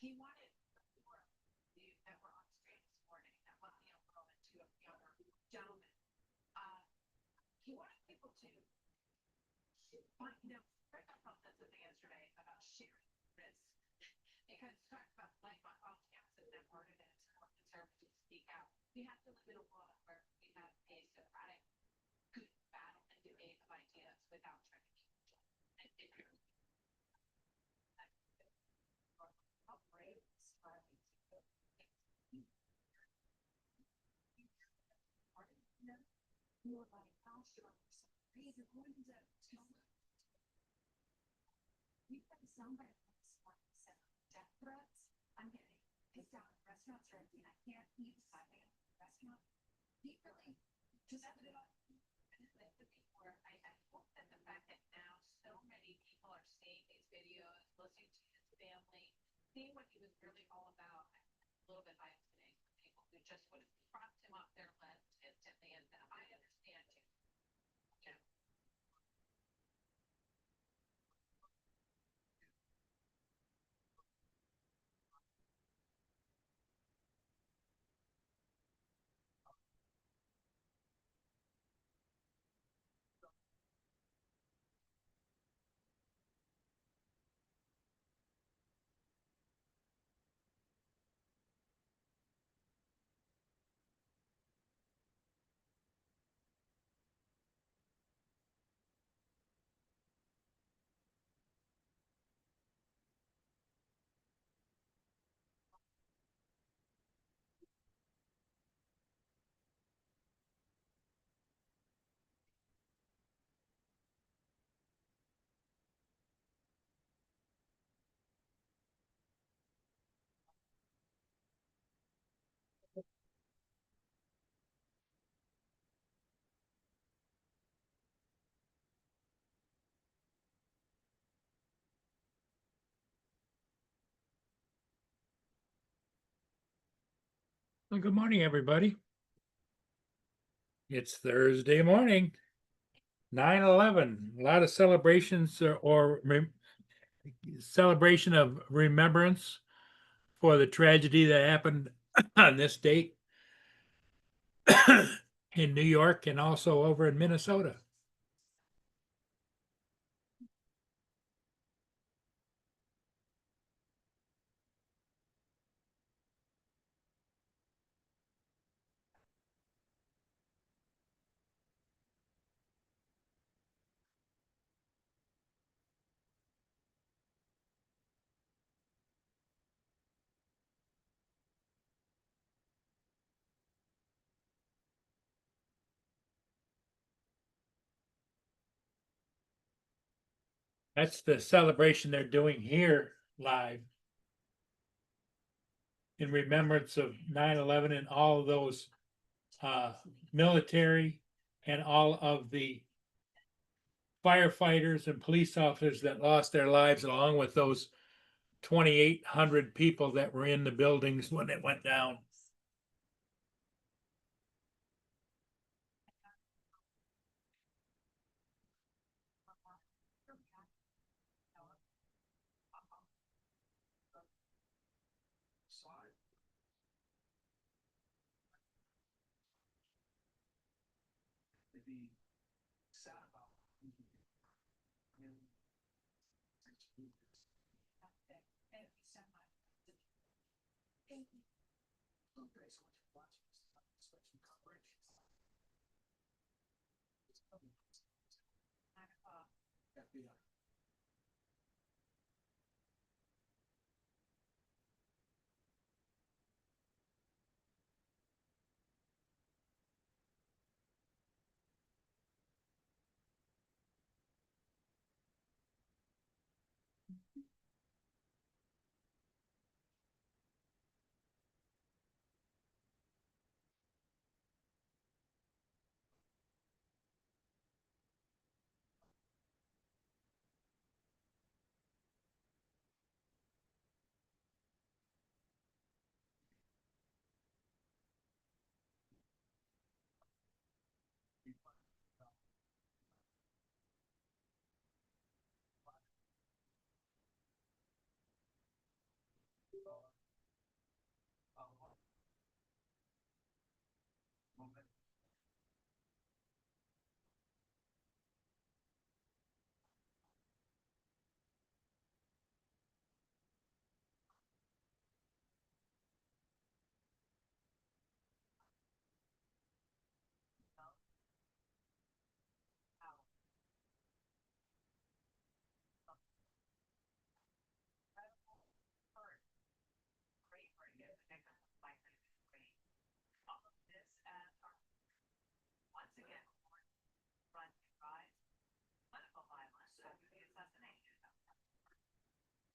He wanted more that were on screen this morning that want me a moment to a younger gentleman. Uh, he wanted people to find, Rick Uphold said something yesterday about sharing risk. Because he talked about life on off campus and that part of it, it's more conservative to speak out. We have to live in a world where we have a Socratic good battle and debate of ideas without trying to keep each other. And if you're how brave is smiling to you were like, I'll show you some crazy women that tell me you can somebody like said death threats. I'm getting picked out at restaurants or anything. I can't eat inside the restaurant. He really just ended it up. And it's like the people where I hope that the fact that now so many people are seeing these videos, listening to his family, seeing what he was really all about. A little bit biased today for people who just would have dropped him off their list instantly, and I understand too. You know, Well, good morning, everybody. It's Thursday morning, 9/11. A lot of celebrations celebration of remembrance for the tragedy that happened on this date in New York and also over in Minnesota. That's the celebration they're doing here live in remembrance of 9/11 and all of those military and all of the firefighters and police officers that lost their lives, along with those 2,800 people that were in the buildings when it went down.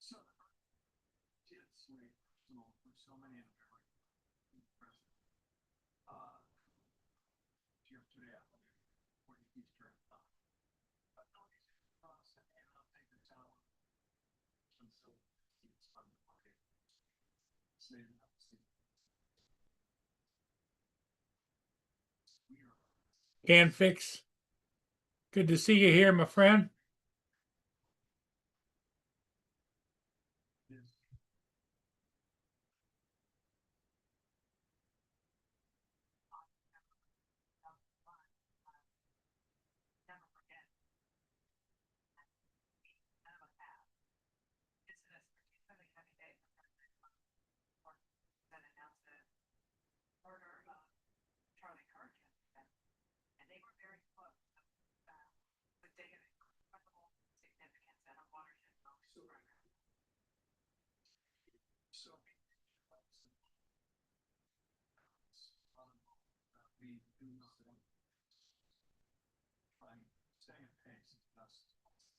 intensely personal for so many of them. Impressive. Yesterday, I went for the Easter. But no, he's across and I'll take the tower. And so it's fun to play. Say that. Can Fix. Good to see you here, my friend. Never forget. None of us have. It's a particularly heavy day for President Trump. Or that announced the murder of Charlie Kirk. And they were very close. But they have incredible significance and a watershed moment program. So we do nothing. Try and stay at pace as best as possible.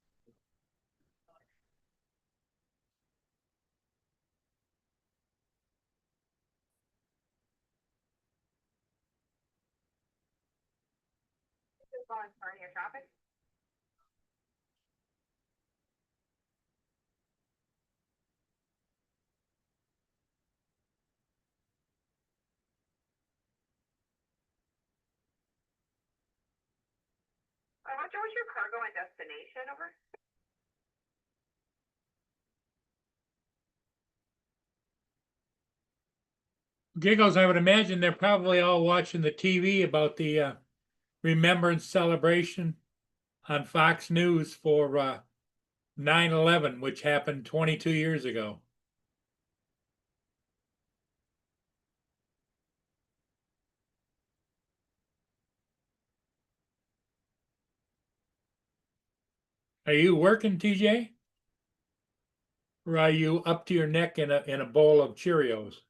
Going for your shopping? What's your cargo and destination over? Giggles, I would imagine they're probably all watching the TV about the Remembrance celebration on Fox News for 9/11, which happened 22 years ago. Are you working, TJ? Or are you up to your neck in a bowl of Cheerios?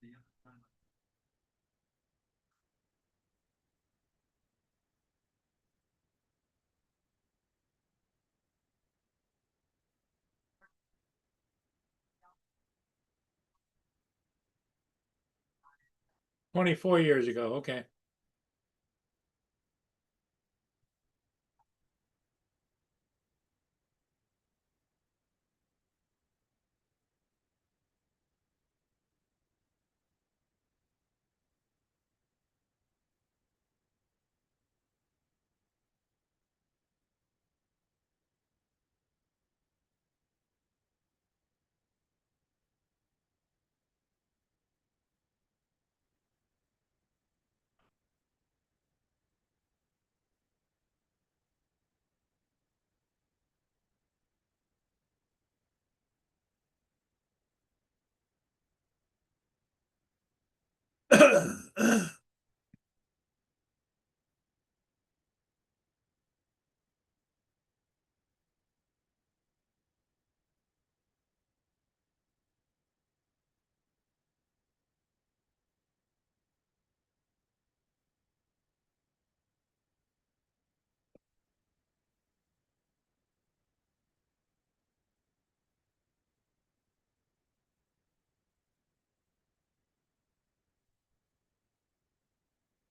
The other time. 24 years ago. Okay.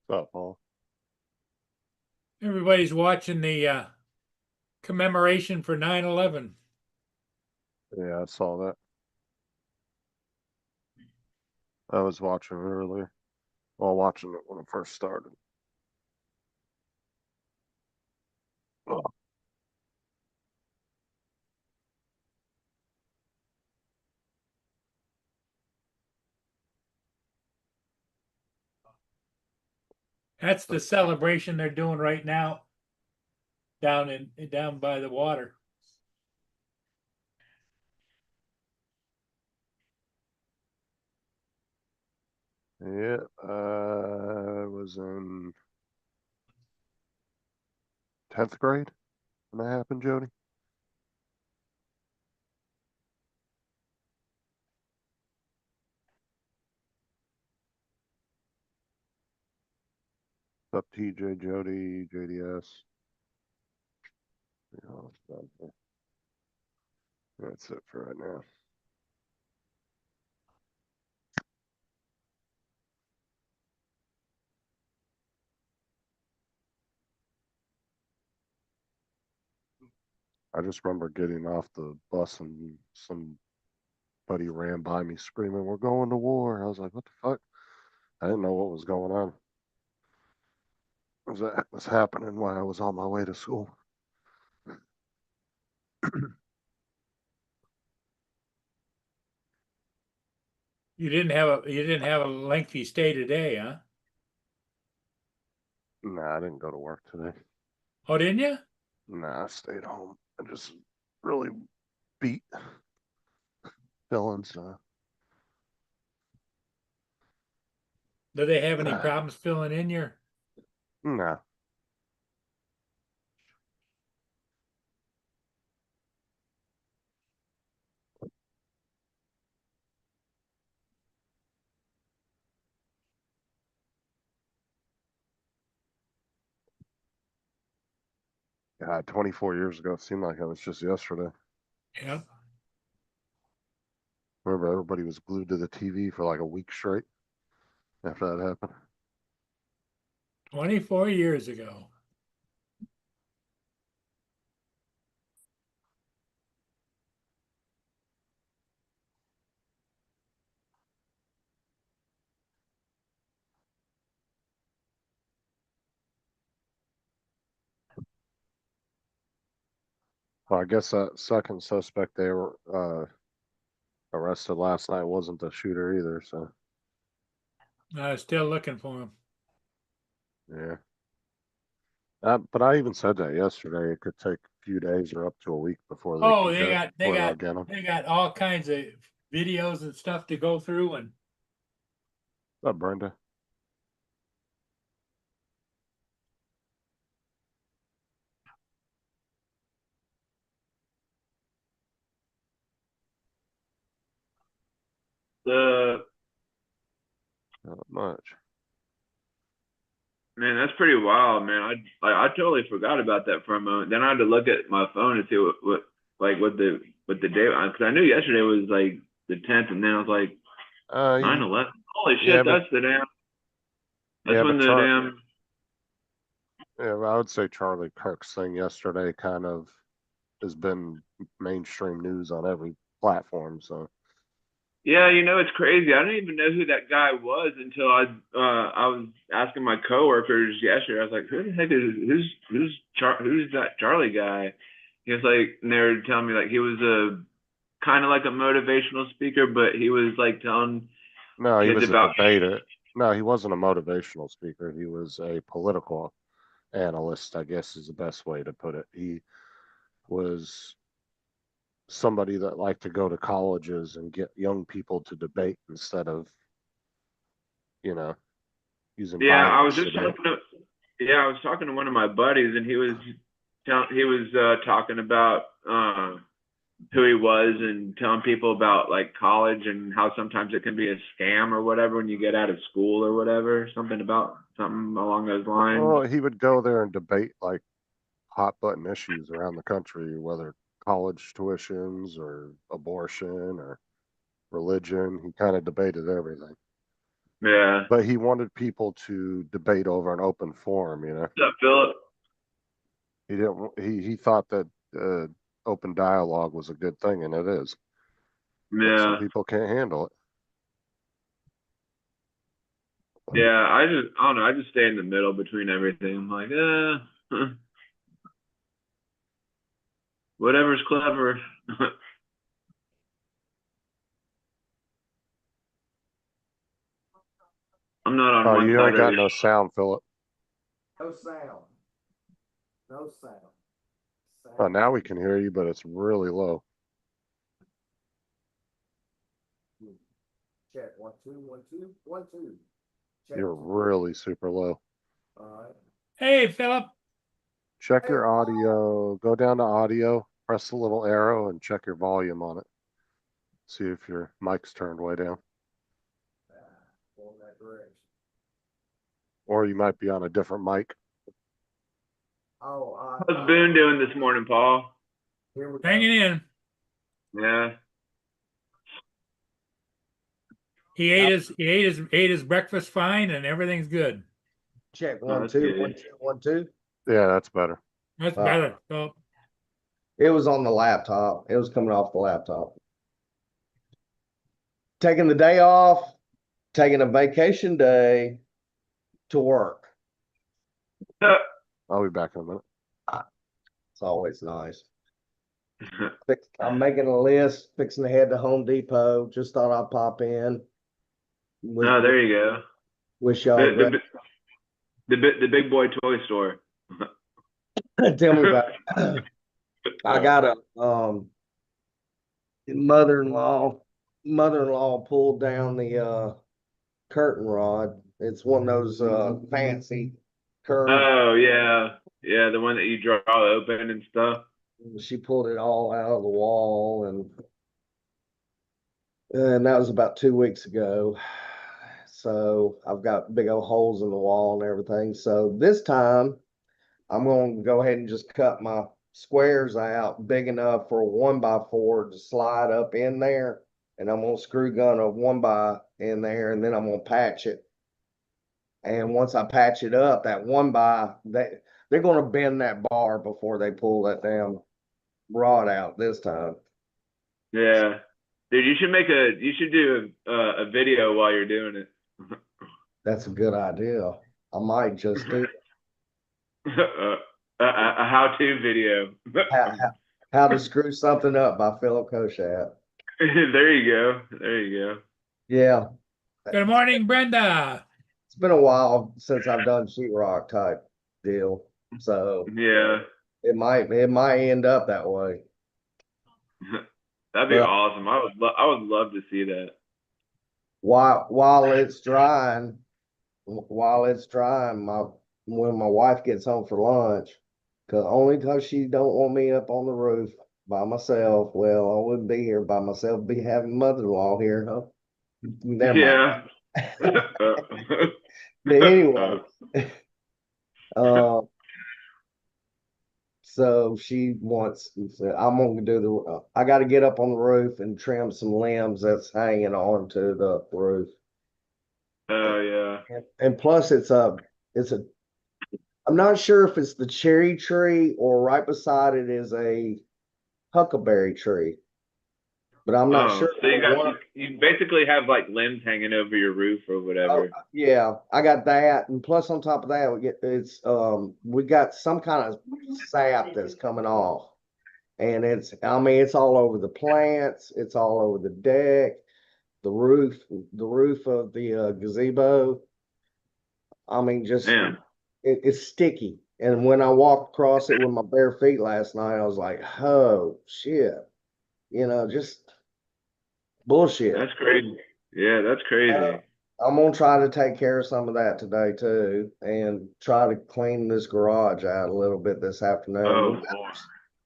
What's up, Paul? Everybody's watching the commemoration for 9/11. Yeah, I saw that. I was watching it earlier. Well, watching it when it first started. Oh, That's the celebration they're doing right now down by the water. Yeah, I was in 10th grade when that happened, Jody. Up TJ, Jody, JDS. That's it for right now. I just remember getting off the bus and somebody ran by me screaming, "We're going to war." I was like, "What the fuck?" I didn't know what was going on. That was happening while I was on my way to school. You didn't have a lengthy stay today, huh? Nah, I didn't go to work today. Oh, didn't you? Nah, I stayed home. I just really beat feeling, so. Do they have any problems filling in your? Nah. God, 24 years ago, it seemed like it was just yesterday. Yep. Remember, everybody was glued to the TV for like a week straight after that happened. 24 years ago. Well, I guess that second suspect they were arrested last night wasn't the shooter either, so Still looking for him. yeah. But I even said that yesterday. It could take a few days or up to a week before they Oh, can get before they'll get him. they got all kinds of videos and stuff to go through, and What's up, Brenda? The Not much. Man, that's pretty wild, man. I totally forgot about that for a moment. Then I had to look at my phone to see what the day, because I knew yesterday was like the 10th, and then I was like You, 9/11. Holy yeah, shit, but that's when the damn. yeah, I would say Charlie Kirk's thing yesterday kind of has been mainstream news on every platform. So Yeah, it's crazy. I didn't even know who that guy was until I was asking my coworkers yesterday. I was like, "Who the heck is who's that Charlie guy?" He was like, and they were telling me like he was a kind of like a motivational speaker, but he was like telling no, he kids was a about. debater. No, he wasn't a motivational speaker. He was a political analyst, I guess is the best way to put it. He was somebody that liked to go to colleges and get young people to debate instead of, you know, using Yeah, I was violence just today. I was talking to one of my buddies, and he was talking about who he was and telling people about like college and how sometimes it can be a scam or whatever when you get out of school or whatever, something along those lines. Well, he would go there and debate like hot button issues around the country, whether college tuitions or abortion or religion. He kind of debated everything. Yeah. But he wanted people to debate over an open forum, What's up, Philip? He didn't he thought that open dialogue was a good thing, and it is. But some Yeah. people can't handle it. Yeah, I don't know. I just stay in the middle between everything. I'm like, whatever's clever. I'm not on Oh, one you side ain't or got the no sound, Philip. No sound. No sound. Oh, now we can hear you, but it's really low. Check, 1, 2, 1, 2, 1, 2. Check. You're really super low. Alright. Hey, Philip. Check Hey, your Paul. audio, go down to audio, press the little arrow and check your volume on it. See if your mic's turned way down. Going that direction. Or you might be on a different mic. Oh, How's Boone doing this morning, Paul? here we go. Hanging in. Yeah. He ate his breakfast fine and everything's good. Check, Oh, 1, that's 2, good. 1, 2, 1, 2. Yeah, that's better. That's Wow. better. So It was on the laptop. It was coming off the laptop. Taking the day off, taking a vacation day to work. I'll be back in a minute. It's always nice. I'm making a list, fixing to head to Home Depot. Just thought I'd pop in. Oh, there you go. Wish y'all The, great. the big boy toy store. Tell me about it. I got a mother-in-law pulled down the curtain rod. It's one of those fancy curves. Oh yeah, yeah, the one that you draw open and stuff. She pulled it all out of the wall, and that was about 2 weeks ago. So I've got big old holes in the wall and everything. So this time I'm going to go ahead and just cut my squares out big enough for a 1x4 to slide up in there. And I'm going to screw gun a 1x in there, and then I'm going to patch it. And once I patch it up, that 1x, they're going to bend that bar before they pull that damn rod out this time. Yeah, dude, you should do a video while you're doing it. That's a good idea. I might just do a how-to video. how to screw something up by Philip Koshat. There you go. There you go. Yeah, good morning, Brenda. it's been a while since I've done sheetrock type deal, so Yeah, it might end up that way. that'd be Well- awesome. I would love to see that. While it's drying, when my wife gets home for lunch, only because she don't want me up on the roof by myself. Well, I wouldn't be here by myself. Be having mother-in-law here, huh? Never mind. Yeah. But anyway, so she wants. I'm gonna do I got to get up on the roof and trim some limbs that's hanging onto the roof. Oh yeah. And plus it's a I'm not sure if it's the cherry tree or right beside it is a huckleberry tree, but I'm not sure. So you basically have like limbs hanging over your roof or whatever. Yeah, I got that, and plus on top of that, we got some kind of sap that's coming off, and it's all over the plants, it's all over the deck, the roof of the gazebo. Just Damn. it's sticky, and when I walked across it with my bare feet last night, I was like, oh shit, just bullshit. That's crazy. Yeah, that's crazy. I'm gonna try to take care of some of that today too, and try to clean this garage out a little bit this afternoon. Oh, boy.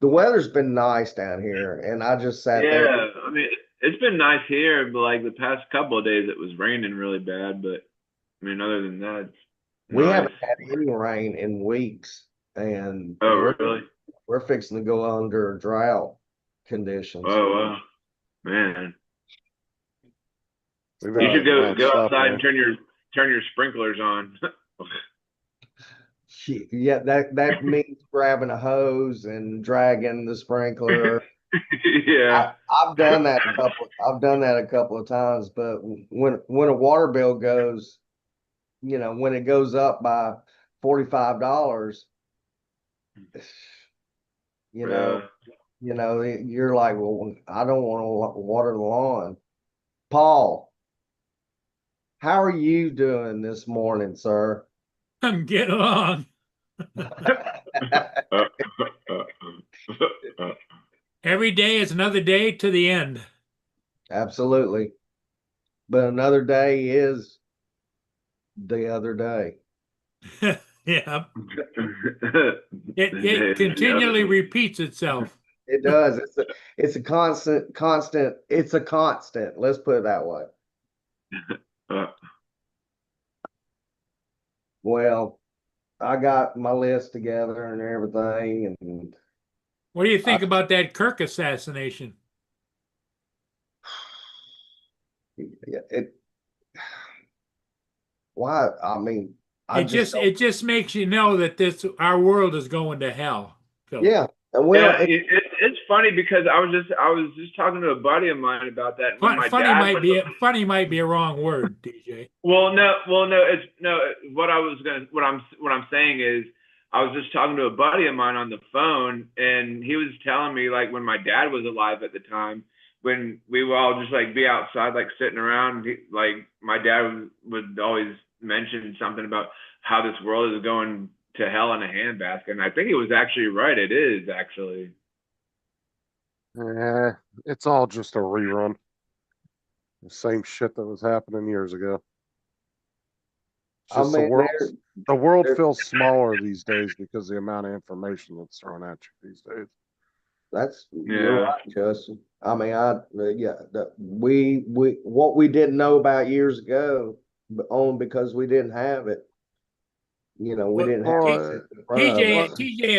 The weather's been nice down here, and I just sat there. Yeah, I mean, it's been nice here, but like the past couple of days, it was raining really bad. But I mean, other than that, it's We nice. haven't had any rain in weeks, and Oh, really? we're fixing to go under drought conditions. Oh, wow, man. We've You had should go nonstop outside rain. and turn your sprinklers on. Yeah, that means grabbing a hose and dragging the sprinkler. Yeah. I've done that a couple of times, but when a water bill goes, when it goes up by $45, Yeah. you're like, well, I don't want to water the lawn. Paul, how are you doing this morning, sir? I'm getting along. Every day is another day to the end. Absolutely. but another day is the other day. Yeah, It it continually repeats itself. It does. It's a constant. It's a constant. Let's put it that way. Well, I got my list together and everything, and What do you think about that Kirk assassination? it. Why? I mean, I just don't. It just makes you know that our world is going to hell, Philip. Yeah, and well, Yeah, it's funny because I was just talking to a buddy of mine about that. When my Funny dad might went be funny might be a wrong word, DJ. Well, no. It's no. What I'm saying is, I was just talking to a buddy of mine on the phone, and he was telling me like when my dad was alive at the time, when we would all just like be outside, like sitting around, like my dad would always mention something about how this world is going to hell in a handbasket, and I think he was actually right. It is actually. Yeah, it's all just a rerun. The same shit that was happening years ago. It's I just mean, the world there- feels smaller these days because the amount of information that's thrown at you these days. you're Yeah. right, Justin. I mean, yeah, we what we didn't know about years ago, only because we didn't have it. We Well, didn't have Well, it in front of us. TJ,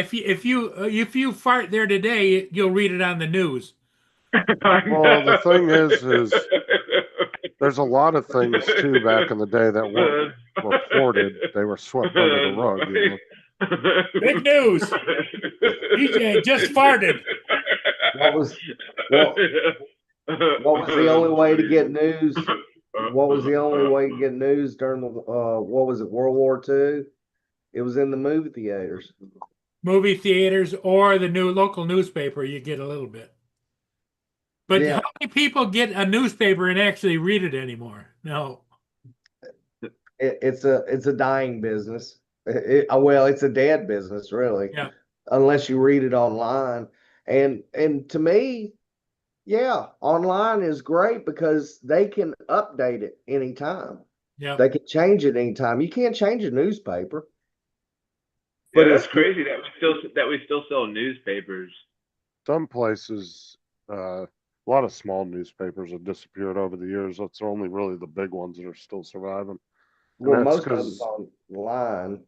if you fart there today, you'll read it on the news. Well, the thing is there's a lot of things too back in the day that weren't reported. They were swept under the rug, you know. Big news. TJ just farted. What was the only way to get news? What was the only way to get news during the what was it, World War II? It was in the movie theaters. Movie theaters or the new local newspaper, you get a little bit. But Yeah. how many people get a newspaper and actually read it anymore? No. It's a dying business. Well, it's a dead business, really. Yeah. Unless you read it online. And to me, yeah, online is great because they can update it anytime. Yeah. They can change it anytime. You can't change a newspaper. Yeah, But that's it's crazy that we still sell newspapers. Some places, a lot of small newspapers have disappeared over the years. That's only really the big ones that are still surviving. well, that's most of it's 'cause- online.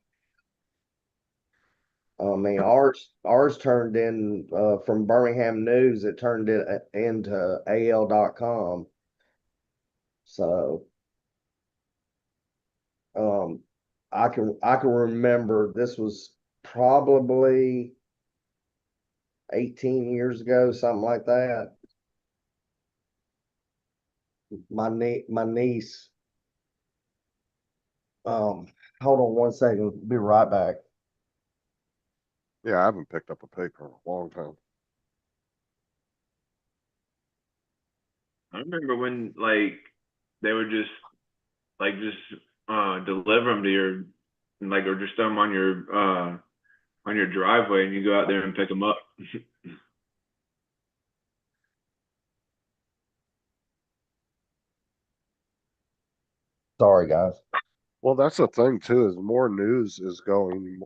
I mean, ours turned in from Birmingham News. It turned it into AL.com. So, I can remember this was probably 18 years ago, something like that. My niece. Hold on one second. Be right back. Yeah, I haven't picked up a paper in a long time. I remember when like they would just deliver them to your like or just throw them on your driveway and you go out there and pick them up. Sorry, guys. Well, that's the thing too, is more news is going,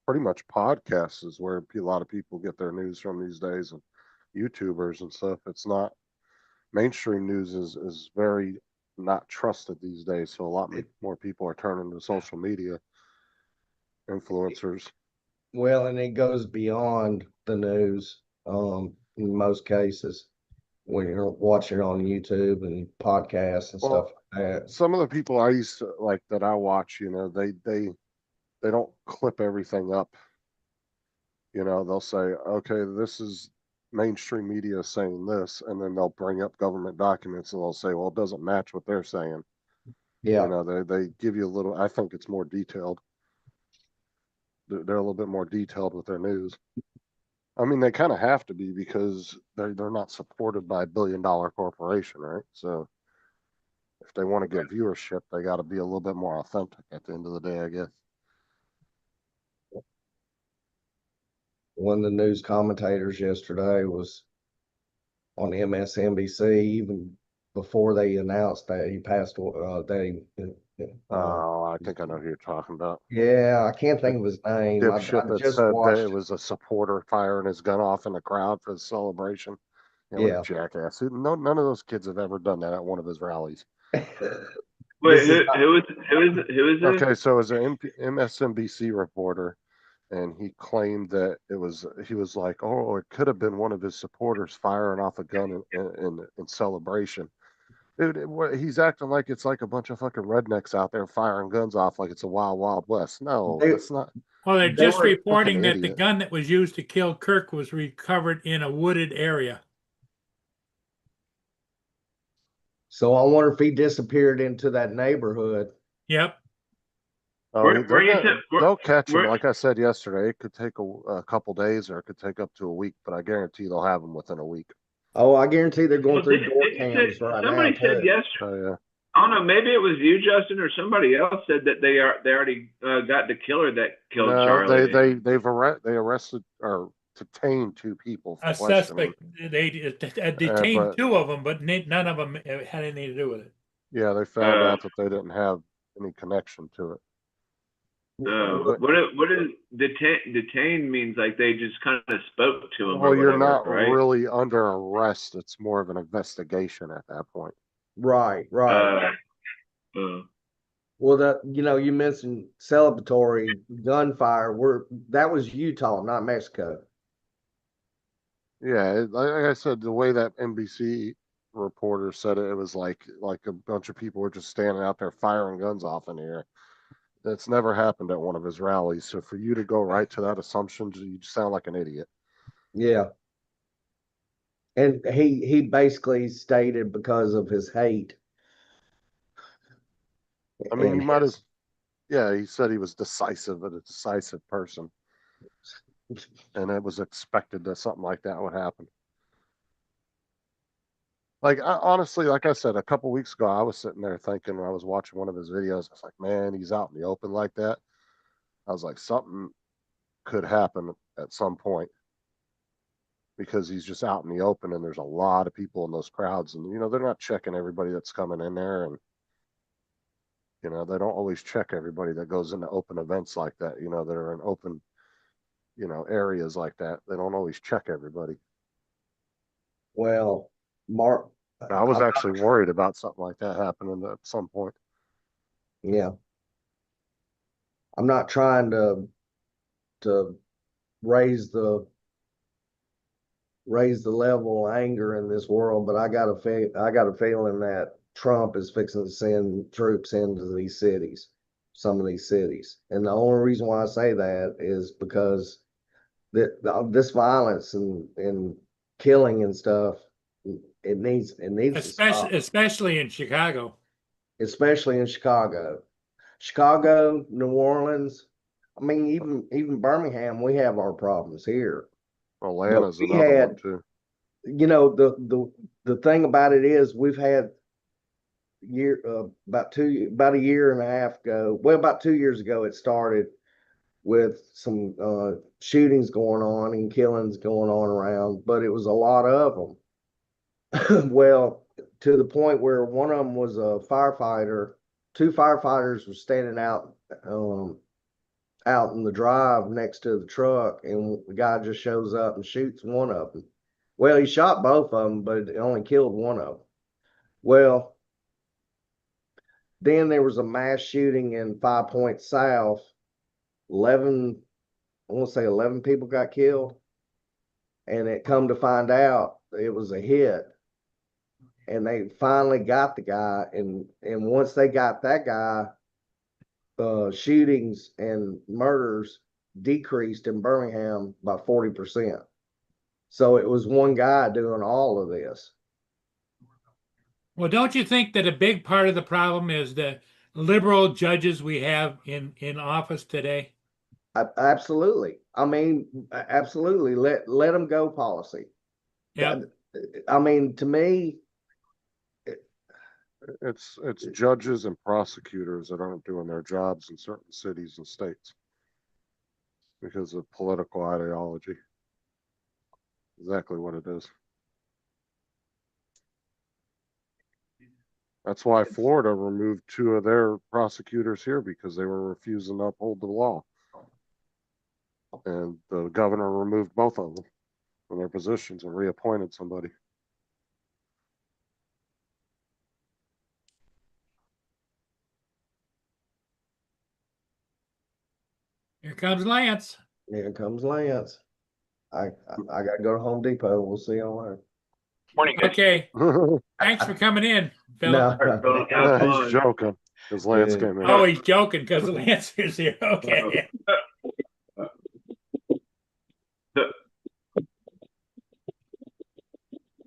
pretty much podcasts is where a lot of people get their news from these days, and YouTubers and stuff. It's not mainstream news is very not trusted these days. So a lot more people are turning to social media influencers. Well, and it goes beyond the news, in most cases when you're watching on YouTube and podcasts and Well, stuff like that. some of the people I used to like that I watch, they don't clip everything up. They'll say, okay, this is mainstream media saying this, and then they'll bring up government documents and they'll say, well, it doesn't match what they're saying. Yeah. They give you a little, I think it's more detailed. They're a little bit more detailed with their news. I mean, they kind of have to be because they're not supported by $1 billion corporation, right? So if they want to get viewership, they got to be a little bit more authentic at the end of the day, I guess. One of the news commentators yesterday was on MSNBC, even before they announced that he passed, Oh, I think I know who you're talking about. yeah, I can't think of his name. I Dipshit that just said that watched, it was a supporter firing his gun off in the crowd for the celebration. Yeah, what a yeah. jackass. No, none of those kids have ever done that at one of his rallies. Wait, This is who is this? Okay, so it was an MSNBC reporter, and he claimed that he was like, oh, it could have been one of his supporters firing off a gun in celebration. Dude, he's acting like it's like a bunch of fucking rednecks out there firing guns off like it's a wild, wild west. No, they, that's not. Well, they're they just were, reporting Fucking that the idiot. gun that was used to kill Kirk was recovered in a wooded area. so I wonder if he disappeared into that neighborhood. Yep. Oh, Where, they're where you gonna said, where, they'll catch him. where, Like I said yesterday, it could take a couple days or it could take up to a week, but I guarantee they'll have him within a week. Oh, I guarantee they're going well, through door did you say, cams right now somebody said too. yesterday, Oh yeah. I don't know, maybe it was you, Justin, or somebody else said that they already got the killer that killed No, Charlie. they arrested or detained two people for A questioning. suspect. They detained But two of them, but none of them had anything to do with it. yeah, they found Uh, out that they didn't have any connection to it. Wh- what is detained means? Like they just kind of spoke to him Well, or you're whatever, not right? really under arrest. It's more of an investigation at that point. Right, right. Uh, Well, you mentioned celebratory gunfire. That was Utah, not Mexico. Yeah, like I said, the way that NBC reporter said it, it was like a bunch of people were just standing out there firing guns off in the air. That's never happened at one of his rallies. So for you to go right to that assumption, you sound like an idiot. Yeah. And he basically stated because of his hate I mean, you and might as yeah. He said he was decisive, but a decisive person, and it was expected that something like that would happen. Like honestly, like I said, a couple weeks ago, I was sitting there thinking when I was watching one of his videos, I was like, man, he's out in the open like that. I was like, something could happen at some point because he's just out in the open and there's a lot of people in those crowds and they're not checking everybody that's coming in there and they don't always check everybody that goes into open events like that, that are in open, areas like that. They don't always check everybody. well, Mark, I was actually worried about something like that happening at some point. yeah. I'm not trying to raise the level of anger in this world, but I got a feeling that Trump is fixing to send troops into these cities, some of these cities. And the only reason why I say that is because this violence and killing and stuff, it needs to stop, Especially in Chicago. especially in Chicago, New Orleans. I mean, even Birmingham, we have our problems here. But Atlanta's we another one had, too. the thing about it is we've had about a year and a half ago. Well, about 2 years ago, it started with some shootings going on and killings going on around, but it was a lot of them. Well, to the point where one of them was a firefighter. Two firefighters were standing out in the drive next to the truck, and the guy just shows up and shoots one of them. Well, he shot both of them, but it only killed one of them. Well, then there was a mass shooting in 5 Points South. 11, I want to say 11 people got killed. And it come to find out it was a hit. And they finally got the guy. And once they got that guy, shootings and murders decreased in Birmingham by 40%. So it was one guy doing all of this. Well, don't you think that a big part of the problem is the liberal judges we have in office today? Absolutely. I mean, absolutely. Let them go policy. Yeah. I mean, to me, It's judges and prosecutors that aren't doing their jobs in certain cities and states because of political ideology. Exactly what it is. That's why Florida removed 2 of their prosecutors here because they were refusing to uphold the law. And the governor removed both of them from their positions and reappointed somebody. Here comes Lance. Here comes Lance. I gotta go to Home Depot. We'll see you on Morning, guys. Okay, thanks for coming in, there. Philip. No. Have He's fun. joking because Lance Yeah. came in. Oh, he's joking because Lance is here. Okay.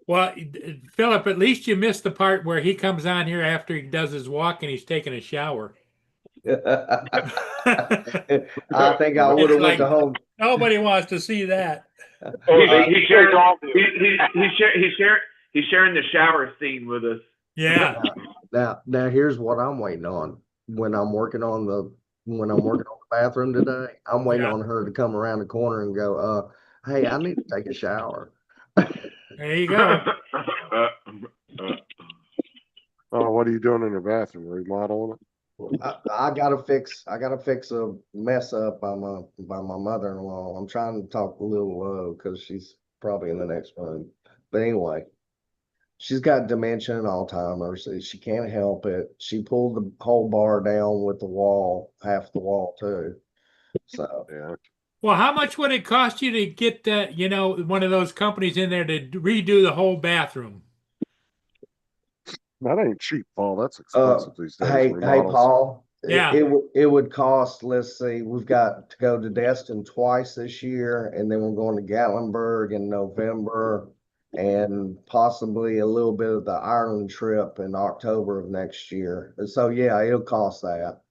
Well, Philip, at least you missed the part where he comes on here after he does his walk and he's taking a shower. I think I would have went to home. Nobody wants to see that. He's sharing the shower scene with us. Yeah. Now here's what I'm waiting on. When I'm working on the bathroom today, I'm waiting Yeah. on her to come around the corner and go, hey, I need to take a shower. There you go. Oh, what are you doing in your bathroom? Remodeling it? I gotta fix a mess up by my mother-in-law. I'm trying to talk a little low because she's probably in the next room. But anyway, she's got dementia and Alzheimer's. She can't help it. She pulled the whole bar down with the wall, half the wall too. So Yeah. Well, how much would it cost you to get that, one of those companies in there to redo the whole bathroom? That ain't cheap, Paul. That's expensive these days. hey remodels. Paul, Yeah. it would cost, let's see, we've got to go to Destin twice this year, and then we're going to Gatlinburg in November, and possibly a little bit of the Ireland trip in October of next year. So yeah, it'll cost that.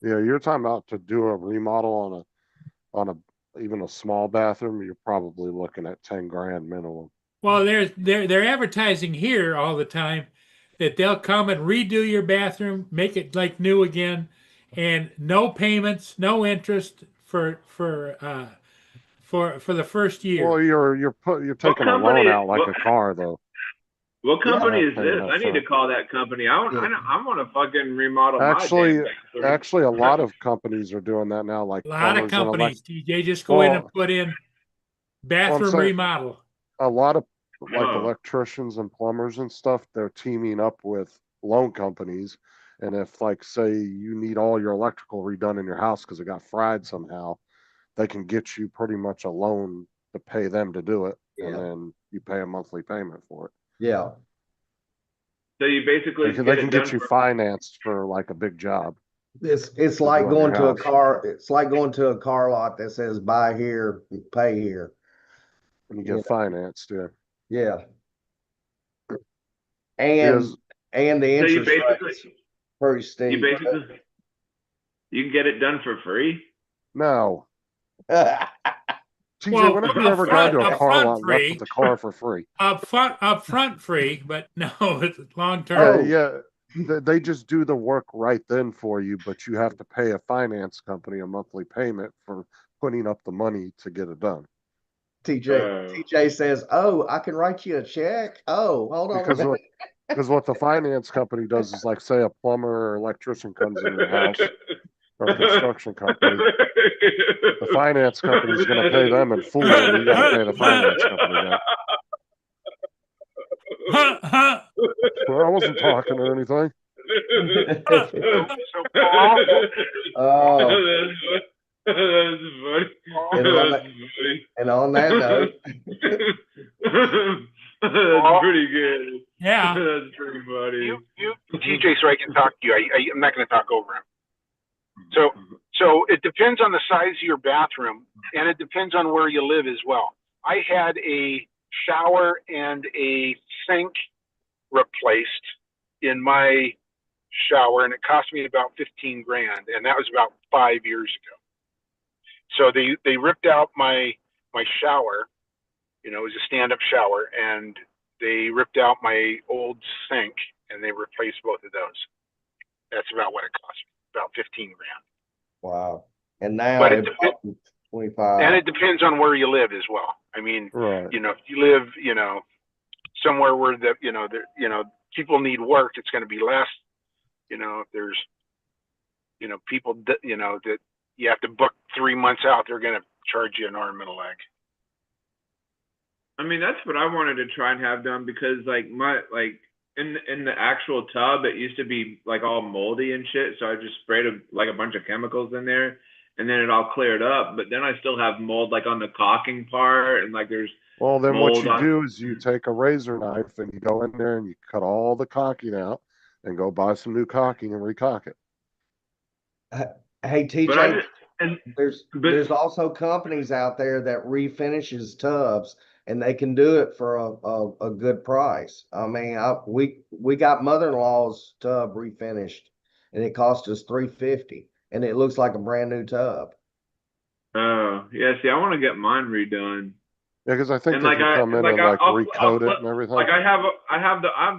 Yeah, you're talking about to do a remodel on a even a small bathroom, you're probably looking at 10 grand minimum. Well, they're advertising here all the time that they'll come and redo your bathroom, make it like new again, and no payments, no interest for the first year. Well, you're taking a company- loan out like what- a car though. What company Yeah. is this? I need to call that company. I want to fucking remodel Actually- my damn bathroom. Actually, a lot of companies are doing that now. Like A lot of plumbers and companies, TJ, just go in and Well, put in bathroom saying- remodel. a lot of like Huh. electricians and plumbers and stuff, they're teaming up with loan companies. And if like say you need all your electrical redone in your house because it got fried somehow, they can get you pretty much a loan to pay them to do it. And Yeah. then you pay a monthly payment for it. Yeah. So you basically They get can it get done you for- financed for like a big job. It's like do on your going to a house. car. It's like going to a car lot that says buy here, pay here. And you get financed, yeah. Yeah. And Because and the So you interest basically- rates pretty steep. You basically you can get it done for free. no. TJ, Well, when have you up ever front- gone to a up car front lot and free. left with the car for free? Up front free, but no, it's long Yeah, term. yeah. They just do the work right then for you, but you have to pay a finance company a monthly payment for putting up the money to get it done. TJ says, "Oh, I can write you a check." Oh, hold on. a Because minute. what the finance company does is like say a plumber or electrician comes in your house or a construction company. The finance company is going to pay them in full, and you got to pay the finance company back. Well, I wasn't talking or anything. So Paul, Oh, That's funny. And on That's that- funny. and on that note, That's pretty good. Yeah. That's pretty funny. you TJ, so I can talk to you. I'm not going to talk over him. So it depends on the size of your bathroom, and it depends on where you live as well. I had a shower and a sink replaced in my shower, and it cost me about 15 grand, and that was about 5 years ago. So they ripped out my shower, it was a stand-up shower, and they ripped out my old sink, and they replaced both of those. That's about what it cost me, about 15 grand. wow. And now But it's up to 25. And it depends on where you live as well. I mean, Right. if you live, somewhere where people need work, it's going to be less. You know, if there's, you know, people that, you know, that you have to book 3 months out, they're going to charge you an arm and a leg. I mean, that's what I wanted to try and have done because like in the actual tub, it used to be like all moldy and shit. So I just sprayed like a bunch of chemicals in there, and then it all cleared up. But then I still have mold like on the caulking part, and like there's Well, then what mold you on. do is you take a razor knife and you go in there and you cut all the caulking out and go buy some new caulking and recaulk it. Hey, But I TJ, just, and there's also companies out there that refinishes tubs, and they can do it for a good price. I mean, we got mother-in-law's tub refinished, and it cost us $350, and it looks like a brand new tub. oh yeah, see, I want to get mine redone. Yeah, because I think And they like can come in and like I'll recoat it put, and everything. like I have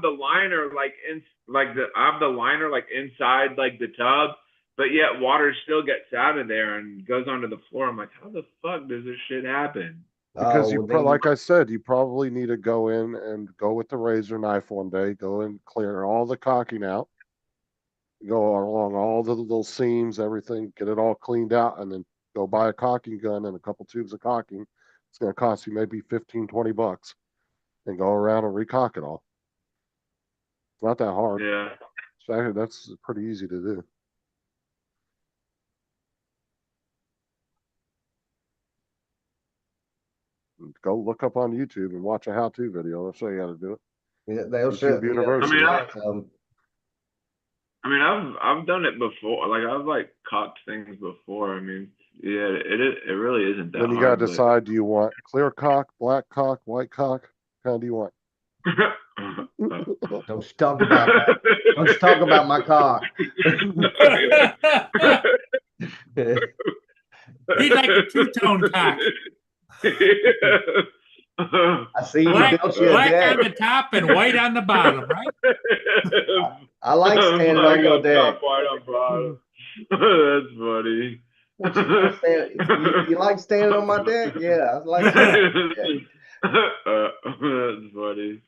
the liner like in like I have the liner like inside like the tub, but yet water still gets out of there and goes onto the floor. I'm like, how the fuck does this shit happen? Because Oh, well, like I said, you probably need to go in and go with the razor knife one day, go and clear all the caulking out, go along all the little seams, everything, get it all cleaned out, and then go buy a caulking gun and a couple tubes of caulking. It's going to cost you maybe $15-20 and go around and recaulk it all. It's not that hard. Yeah. So that's pretty easy to do. Go look up on YouTube and watch a how-to video. They'll show you how to do it. yeah, they'll show YouTube University. I mean, I've done it before. Like I've like caulked things before. I mean, yeah, it really isn't that Then you hard. got to decide: do you want clear caulk, black caulk, white caulk? What kind do you want? Don't talk about that. Don't talk about my cock. He's like a two-tone cock. I see you Black, built you a black deck. on the top and white on the bottom, right? I like standing on your deck. White on bottom. That's funny. What you like standing on my deck? Yeah, I like that. That's funny.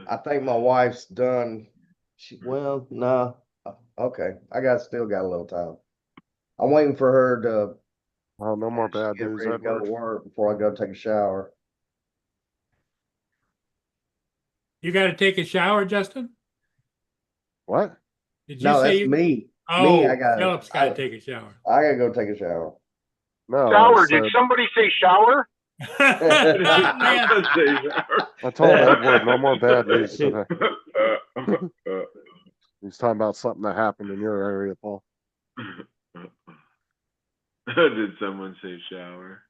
I think my wife's done. Well, no. Okay, still got a little time. I'm waiting for her to Oh, no more bad get news, ready to go to Edward. work before I go take a shower. You got to take a shower, Justin? What? Did you No, say that's you? me. Oh, Me, I got. Philip's got to take a shower. I gotta go take a shower. No, Shower, did somebody say shower? Man, I told Edward no more bad news today. He's talking about something that happened in your area, Paul. Did someone say shower?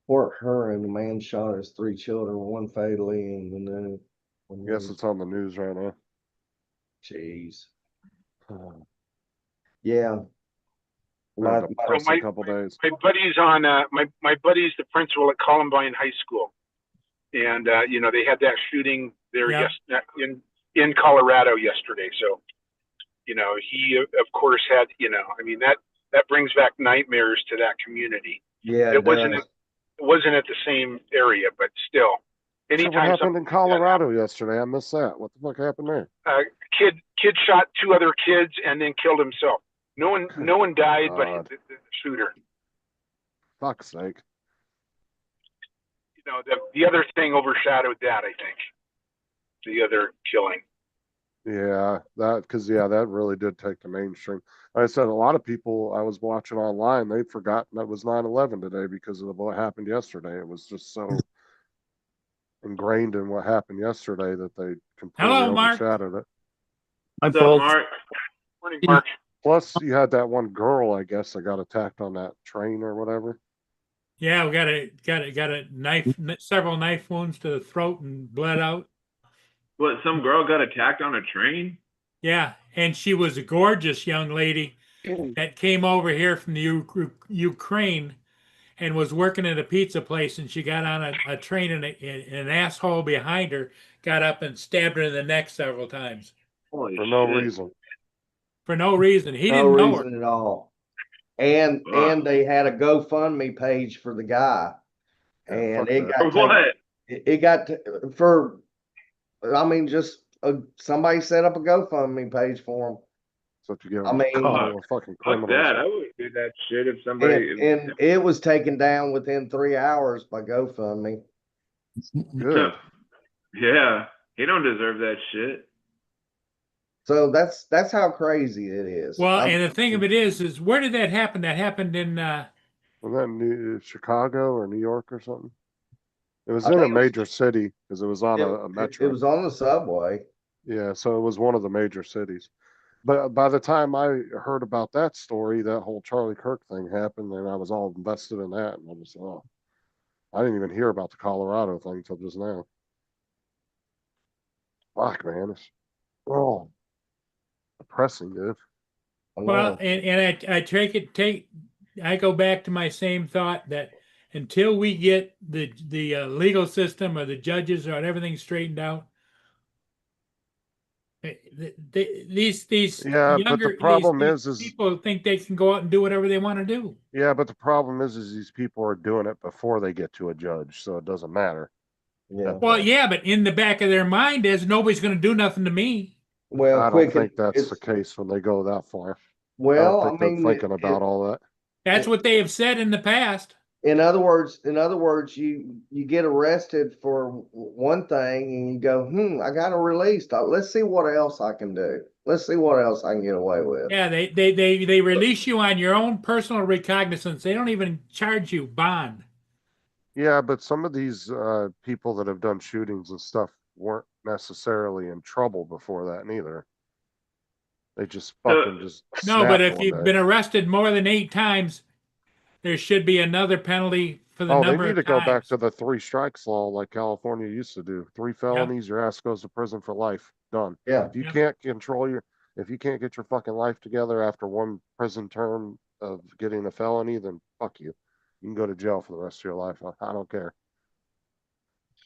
Fort Hearn, the man shot his 3 children, one fatally, and then. I guess it's on the news right now. Jeez. Yeah. Been depressing a couple days. My buddy's on my buddy's the principal at Columbine High School, and you know, they had that shooting there in Colorado yesterday. So, you know, he of course had, you know, I mean, that brings back nightmares to that community. Yeah, it wasn't at the same area, but still. So what happened in Colorado yesterday? I missed that. What the fuck happened there? Kid shot 2 other kids and then killed himself. No one died, but the shooter. Fuck's sake. You know, the other thing overshadowed that, I think. The other killing. Yeah, that really did take the mainstream. Like I said, a lot of people I was watching online, they'd forgotten that it was 9/11 today because of what happened yesterday. It was just so ingrained in what happened yesterday that they completely overshadowed it. What's up, Mark? Morning, Mark. Plus, you had that one girl, I guess, that got attacked on that train or whatever. yeah, we got a knife, several knife wounds to the throat and bled out. What? Some girl got attacked on a train? Yeah, and she was a gorgeous young lady that came over here from the Ukraine and was working at a pizza place, and she got on a train, and an asshole behind her got up and stabbed her in the neck several times. Holy For no shit. reason. For no reason. He no didn't know reason her. at all. And they had a GoFundMe page for the guy, and it got For what? it got for, I mean, just somebody set up a GoFundMe page for him. So if you get I mean- caught with fucking Fuck criminals. that. I wouldn't do that shit if somebody. And it was taken down within 3 hours by GoFundMe. Good. Yeah, he don't deserve that shit. So that's how crazy it is. Well, and the thing of it is where did that happen? That happened in, Was that Chicago or New York or something? It was I in a think it was- major city because it was on a metro. It was on the subway. Yeah, so it was one of the major cities. But by the time I heard about that story, that whole Charlie Kirk thing happened, and I was all invested in that. And I was, oh, I didn't even hear about the Colorado thing until just now. Fuck, man. It's depressing, dude. I well, know. and I go back to my same thought that until we get the legal system or the judges or everything straightened out, these Yeah, but the younger problem these is people think they can go out and do whatever they want to do. yeah, but the problem is these people are doing it before they get to a judge, so it doesn't matter. Yeah. Well, yeah, but in the back of their mind is nobody's going to do nothing to me. Well, I quick, don't think that's it's, the case when they go that far. I well, don't think they're thinking about all that. That's what they have said in the past. in other words, you get arrested for one thing and you go, I got a release. Let's see what else I can do. Let's see what else I can get away with. Yeah, they release you on your own personal recognizance. They don't even charge you bond. Yeah, but some of these people that have done shootings and stuff weren't necessarily in trouble before that neither. They just fucking just No, but snapped if one you've day. been arrested more than 8 times, there should be another penalty for the Oh, they number need of to go back times. to the 3 strikes law like California used to do. 3 felonies, your ass goes to prison for life. Done. Yeah. If you Yep. can't if you can't get your fucking life together after one prison term of getting a felony, then fuck you. You can go to jail for the rest of your life. I don't care.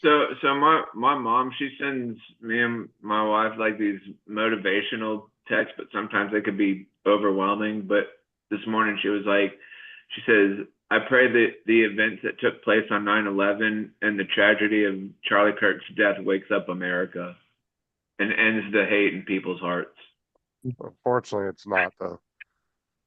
So my mom, she sends me and my wife like these motivational texts, but sometimes they could be overwhelming. But this morning she was like, she says, I pray that the events that took place on 9/11 and the tragedy of Charlie Kirk's death wakes up America and ends the hate in people's hearts. Unfortunately, it's not though.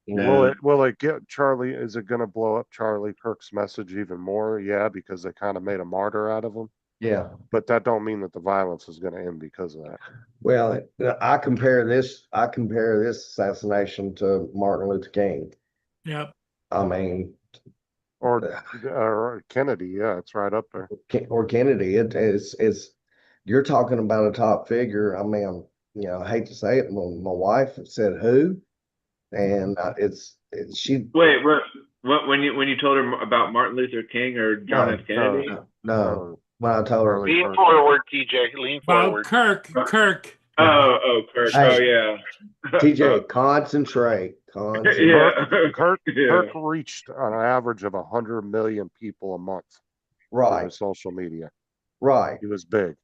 No. Will it get Charlie? Is it going to blow up Charlie Kirk's message even more? Yeah, because they kind of made a martyr out of him. Yeah. But that don't mean that the violence is going to end because of that. Well, I compare this assassination to Martin Luther King. Yep. I mean, Or Kennedy, yeah, it's right up there. or Kennedy. It's you're talking about a top figure. I mean, I hate to say it, my wife said who, and she. Wait, what when you told her about Martin Luther King or John F. Kennedy? No. When I told her, Lean forward, TJ. Lean Well, forward. Kirk. Oh, Kirk. Hey. Oh, yeah. TJ, concentrate. Yeah. Kirk Yeah. reached an average of 100 million people a month through Right, his social media. right. He was big.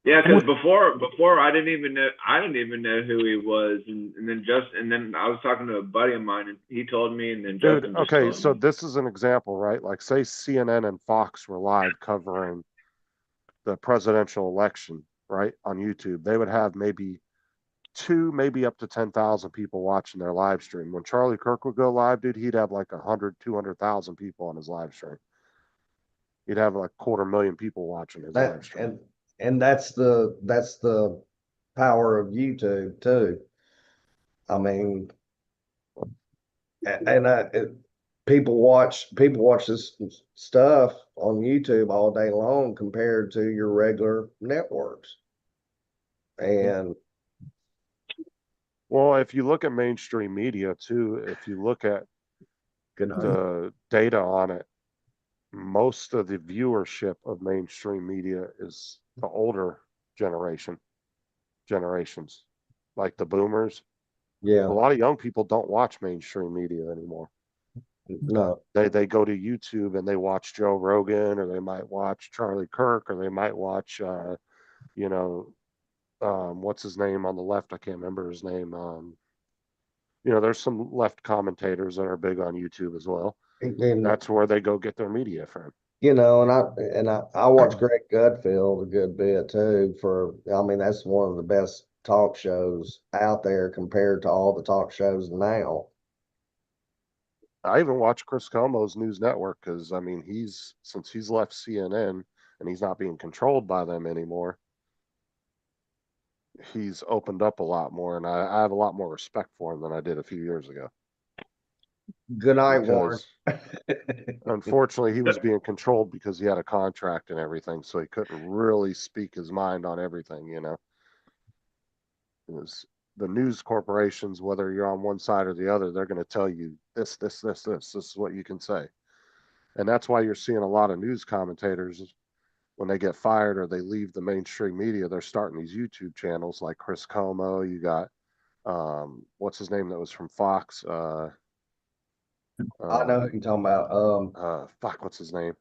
Yeah, because before I didn't even know who he was, and then I was talking to a buddy of mine, and he told me, and then Dude, Justin just okay, told so me. this is an example, right? Like, say CNN and Fox were live covering the presidential election, right, on YouTube. They would have maybe up to 10,000 people watching their live stream. When Charlie Kirk would go live, dude, he'd have like 100, 200,000 people on his live stream. He'd have like 250,000 people watching his live stream. And that's the power of YouTube too. I mean, people watch this stuff on YouTube all day long compared to your regular networks. And Well, if you look at mainstream media too, if you look at the data on it, most of the viewership of mainstream media is the older generations, like the boomers. yeah, A lot of young people don't watch mainstream media anymore. no, They go to YouTube and they watch Joe Rogan, or they might watch Charlie Kirk, or they might watch what's his name on the left? I can't remember his name. There's some left commentators that are big on YouTube as well. and That's where they go get their media from. you know, and I watch Greg Gutfeld a good bit too I mean, that's one of the best talk shows out there compared to all the talk shows now. I even watch Chris Como's News Network because I mean since he's left CNN and he's not being controlled by them anymore, he's opened up a lot more, and I have a lot more respect for him than I did a few years ago. Good night, Warren. Because unfortunately, he was being controlled because he had a contract and everything, so he couldn't really speak his mind on everything, you know. It was the news corporations, whether you're on one side or the other, they're going to tell you this is what you can say. And that's why you're seeing a lot of news commentators when they get fired or they leave the mainstream media, they're starting these YouTube channels like Chris Como. You got what's his name that was from Fox? I know who you're talking about. Fuck, what's his name?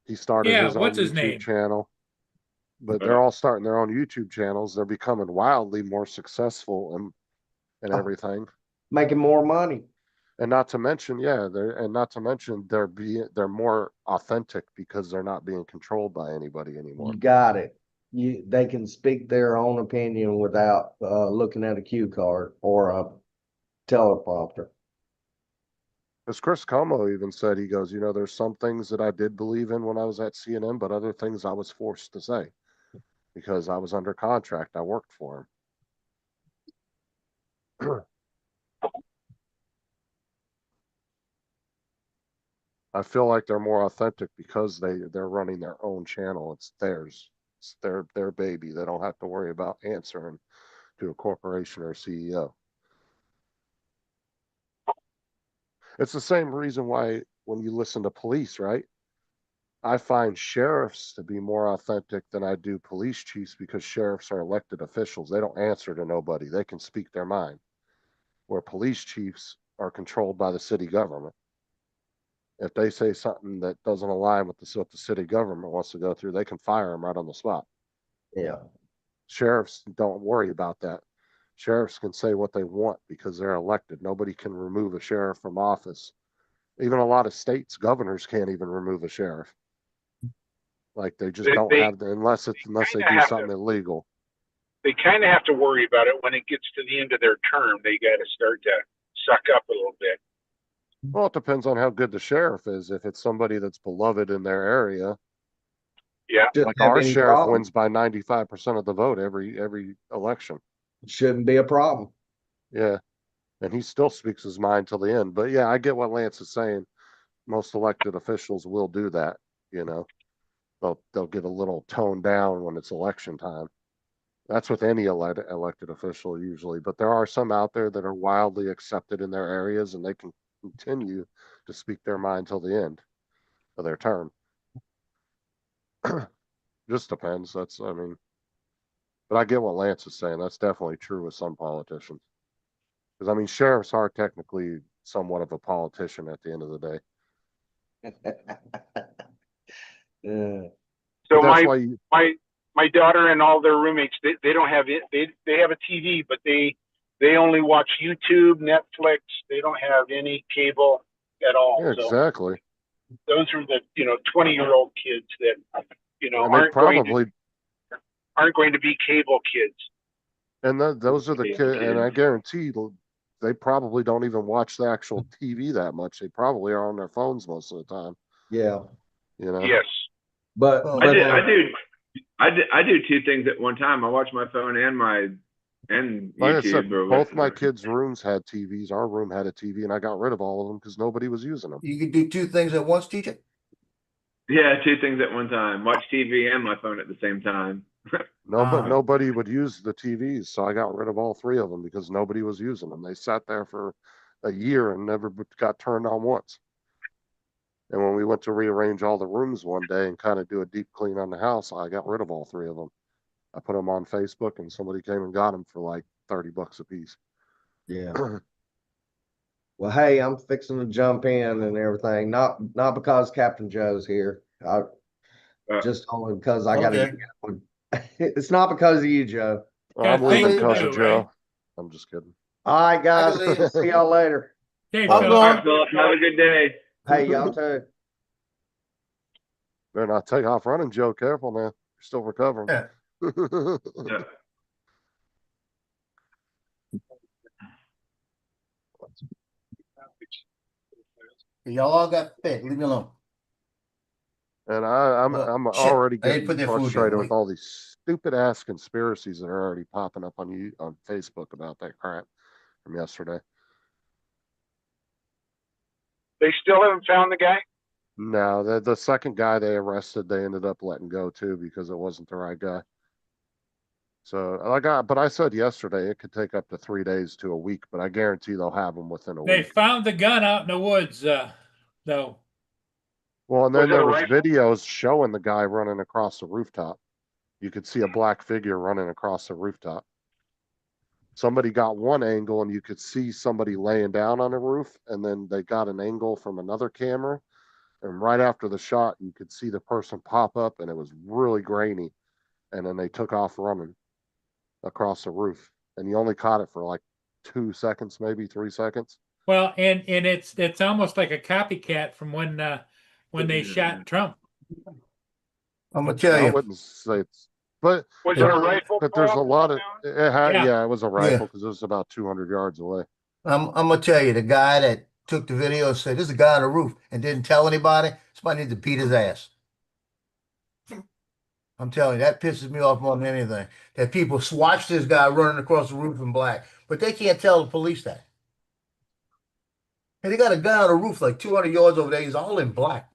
He started Yeah, his own what's his YouTube name? channel. But they're all starting their own YouTube channels. They're becoming wildly more successful and everything. Making more money. And not to mention, they're more authentic because they're not being controlled by anybody anymore. You got it. They can speak their own opinion without looking at a cue card or a teleprompter. As Chris Como even said, he goes, you know, there's some things that I did believe in when I was at CNN, but other things I was forced to say because I was under contract. I worked for him. I feel like they're more authentic because they're running their own channel. It's theirs. It's their baby. They don't have to worry about answering to a corporation or CEO. It's the same reason why when you listen to police, right? I find sheriffs to be more authentic than I do police chiefs because sheriffs are elected officials. They don't answer to nobody. They can speak their mind. Where police chiefs are controlled by the city government. If they say something that doesn't align with what the city government wants to go through, they can fire them right on the spot. Yeah. Sheriffs don't worry about that. Sheriffs can say what they want because they're elected. Nobody can remove a sheriff from office. Even a lot of states, governors can't even remove a sheriff. Like they just don't have the, unless they do something illegal. They kind of have to worry about it when it gets to the end of their term. They got to start to suck up a little bit. Well, it depends on how good the sheriff is. If it's somebody that's beloved in their area, yeah, like our sheriff wins by 95% of the vote every election. Shouldn't be a problem. Yeah, and he still speaks his mind till the end. But yeah, I get what Lance is saying. Most elected officials will do that. You know, they'll get a little toned down when it's election time. That's with any elected official usually, but there are some out there that are wildly accepted in their areas, and they can continue to speak their mind till the end of their term. Just depends. But I get what Lance is saying. That's definitely true with some politicians. Because I mean, sheriffs are technically somewhat of a politician at the end of the day. Yeah. So my daughter and all their roommates, they don't have it. They have a TV, but they only watch YouTube, Netflix. They don't have any cable at all. Yeah, exactly. So those are the 20-year-old kids that aren't going to be cable kids. And those are the kids, and I guarantee they probably don't even watch the actual TV that much. They probably are on their phones most of the time. Yeah. You know. Yes. But I do two things at one time. I watch my phone and YouTube. Like I said, both my kids' rooms had TVs. Our room had a TV, and I got rid of all of them because nobody was using them. You could do two things at once, TJ? Yeah, two things at one time. Watch TV and my phone at the same time. Nobody would use the TVs, so I got rid of all three of them because nobody was using them. They sat there for a year and never got turned on once. And when we went to rearrange all the rooms one day and kind of do a deep clean on the house, I got rid of all three of them. I put them on Facebook, and somebody came and got them for like $30 a piece. Yeah. Well, hey, I'm fixing to jump in and everything. Not because Captain Joe's here. Just only because I gotta get going. It's not because of you, Joe. I'm leaving because of Joe. Right? I'm just kidding. All right, guys. See y'all later. Okay, All right, Philip, have a good day. Hey, y'all too. Better not take off running, Joe. Careful now. You're still recovering. Yeah. Yeah. Y'all all got fed. Leave me alone. And I'm Well, I'm shit, already I didn't put getting their food down. frustrated with Wait. all these stupid ass conspiracies that are already popping up on Facebook about that crap from yesterday. They still haven't found the guy. No, the second guy they arrested, they ended up letting go too because it wasn't the right guy. So but I said yesterday it could take up to 3 days to a week, but I guarantee they'll have him within a They week. found the gun out in the woods, though. Well, and Was then it there a was rifle? videos showing the guy running across the rooftop. You could see a black figure running across the rooftop. Somebody got one angle and you could see somebody laying down on the roof, and then they got an angle from another camera. And right after the shot, you could see the person pop up, and it was really grainy. And then they took off running across the roof. And you only caught it for like 2 seconds, maybe 3 seconds. Well, and it's almost like a copycat from when they shot Trump. I'm gonna tell I you. wouldn't say it's, but Was it a rifle? but there's a lot of Yeah. yeah, it was a rifle because it was about 200 yards away. I'm gonna tell you, the guy that took the video said, "There's a guy on the roof," and didn't tell anybody. Somebody needs to beat his ass. I'm telling you, that pisses me off more than anything. That people watch this guy running across the roof in black, but they can't tell the police that. And they got a guy on the roof like 200 yards over there. He's all in black.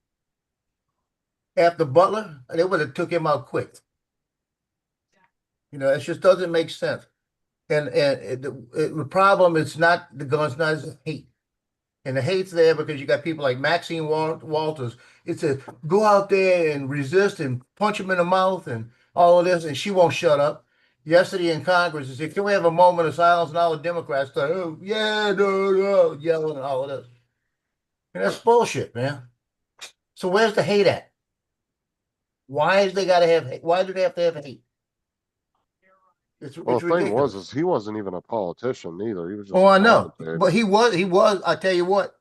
After Butler, they would have took him out quick. You know, it just doesn't make sense. And the problem is not the guns, not it's hate. And the hate's there because you got people like Maxine Walters. It's a go out there and resist and punch him in the mouth and all of this, and she won't shut up. Yesterday in Congress, is can we have a moment of silence? And all the Democrats start, oh, yeah, no, yelling and all of this. And that's bullshit, man. So where's the hate at? Why do they have to have hate? Well, It's the thing ridiculous. is he wasn't even a politician either. He was just Oh, a I know, commentator. but he was. I tell you what,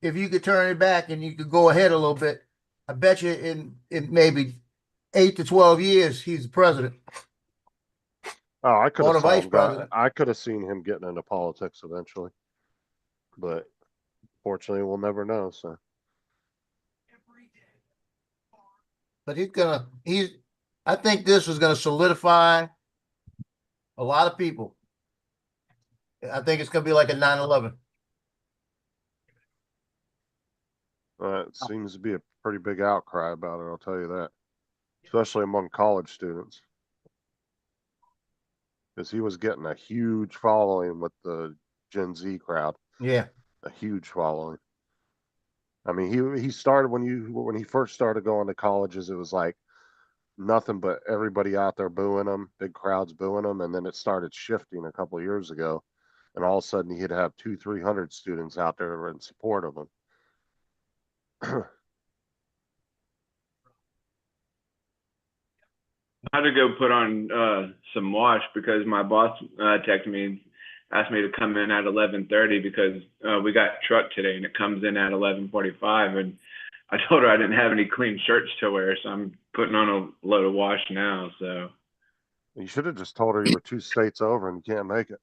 if you could turn it back and you could go ahead a little bit, I bet you in maybe 8 to 12 years, he's the president Oh, I could or the have saw vice him president. I could have seen him getting into politics eventually, but fortunately, we'll never know. So But I think this is gonna solidify a lot of people. I think it's gonna be like a 9/11. it seems to be a pretty big outcry about it. I'll tell you that, especially among college students, because he was getting a huge following with the Gen Z crowd. Yeah. A huge following. I mean, he started when he first started going to colleges. It was like nothing but everybody out there booing him, big crowds booing him, and then it started shifting a couple of years ago, and all of a sudden he'd have 200-300 students out there in support of him. I had to go put on some wash because my boss texted me, asked me to come in at 11:30 because we got truck today and it comes in at 11:45, and I told her I didn't have any clean shirts to wear, so I'm putting on a load of wash now. So You should have just told her you were 2 states over and you can't make it.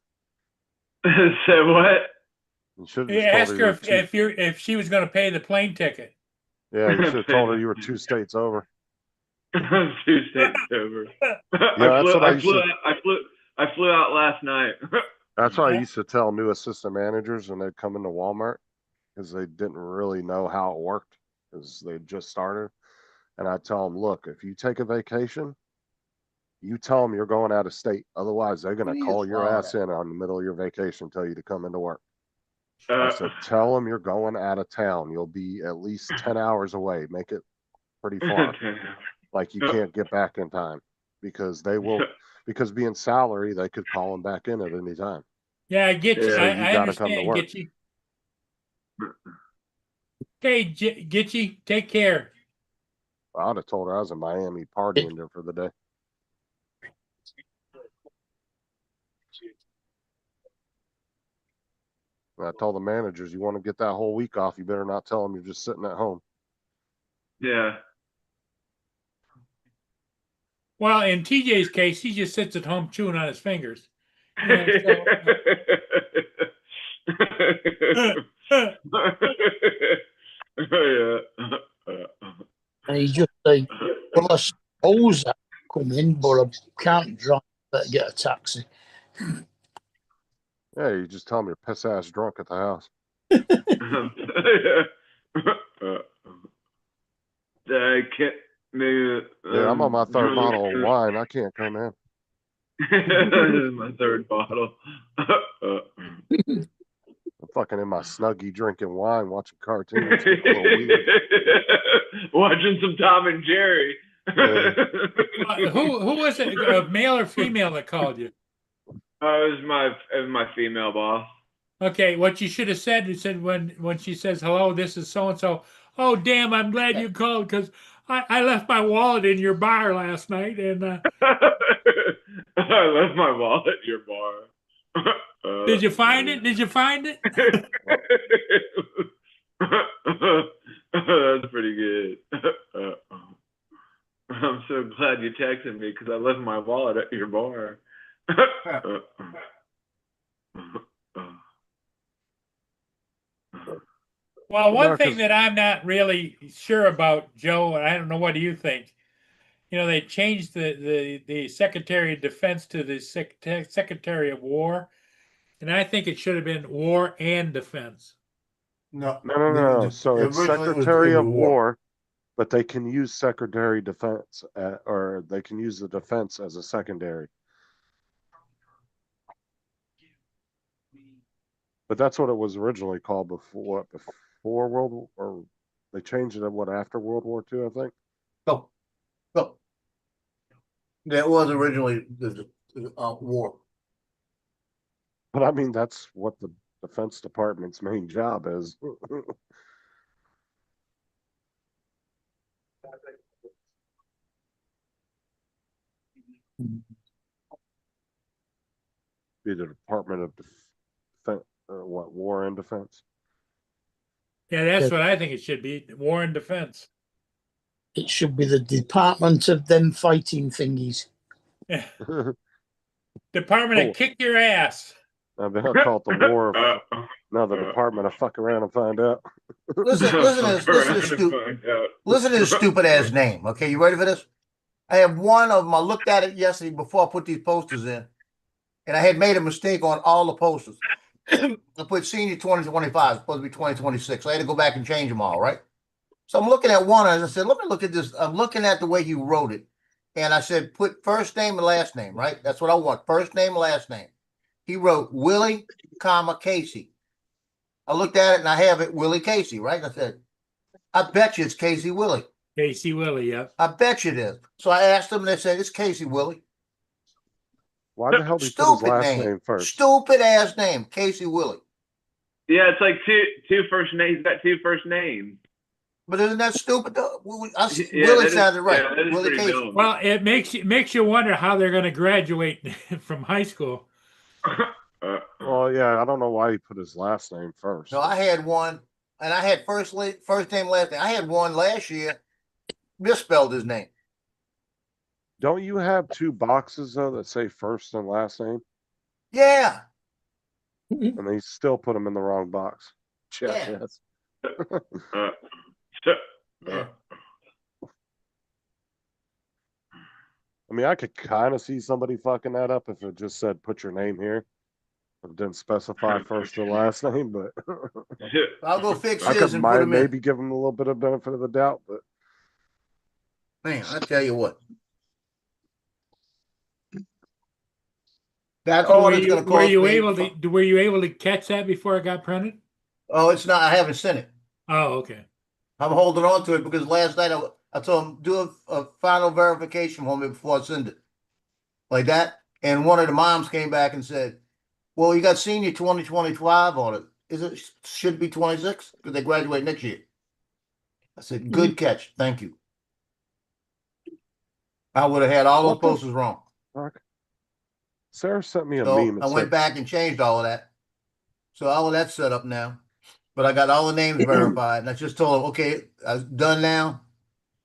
so what? You should have You just told asked her you her were if she was going to pay the plane ticket. Yeah, you should have told her you were 2 states over. 2 states over. Yeah, that's what I used to. I flew out last night. That's what I used to tell new assistant managers when they'd come into Walmart, because they didn't really know how it worked because they just started. And I tell them, look, if you take a vacation, you tell them you're going out of state. Otherwise, they're going to call your ass in on the middle of your vacation, tell you to come into work. I said, tell them you're going out of town. You'll be at least 10 hours away. Make it pretty far. Like you can't get back in time, because they will, because being salary, they could call them back in at any time. Yeah, I get you. So I you gotta come to understand. work. Get you. Okay, get you. Take care. I would have told her I was in Miami partying there for the day. And I told the managers, you want to get that whole week off, you better not tell them you're just sitting at home. Yeah. Well, in TJ's case, he just sits at home chewing on his fingers. You know, so, Yeah. And he just say, well, I suppose that come in, but I can't drive, better get a taxi. Yeah, you just tell them you're piss ass drunk at the house. I can't. Maybe, Yeah, I'm on my third really- bottle of wine. I can't come in. This is my third bottle. I'm fucking in my snuggie drinking wine, watching cartoons. It's getting a little weird. Watching some Tom and Jerry. who was it, male or female, that called you? It was my female boss. Okay, what you should have said, you said when she says hello, this is so and so. Oh, damn! I'm glad you called because I left my wallet in your bar last night, and I left my wallet at your bar. did you find it? Did you find it? That's pretty good. I'm so glad you texted me because I left my wallet at your bar. Well, one No, thing 'cause- that I'm not really sure about, Joe, and I don't know, what do you think? You know, they changed the Secretary of Defense to the Secretary of War, and I think it should have been War and Defense. No, No. So it's originally it was Secretary in of the War, but they can use Secretary Defense, or they can use the defense as a secondary. But that's what it was originally called before World War, or they changed it after World War II, I think. No, no. That was originally the war. But I mean, that's what the Defense Department's main job is. Be the Department of Defense, War and Defense. Yeah, that's what I think it should be, War and Defense. It should be the Department of them fighting thingies. Department Oh. of Kick Your Ass. I mean, I'll call it the War of, no, the Department of Fuck Around and Find Out. Listen to this stupid ass name. Okay, you ready for this? I have one of them. I looked at it yesterday before I put these posters in, and I had made a mistake on all the posters. I put senior 2025, it's supposed to be 2026. So I had to go back and change them all, right? So I'm looking at one, and I said, let me look at this. I'm looking at the way you wrote it. And I said, put first name and last name, right? That's what I want. First name, last name. He wrote Willie, Casey. I looked at it and I have it Willie Casey, right? I said, I bet you it's Casey Willie. Casey Willie, yeah. I bet you it is. So I asked them, and they said, it's Casey Willie. Why the hell did he put his last name first? Stupid ass name, Casey Willie. Yeah, it's like two first names. He's got two first names. But isn't that stupid? Though? Yeah, Willie that is- sounded right. yeah, that is Willie pretty Casey. dumb. Well, it makes you wonder how they're going to graduate from high school. Well, yeah, I don't know why he put his last name first. No, I had one, and I had first name, last name. I had one last year, misspelled his name. Don't you have two boxes though that say first and last name, Yeah. and they still put them in the wrong box? Yeah. Yes. Yeah. I mean, I could kind of see somebody fucking that up if it just said put your name here. It didn't specify first or last name, but I'll go fix I his could and put him in. maybe give him a little bit of benefit of the doubt. But Man, I tell you what. That's all it's going to cost me. Were you able to catch that before it got printed? Oh, it's not. I haven't sent it. Oh, okay. I'm holding on to it because last night I told him do a final verification for me before I send it. Like that. And one of the moms came back and said, well, you got senior 2025 on it. Should be 26 because they graduate next year. I said, good catch. Thank you. I would have had all those What the posters wrong. fuck? Sarah sent me a So meme. I went back and changed all of that. So all of that's set up now. But I got all the names verified. And I just told him, okay, I've done now.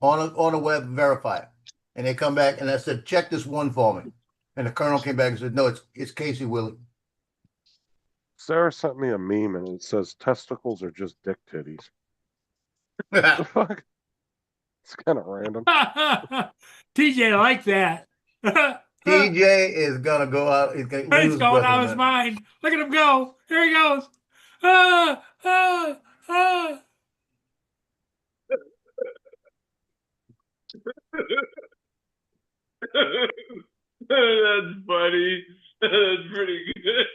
On the web, verify it. And they come back and I said, check this one for me. And the colonel came back and said, no, it's Casey Willie. Sarah sent me a meme and it says testicles are just dick titties. What the fuck? It's kind of random. TJ like that. TJ is gonna go out. He's gonna He's lose going breath out in of his that. mind. Look at him go. Here he goes. Ah, ah, ah. That's funny. That's pretty good.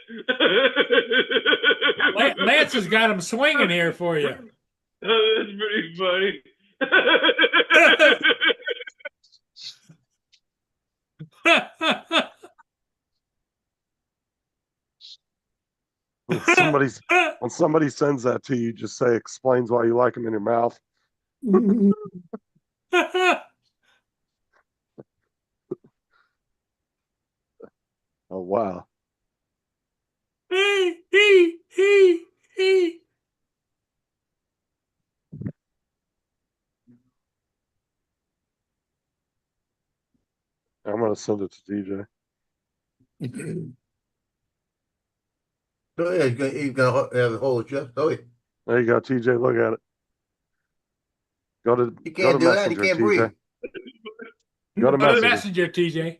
Lance has got him swinging here for you. That's pretty funny. When somebody sends that to you, just say explains why you like them in your mouth. Oh wow. I'm gonna send it to DJ. So yeah, he's gonna have a whole chest. Oh, yeah. There you go, TJ. Look at it. Go to You can't do that. You Messenger, can't TJ. breathe. Go to Go to Messenger. Messenger, TJ.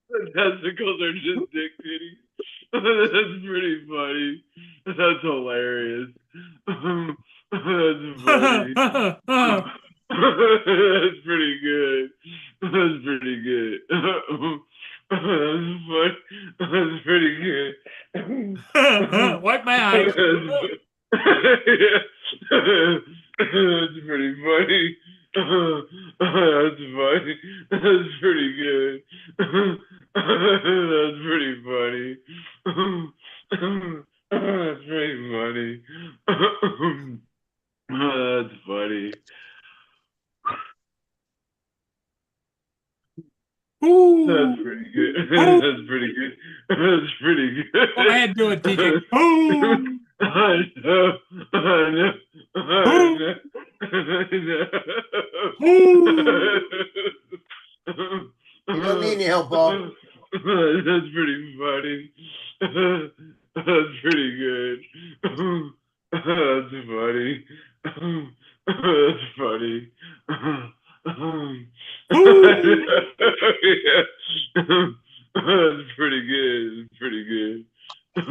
The testicles are just dick titties. That's pretty funny. That's hilarious. That's funny. That's pretty good. That's pretty good. That's funny. That's pretty good. Wipe my eyes. That's pretty funny. That's funny. That's pretty good. That's pretty funny. That's pretty funny. That's funny. Ooh. That's pretty good. That's pretty good. That's pretty good. Go ahead, do it, TJ. Ooh. I know. I know. I know. You don't need any help, Paul. That's pretty funny. That's pretty good. That's funny. That's funny. That's pretty good. It's pretty good. That's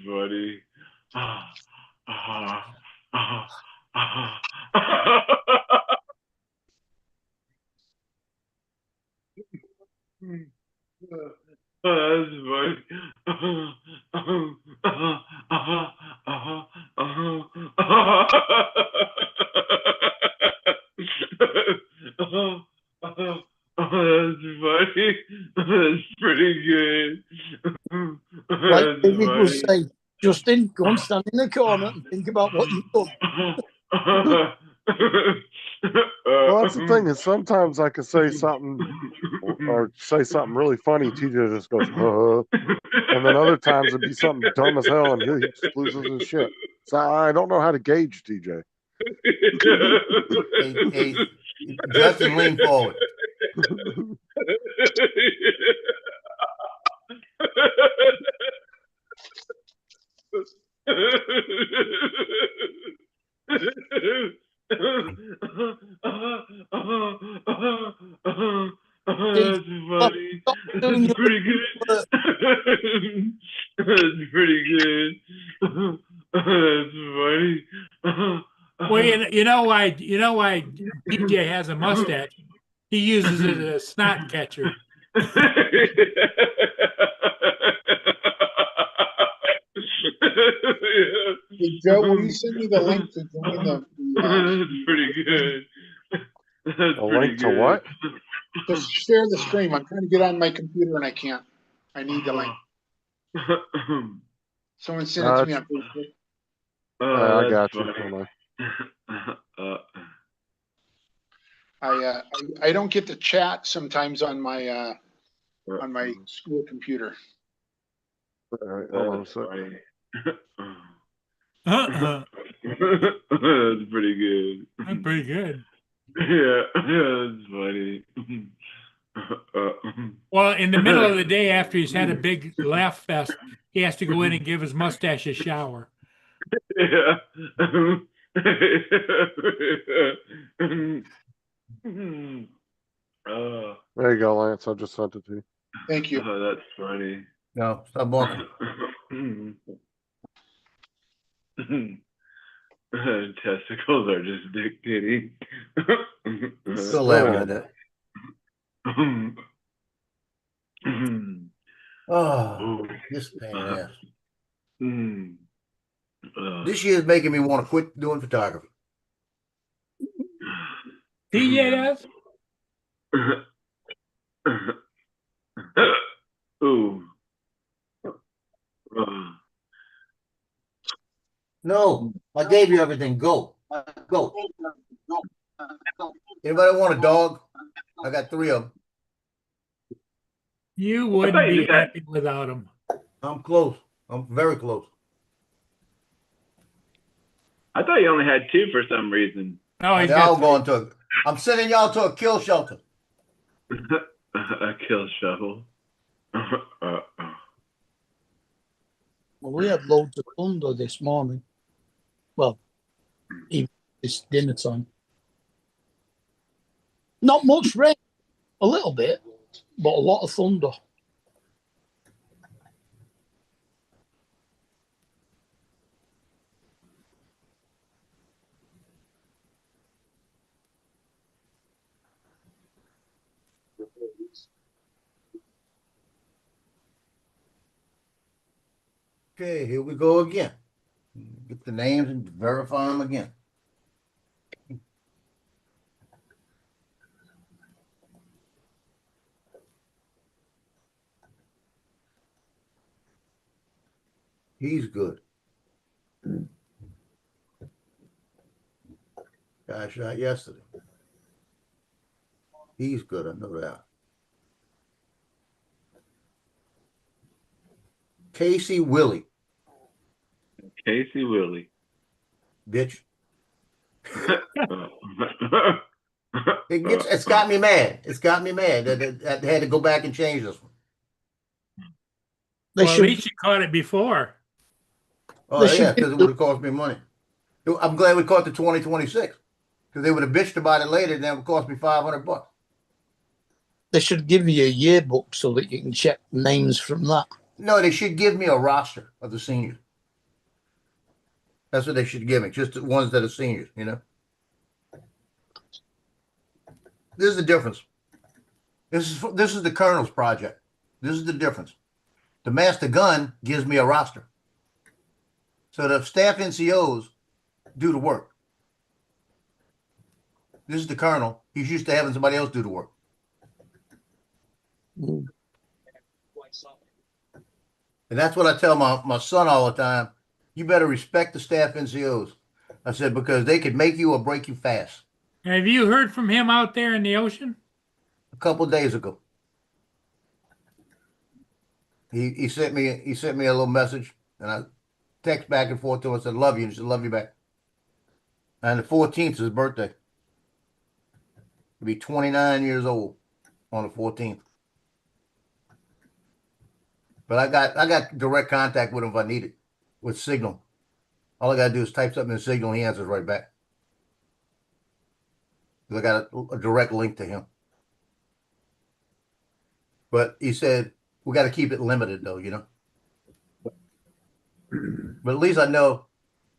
funny. That's funny. That's funny. That's pretty good. Like That's David will funny. say, Justin, go and stand in the corner and think about what you've done. Well, that's the thing is sometimes I can say something or say something really funny. TJ just goes, and then other times it'd be something dumb as hell, and he just loses his shit. So I don't know how to gauge TJ. Hey, Justin, lean forward. That's funny. That's pretty good. That's pretty good. That's funny. Well, you know why TJ has a mustache? He uses it as a snot catcher. Hey, Joe, will you send me the link to join the That's pretty good. That's A pretty link to good. what? just share the stream? I'm trying to get on my computer and I can't. I need the link. Someone send it to me on Facebook. I got you. funny. Hold on. I don't get to chat sometimes on my school computer. All right, hold on a That's second. funny. That's pretty good. That's pretty good. Yeah, that's funny. Well, in the middle of the day after he's had a big laugh fest, he has to go in and give his mustache a shower. Yeah. Oh, There you go, Lance. I just sent it to you. Thank you. oh, that's funny. No, stop walking. Testicles are just dictating. Still laughing at that. Oh, this pain in the ass. This year is making me want to quit doing photography. TJ does? Ooh. No, I gave you everything. Go. Go. Anybody want a dog? I got 3 of them. You thought wouldn't you be just had- happy without him. I'm close. I'm very close. I thought you only had 2 for some reason. No, he's They're all got going to. I'm sending y'all to a kill shelter. A kill shovel. Well, we had loads of thunder this morning. Well, even it's dinner time. Not much rain, a little bit, but a lot of thunder. Okay, here we go again. Get the names and verify them again. He's good. Guy shot yesterday. He's good, I know that. Casey Willie, Casey Willie. bitch. It's got me mad. It's got me mad that I had to go back and change this one. They Well, at should. least you caught it before. Oh They yeah, should because it would have cost me money. I'm glad we caught the 2026 because they would have bitched about it later, and that would cost me $500. They should give you a yearbook so that you can check names from that. No, they should give me a roster of the seniors. That's what they should give me, just the ones that are seniors, you know. This is the difference. This is the Colonel's project. This is the difference. The Master Gun gives me a roster. So the staff NCOs do the work. This is the Colonel. He's used to having somebody else do the work. Mm. And that's what I tell my son all the time. You better respect the staff NCOs. I said, because they could make you or break you fast. Have you heard from him out there in the ocean? A couple of days ago. He sent me a little message, and I text back and forth to him. I said, love you. And he said, love you back. And the 14th is his birthday. He'll be 29 years old on the 14th. But I got direct contact with him if I need it, with Signal. All I gotta do is type something in Signal and he answers right back. I got a direct link to him. But he said, we got to keep it limited though, you know. But at least I know,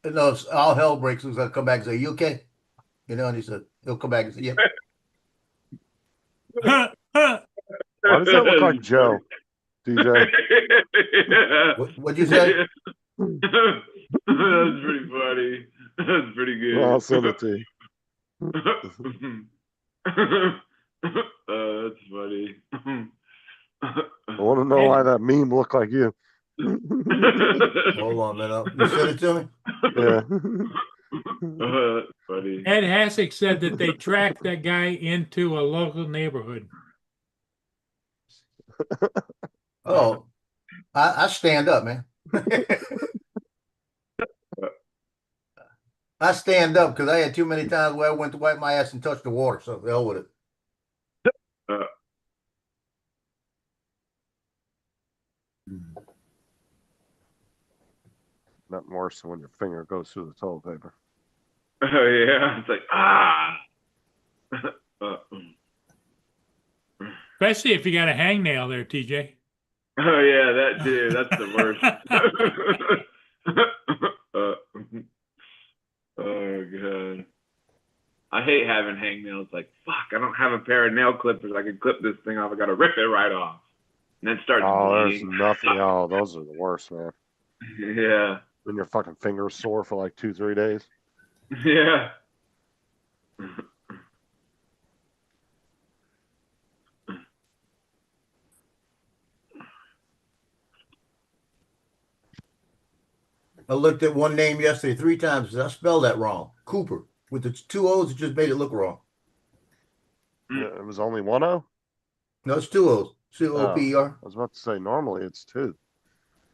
if all hell breaks loose, I'll come back and say, you okay? You know, and he said, he'll come back and say, yeah. Why does that look like Joe, DJ? What'd you say? That's pretty funny. That's pretty good. Well, I'll send it to you. That's funny. I want to know why that meme looked like you. Hold on, man. You sent it to me? Yeah. That's funny. Ed Hassick said that they tracked that guy into a local neighborhood. Oh, I stand up, man. I stand up because I had too many times where I went to wipe my ass and touch the water. So the hell with it. Uh, Nothing worse than when your finger goes through the toilet paper. oh yeah, it's like ah. Especially if you got a hangnail there, TJ. Oh yeah, that too. That's the worst. Oh god. I hate having hangnails. Like fuck, I don't have a pair of nail clippers. I can clip this thing off. I gotta rip it right off, and then start Oh, there's bleeding. nothing. Oh, those are the worst, man. Yeah, When your fucking finger's sore for like 2-3 days. yeah. I looked at one name yesterday 3 times. I spelled that wrong. Cooper with the 2 O's. It just made it look wrong. It was only 1 O? No, it's 2 O's. Cooper. I was about to say, normally it's 2.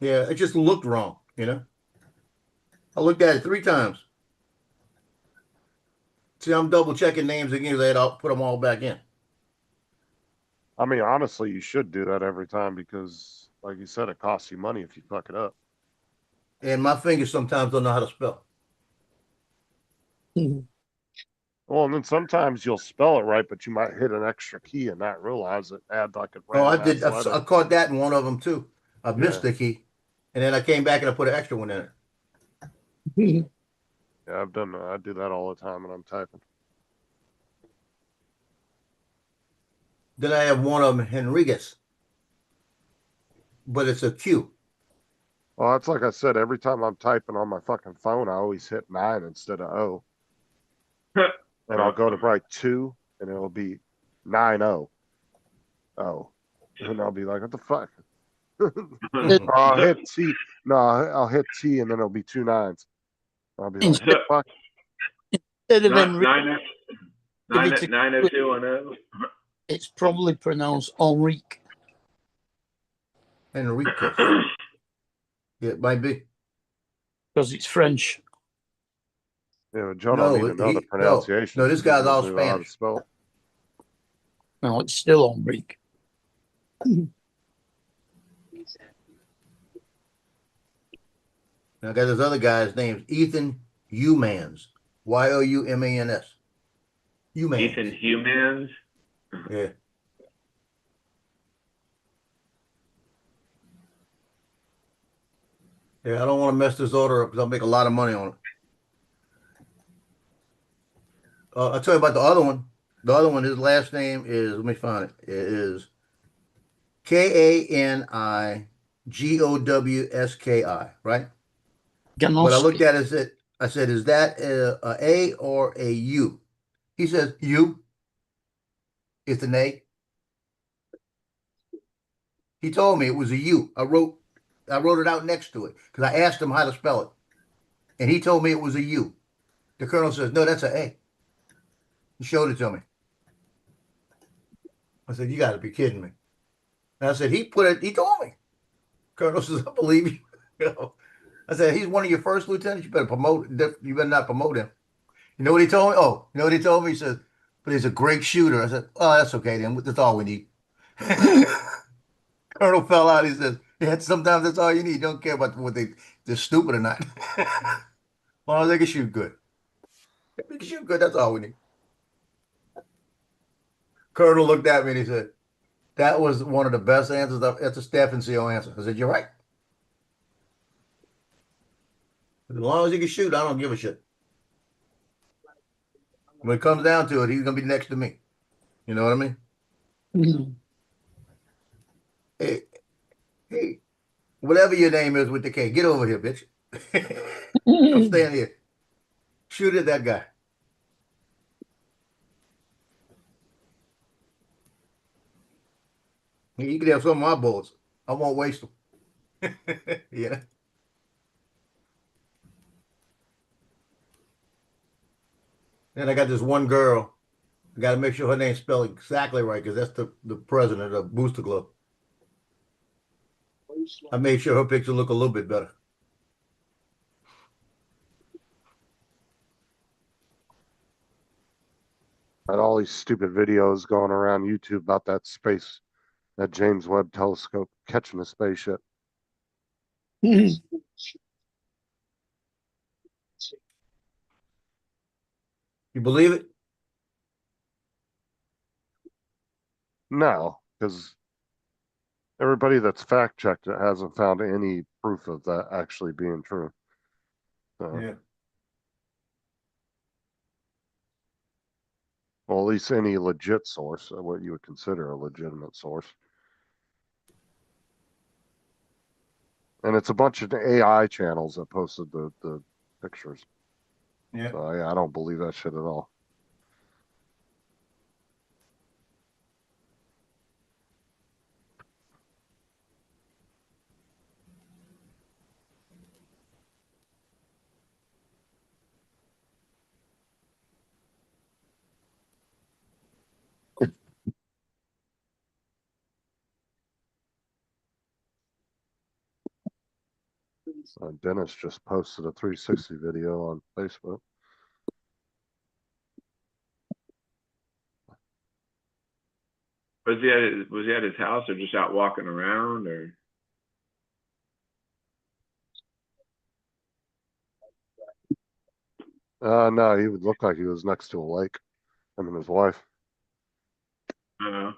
Yeah, it just looked wrong. You know. I looked at it 3 times. See, I'm double checking names again. I'll put them all back in. I mean, honestly, you should do that every time because, like you said, it costs you money if you fuck it up. And my fingers sometimes don't know how to spell. Well, and then sometimes you'll spell it right, but you might hit an extra key and not realize it. Add like a Oh, I random did. ass I letter. caught that in one of them too. I missed the key, and then I came back and I put an extra one in it. Yeah, I've done that. I do that all the time when I'm typing. Then I have one of them, Henriquez, but it's a Q. Well, that's like I said, every time I'm typing on my fucking phone, I always hit 9 instead of O. And I'll go to write 2, and it'll be 9-0. Oh. And I'll be like, what the fuck? Or I'll hit T. No, I'll hit T, and then it'll be 2 9s. I'll be like, what the fuck? Instead of Henry, 90210. it's probably pronounced Henrique. Henriquez. Yeah, it might be. Because it's French. Yeah, but Joe No, don't need to know the he- pronunciation. no, this He guy's doesn't all know how to Spanish. spell it. No, it's still Henrique. I got this other guy's name, Ethan Humans. Youmans. Humans. Ethan Humans. Yeah. Yeah, I don't want to mess this order up because I'll make a lot of money on it. I'll tell you about the other one. The other one, his last name is, let me find it. It is Kanigowski, right? But I looked at it, I said, is that a or a U? He says, U. It's an A. He told me it was a U. I wrote it out next to it because I asked him how to spell it. And he told me it was a U. The colonel says, no, that's an A. He showed it to me. I said, you got to be kidding me. And I said, he told me. Colonel says, I believe you. You know, I said, he's one of your first lieutenants. You better not promote him. You know what he told me? Oh, you know what he told me? He said, but he's a great shooter. I said, oh, that's okay then. That's all we need. Colonel fell out. He says, yeah, sometimes that's all you need. You don't care about what they're stupid or not. Well, they can shoot good. If they can shoot good, that's all we need. Colonel looked at me and he said, that was one of the best answers. That's a staff NCO answer. I said, you're right. As long as he can shoot, I don't give a shit. When it comes down to it, he's going to be next to me. You know what I mean? Hey, whatever your name is with the K, get over here, bitch. I'm staying here. Shoot at that guy. You can have some of my bullets. I won't waste them. Yeah. And I got this one girl. I got to make sure her name's spelled exactly right because that's the president of Booster Club. I made sure her picture look a little bit better. And all these stupid videos going around YouTube about that James Webb Telescope catching a spaceship. You believe it? No, because everybody that's fact checked it hasn't found any proof of that actually being true. So, Yeah. well, at least any legit source, what you would consider a legitimate source. And it's a bunch of AI channels that posted the pictures. Yeah. So I don't believe that shit at all. Dennis just posted a 360 video on Facebook. Was he at his house or just out walking around or? No, he would look like he was next to a lake. Him and his wife. Uh,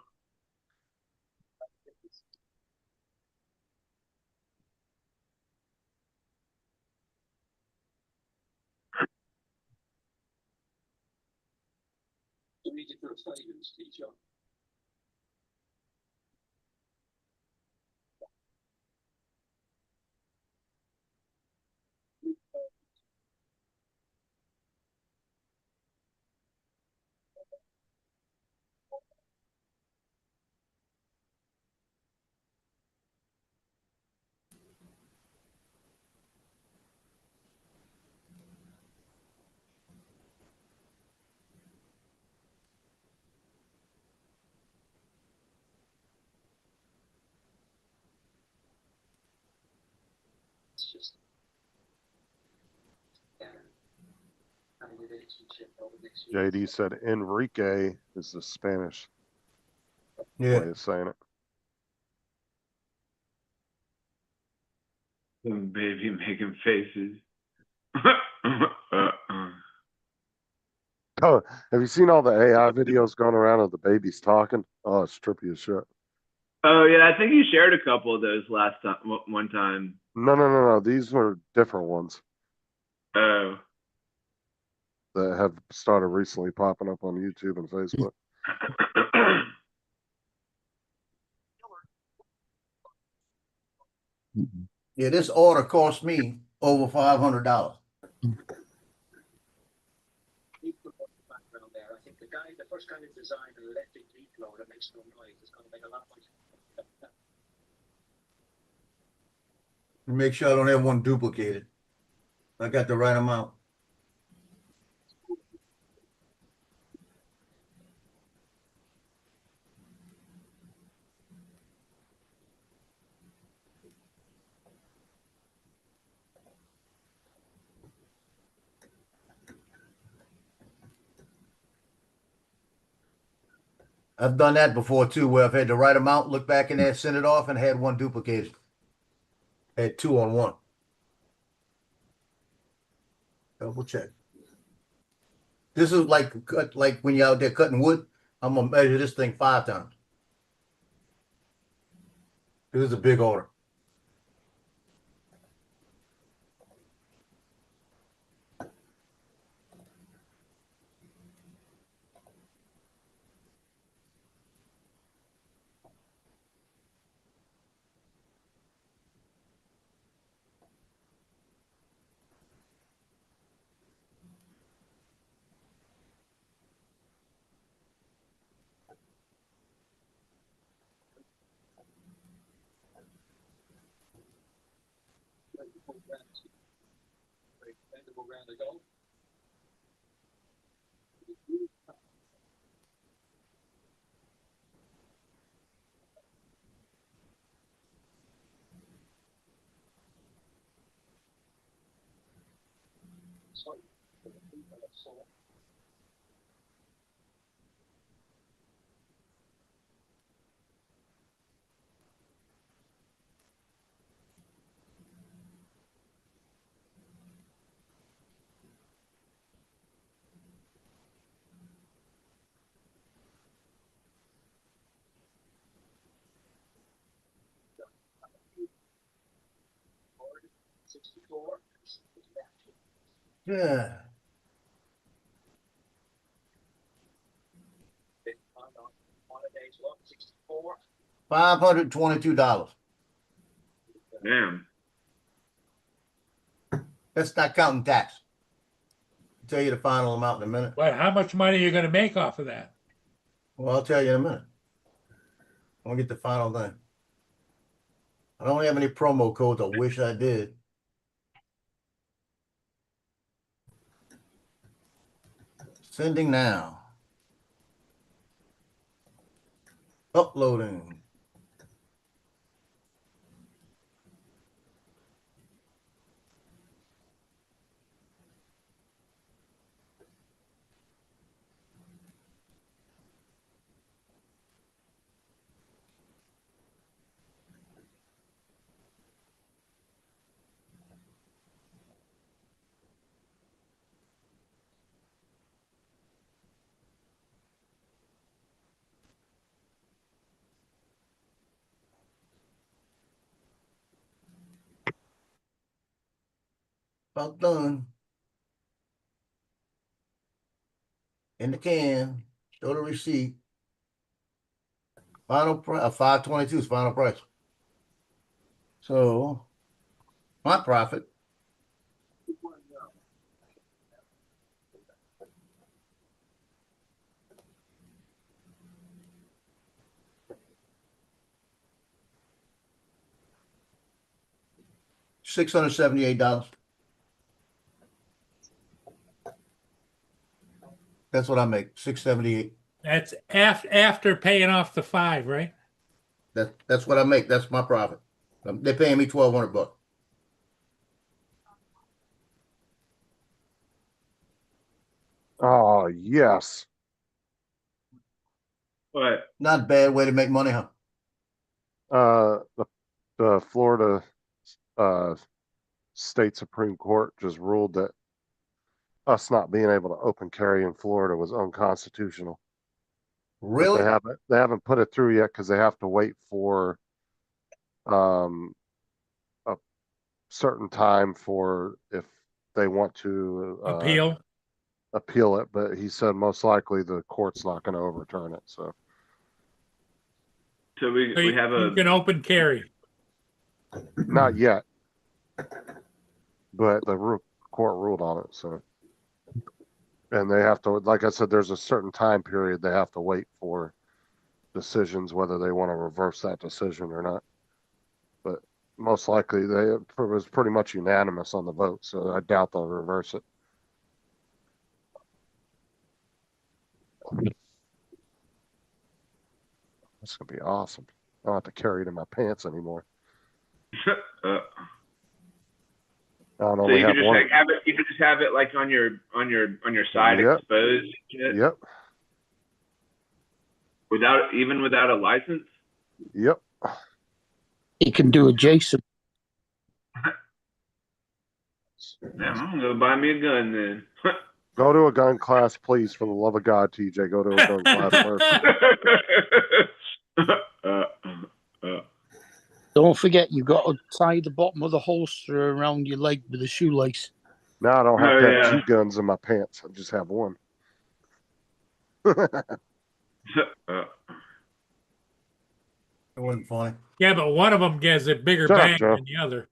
JD said Enrique is the Spanish Yeah. way of saying it. some baby making faces. Oh, have you seen all the AI videos going around of the babies talking? Oh, it's trippy as shit. Oh yeah, I think you shared a couple of those last time, one time. No. These were different ones Oh. that have started recently popping up on YouTube and Facebook. Yeah, this order cost me over $500. Make sure I don't have one duplicated. I got the right amount. I've done that before too, where I've had the right amount, look back in there, send it off, and had one duplicated. Had two on one. Double check. This is like when you're out there cutting wood. I'm gonna measure this thing 5 times. This is a big order. Yeah. $522. Damn. That's not counting tax. I'll tell you the final amount in a minute. But how much money are you gonna make off of that? Well, I'll tell you in a minute. I'll get the final thing. I don't have any promo codes. I wish I did. Sending now. Uploading. About done. In the can. Show the receipt. Final price, 522 is final price. So, my profit. $678. That's what I make. 678. That's after paying off the 5, right? That's what I make. That's my profit. They're paying me $1,200. Oh, yes. What? Not a bad way to make money, huh? The Florida State Supreme Court just ruled that us not being able to open carry in Florida was unconstitutional. But Really? they haven't put it through yet because they have to wait for a certain time for if they want to appeal it. But he said most likely the court's not going to overturn it. So we have you can open carry. not yet, but the court ruled on it. So. And they have to, like I said, there's a certain time period they have to wait for decisions, whether they want to reverse that decision or not. But most likely it was pretty much unanimous on the vote, so I doubt they'll reverse it. That's gonna be awesome. I don't have to carry it in my pants anymore. I so you could just like have it. You could just have it like on your side exposed. Yep. Without a license. Yep. He can do adjacent. Damn, I'm gonna go buy me a gun then. Go to a gun class, please, for the love of God, TJ. Go to a gun class first. Don't forget, you've got to tie the bottom of the holster around your leg with a shoelace. No, I don't have to have 2 guns in my pants. I just have 1. It wasn't funny. Yeah, but one of them gets a bigger bang than the other.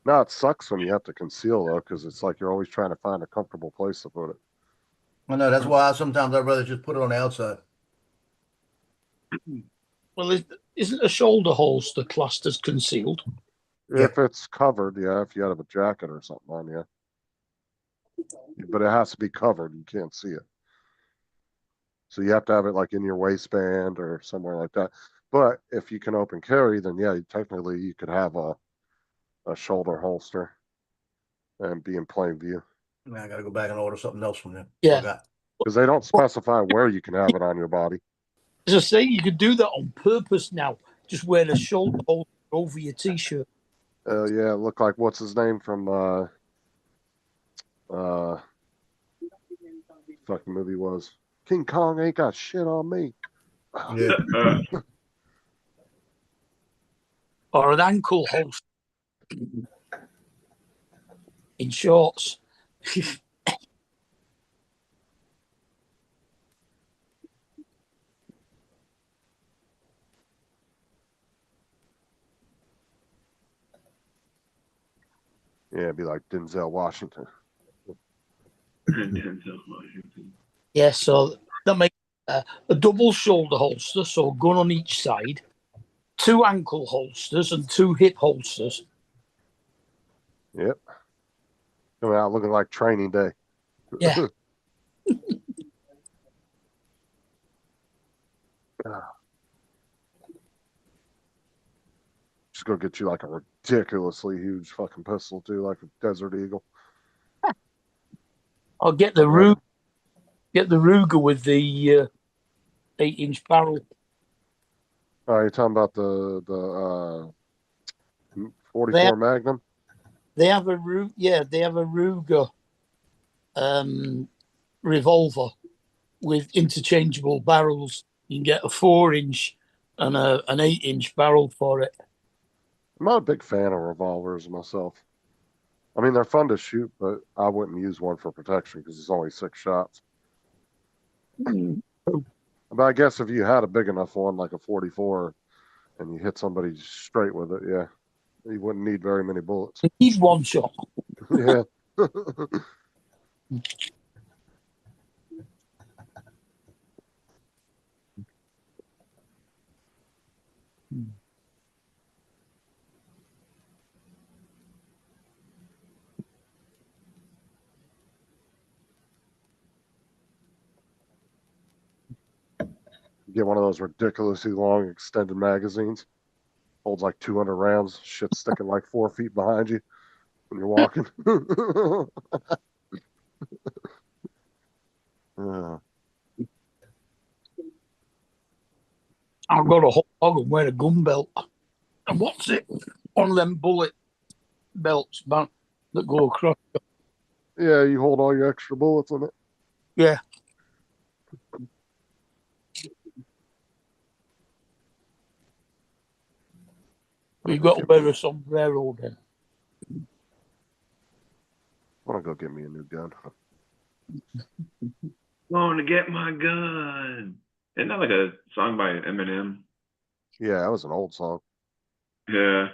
No, it sucks when you have to conceal though, because it's like you're always trying to find a comfortable place to put it. I know that's why sometimes I'd rather just put it on the outside. Well, isn't a shoulder holster classed as concealed? If it's covered, yeah. If you have a jacket or something on, yeah. But it has to be covered. You can't see it. So you have to have it like in your waistband or somewhere like that. But if you can open carry, then yeah, technically you could have a shoulder holster and be in plain view. I gotta go back and order something else from them. Yeah. Because they don't specify where you can have it on your body. As I say, you could do that on purpose now. Just wear the shoulder holster over your t-shirt. Yeah, it looked like what's his name from fucking movie was King Kong ain't got shit on me. Yeah. Or an ankle holster in shorts. Yeah, it'd be like Denzel Washington. Denzel Washington. Yeah, so that makes a double shoulder holster, so gun on each side, 2 ankle holsters and 2 hip holsters. Yep. Coming out looking like Training Day. Yeah. Just go get you like a ridiculously huge fucking pistol too, like a Desert Eagle. I'll get the Ruger with the 8-inch barrel. Oh, you're talking about the 44 Magnum? They have a Ruger revolver with interchangeable barrels. You can get a 4-inch and an 8-inch barrel for it. I'm not a big fan of revolvers myself. I mean, they're fun to shoot, but I wouldn't use one for protection because it's only 6 shots. But I guess if you had a big enough one, like a 44, and you hit somebody straight with it, yeah, you wouldn't need very many bullets. You need one shot. Yeah. Get one of those ridiculously long extended magazines. Holds like 200 rounds. Shit's sticking like 4 feet behind you when you're walking. I've got a hog and wear a gun belt. And what's it? One of them bullet belts, man, that go across. Yeah, you hold all your extra bullets in it. Yeah. You've got to wear a sombrero then. I want to go get me a new gun. Going to get my gun. Isn't that like a song by Eminem? Yeah, that was an old song. Yeah.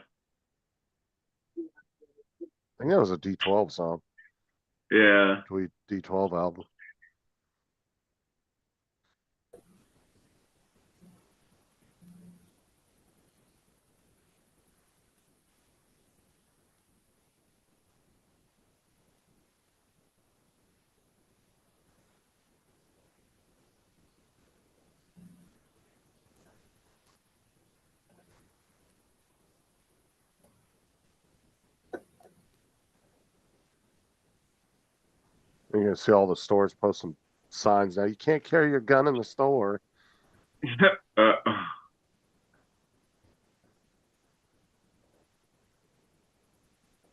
I think that was a D12 song. Yeah. Tweet D12 album. You're gonna see all the stores posting signs now. You can't carry your gun in the store.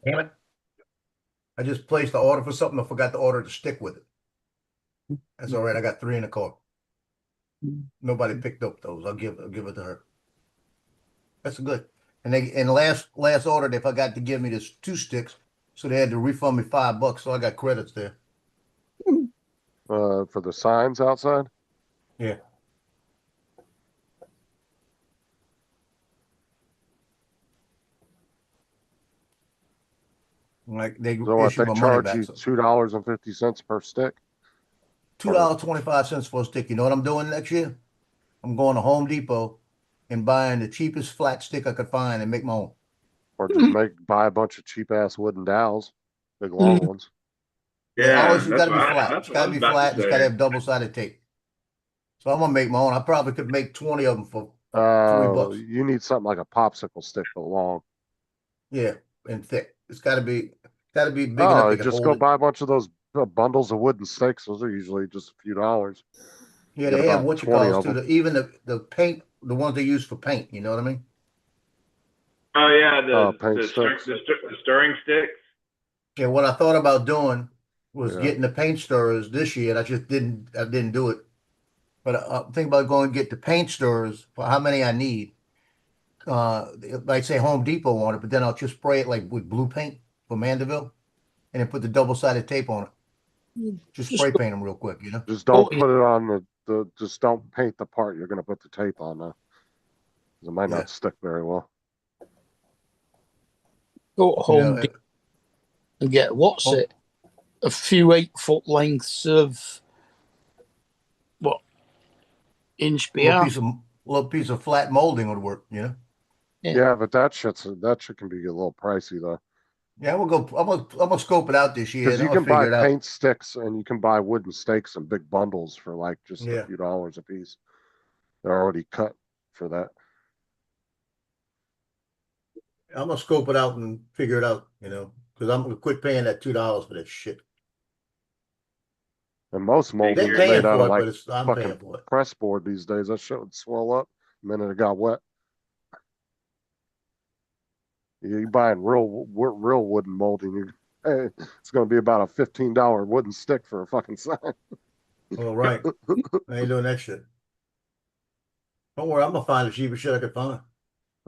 Damn it. I just placed the order for something. I forgot to order the stick with it. That's all right. I got 3 in the car. Nobody picked up those. I'll give it to her. That's good. And last order they forgot to give me this 2 sticks, so they had to refund me $5. So I got credits there. For the signs outside? Yeah. Like they So what, issue they my money charge back. you So $2.50 per stick? $2.25 for a stick. You know what I'm doing next year? I'm going to Home Depot and buying the cheapest flat stick I could find and make my own. Or just buy a bunch of cheap ass wooden dowels, big long ones. Yeah, always it's got to be that's flat. what It's I got to was be about to flat. And it's got to say. have double-sided tape. So I'm gonna make my own. I probably could make 20 of them for $3. You need something like a popsicle stick, but long. Yeah, and thick. It's got to be big enough you can just hold go it. buy a bunch of those bundles of wooden sticks. Those are usually just a few dollars. Yeah, Get they have about what you 20 call of too. them. Even the paint, the ones they use for paint. You know what I mean? Oh yeah, paint the sticks. stirring sticks. Yeah. What I thought about doing was Yeah. getting the paint stirrers this year, and I didn't do it. But I'm thinking about going and get the paint stirrers for how many I need. Like say Home Depot on it, but then I'll just spray it like with blue paint for Mandeville, and then put the double-sided tape on it. Just Just spray paint them real quick, you know? Just don't yeah. put it on just don't paint the part you're gonna put the tape on now. 'Cause it might Yeah. not stick very well. Go to You Home know, Depot and get what's Oh. it? A few 8-foot lengths of what inch little BR. little piece of flat molding would work, you know? Yeah. Yeah, but that shit can be a little pricey though. Yeah, I'm gonna scope it out this year, Because and you I'll can buy figure it out. paint sticks and you can buy wooden stakes in big bundles for like just Yeah. a few dollars a piece. They're already cut for that. I'm gonna scope it out and figure it out, you know, because I'm gonna quit paying that $2 for that shit. And most They're moldings They're are paying made out for of it, like but I'm fucking paying for it. press board these days. That shit would swell up the minute it got wet. You buying real wooden molding, hey, it's gonna be about a $15 wooden stick for a fucking sign. All right, I ain't doing that shit. Don't worry, I'm gonna find the cheapest shit I could find.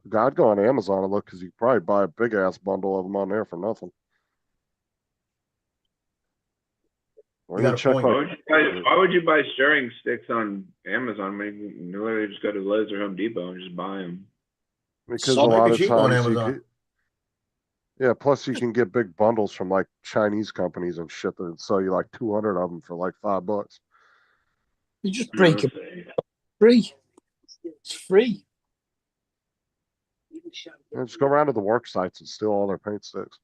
I'd go on Amazon and look because you could probably buy a big ass bundle of them on there for nothing. Or You you got a check point. like Why would you buy stirring sticks on Amazon? I mean, you literally just go to Lowe's or Home Depot and just buy them. because Some a Might lot be of cheap on times you Amazon. could, yeah. Plus you can get big bundles from like Chinese companies and shit that sell you like 200 of them for like $5. You just break it free. It's free. And just go around to the work sites and steal all their paint sticks.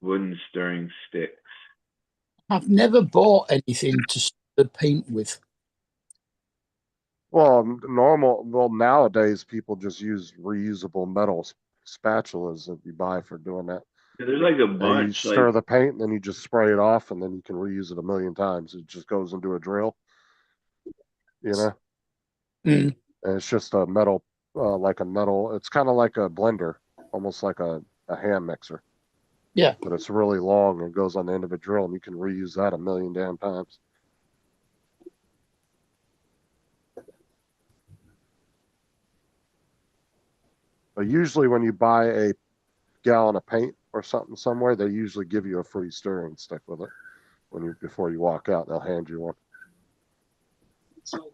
Wooden stirring sticks. I've never bought anything to stir paint with. Well, nowadays people just use reusable metal spatulas that you buy for doing that. There's like a And you bunch. stir Like the paint and then you just spray it off and then you can reuse it a million times. It just goes into a drill, you know? Mm. And it's just a metal, it's kind of like a blender, almost like a hand mixer. Yeah. But it's really long and goes on the end of a drill and you can reuse that a million damn times. But usually when you buy a gallon of paint or something somewhere, they usually give you a free stirring stick with it. Before you walk out, they'll hand you one. yeah,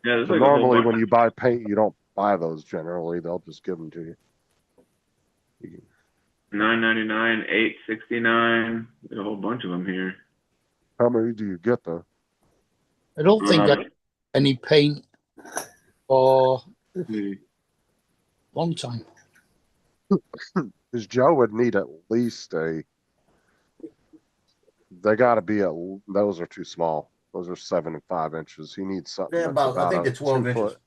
there's So like a whole normally bunch. when you buy paint, you don't buy those generally. They'll just give them to you. $9.99, $8.69. There's a whole bunch of them here. How many do you get though? I don't think I got any paint for a long time. Because Joe would need at least they got to be those are too small. Those are 7 and 5 inches. He needs something Yeah, that's I think a they're 12 2 inches. foot.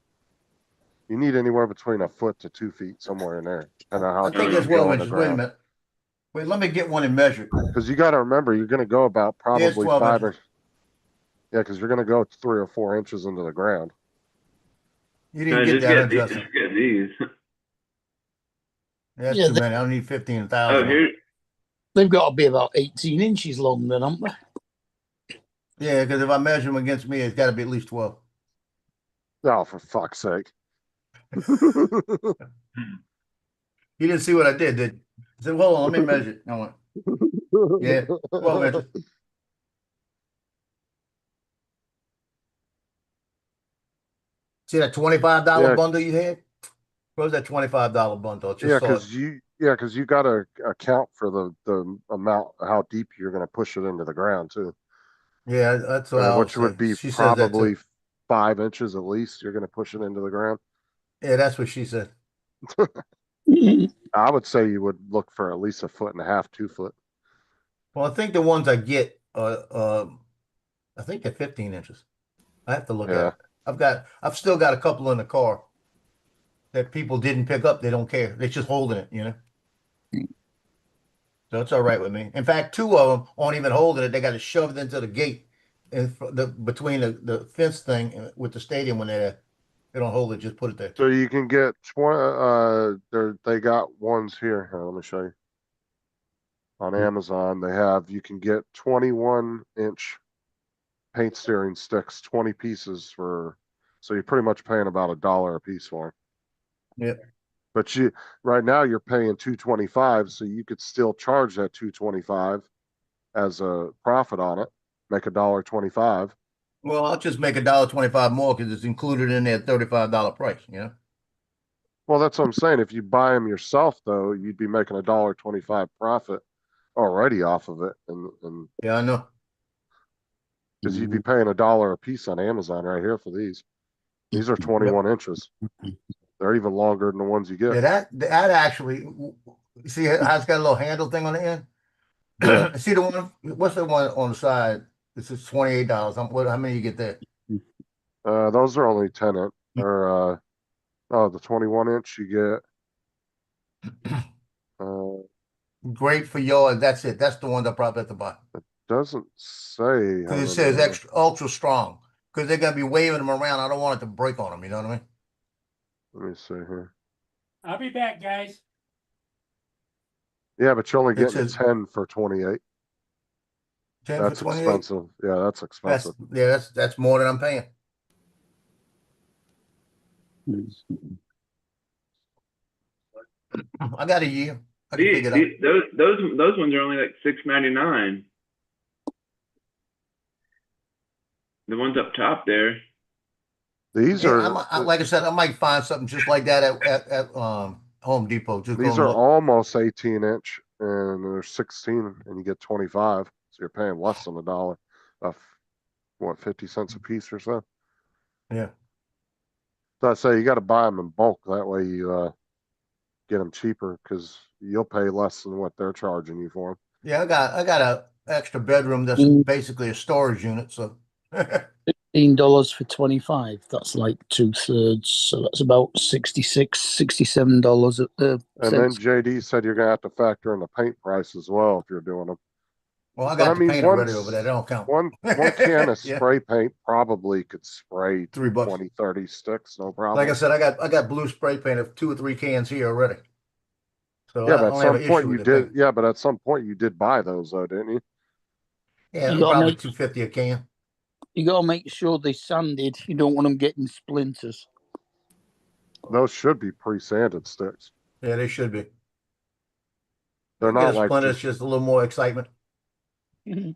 You need anywhere between a foot to 2 feet, somewhere in there. Depending on how I think deep that's you go 12 in the inches. Wait a ground. minute. Wait, let me get one and measure. Because you got to remember, you're going to go about Yeah, it's probably 12 5 inches. yeah, because you're going to go 3 or 4 inches into the ground. You didn't get that, huh, Justin? Just get these. That's Yeah, too many. I don't need 15,000. Oh, here. They've got to be about 18 inches long then, haven't they? Yeah, because if I measure them against me, it's got to be at least 12. Oh, for fuck's sake. You didn't see what I did you? I said, hold on, let me measure it. I went, yeah, 12 inches. See that $25 Yeah. bundle you had? Where's that $25 bundle? I just Yeah, saw it. because you got to account for the amount, how deep you're going to push it into the ground too. Yeah, that's what I Which would be She says that probably too. 5 inches at least. You're going to push it into the ground. Yeah, that's what she said. I would say you would look for at least 1.5 feet, 2 foot. Well, I think the ones I get, I think they're 15 inches. I have to look Yeah. at it. I've still got a couple in the car that people didn't pick up. They don't care. They're just holding it, you know? So it's all right with me. In fact, 2 of them aren't even holding it. They got it shoved into the gate between the fence thing with the stadium when they're there. They don't hold it, just put it there. So you can get they got ones here. Here, let me show you. On Amazon, you can get 21-inch paint steering sticks, 20 pieces so you're pretty much paying about $1 a piece for them. Yep. But right now you're paying $2.25, so you could still charge that $2.25 as a profit on it, make $1.25. Well, I'll just make $1.25 more because it's included in their $35 price, you know? Well, that's what I'm saying. If you buy them yourself, though, you'd be making $1.25 profit already off of it, and Yeah, I know. because you'd be paying $1 a piece on Amazon right here for these. These are 21 inches. They're even longer than the ones you Yeah, get. that actually, see how it's got a little handle thing on the end? Yeah. See the one, what's the one on the side? This is $28. How many you get there? Those are only 10 inch, or the 21-inch you get. Great for yours. That's it. That's the one that probably have to buy. Doesn't say. Because it says extra ultra strong. Because they're gonna be waving them around. I don't want it to break on them. You know what I mean? Let me see here. I'll be back, guys. Yeah, but you're only It getting says 10 for 28. 10 That's for 28. expensive. Yeah, that's expensive. That's more than I'm paying. I got a year. I can figure it out. Those ones are only like $6.99. The ones up top there. These Yeah, are like I said, I might find something just like that at Home Depot. Just these go are look. almost 18-inch, and they're 16, and you get 25. So you're paying less than $1. What, 50 cents a piece or so? Yeah. So I say you got to buy them in bulk. That way you get them cheaper because you'll pay less than what they're charging you for them. Yeah, I got a extra bedroom that's basically a storage unit. So $15 for 25. That's like 2/3. So that's about $67 at the And then JD said you're gonna have to factor in the paint price as well if you're doing them. well, I But got I the mean, paint already over there. They don't count. one can of Yeah. spray paint probably could spray $3. 20, 30 sticks, no problem. Like I said, I got blue spray paint of 2 or 3 cans here already. So Yeah, I but at don't have some an point issue you with the did. paint. Yeah, but at some point you did buy those though, didn't you? Yeah, You gotta probably make- $2.50 a can. You got to make sure they're sanded. You don't want them getting splinters. Those should be pre-sanded sticks. Yeah, they should be. They're You get not a like splinter, it's just a little more excitement. Mhm.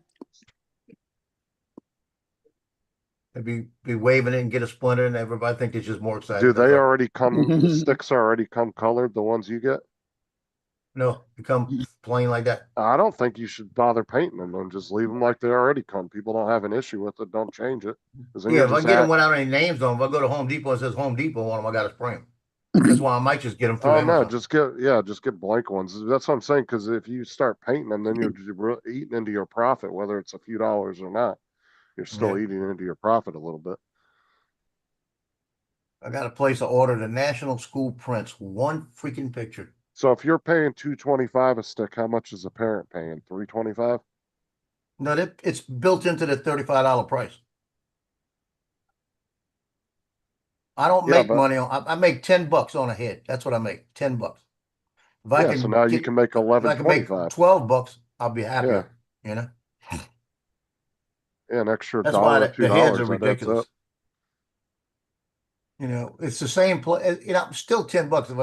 They'd be waving it and get a splinter, and everybody think it's just more exciting. Do they That's all. already come? The sticks already come colored. The ones you get. No, they come plain like that. I don't think you should bother painting them and just leave them like they already come. People don't have an issue with it. Don't change it. 'Cause then Yeah, you're if I just get them add- without any names on them, if I go to Home Depot and it says Home Depot on them, I got to spray them. That's why I might just get them through Oh no, Amazon. just get blank ones. That's what I'm saying. Because if you start painting them, then you're eating into your profit, whether it's a few dollars or not. You're still Yeah. eating into your profit a little bit. I got to place an order to National School Prints. One freaking picture. So if you're paying $2.25 a stick, how much is a parent paying? $3.25? No, it's built into the $35 price. I don't Yeah, make but money on. I make $10 on a head. That's what I make. $10. If I yeah, can so now you can make if I can make $11.25. $12, I'll be happier. You know. Yeah, an extra That's why $1 or the heads are $2. That adds ridiculous. up. You know, it's the same place. You know, still $10. If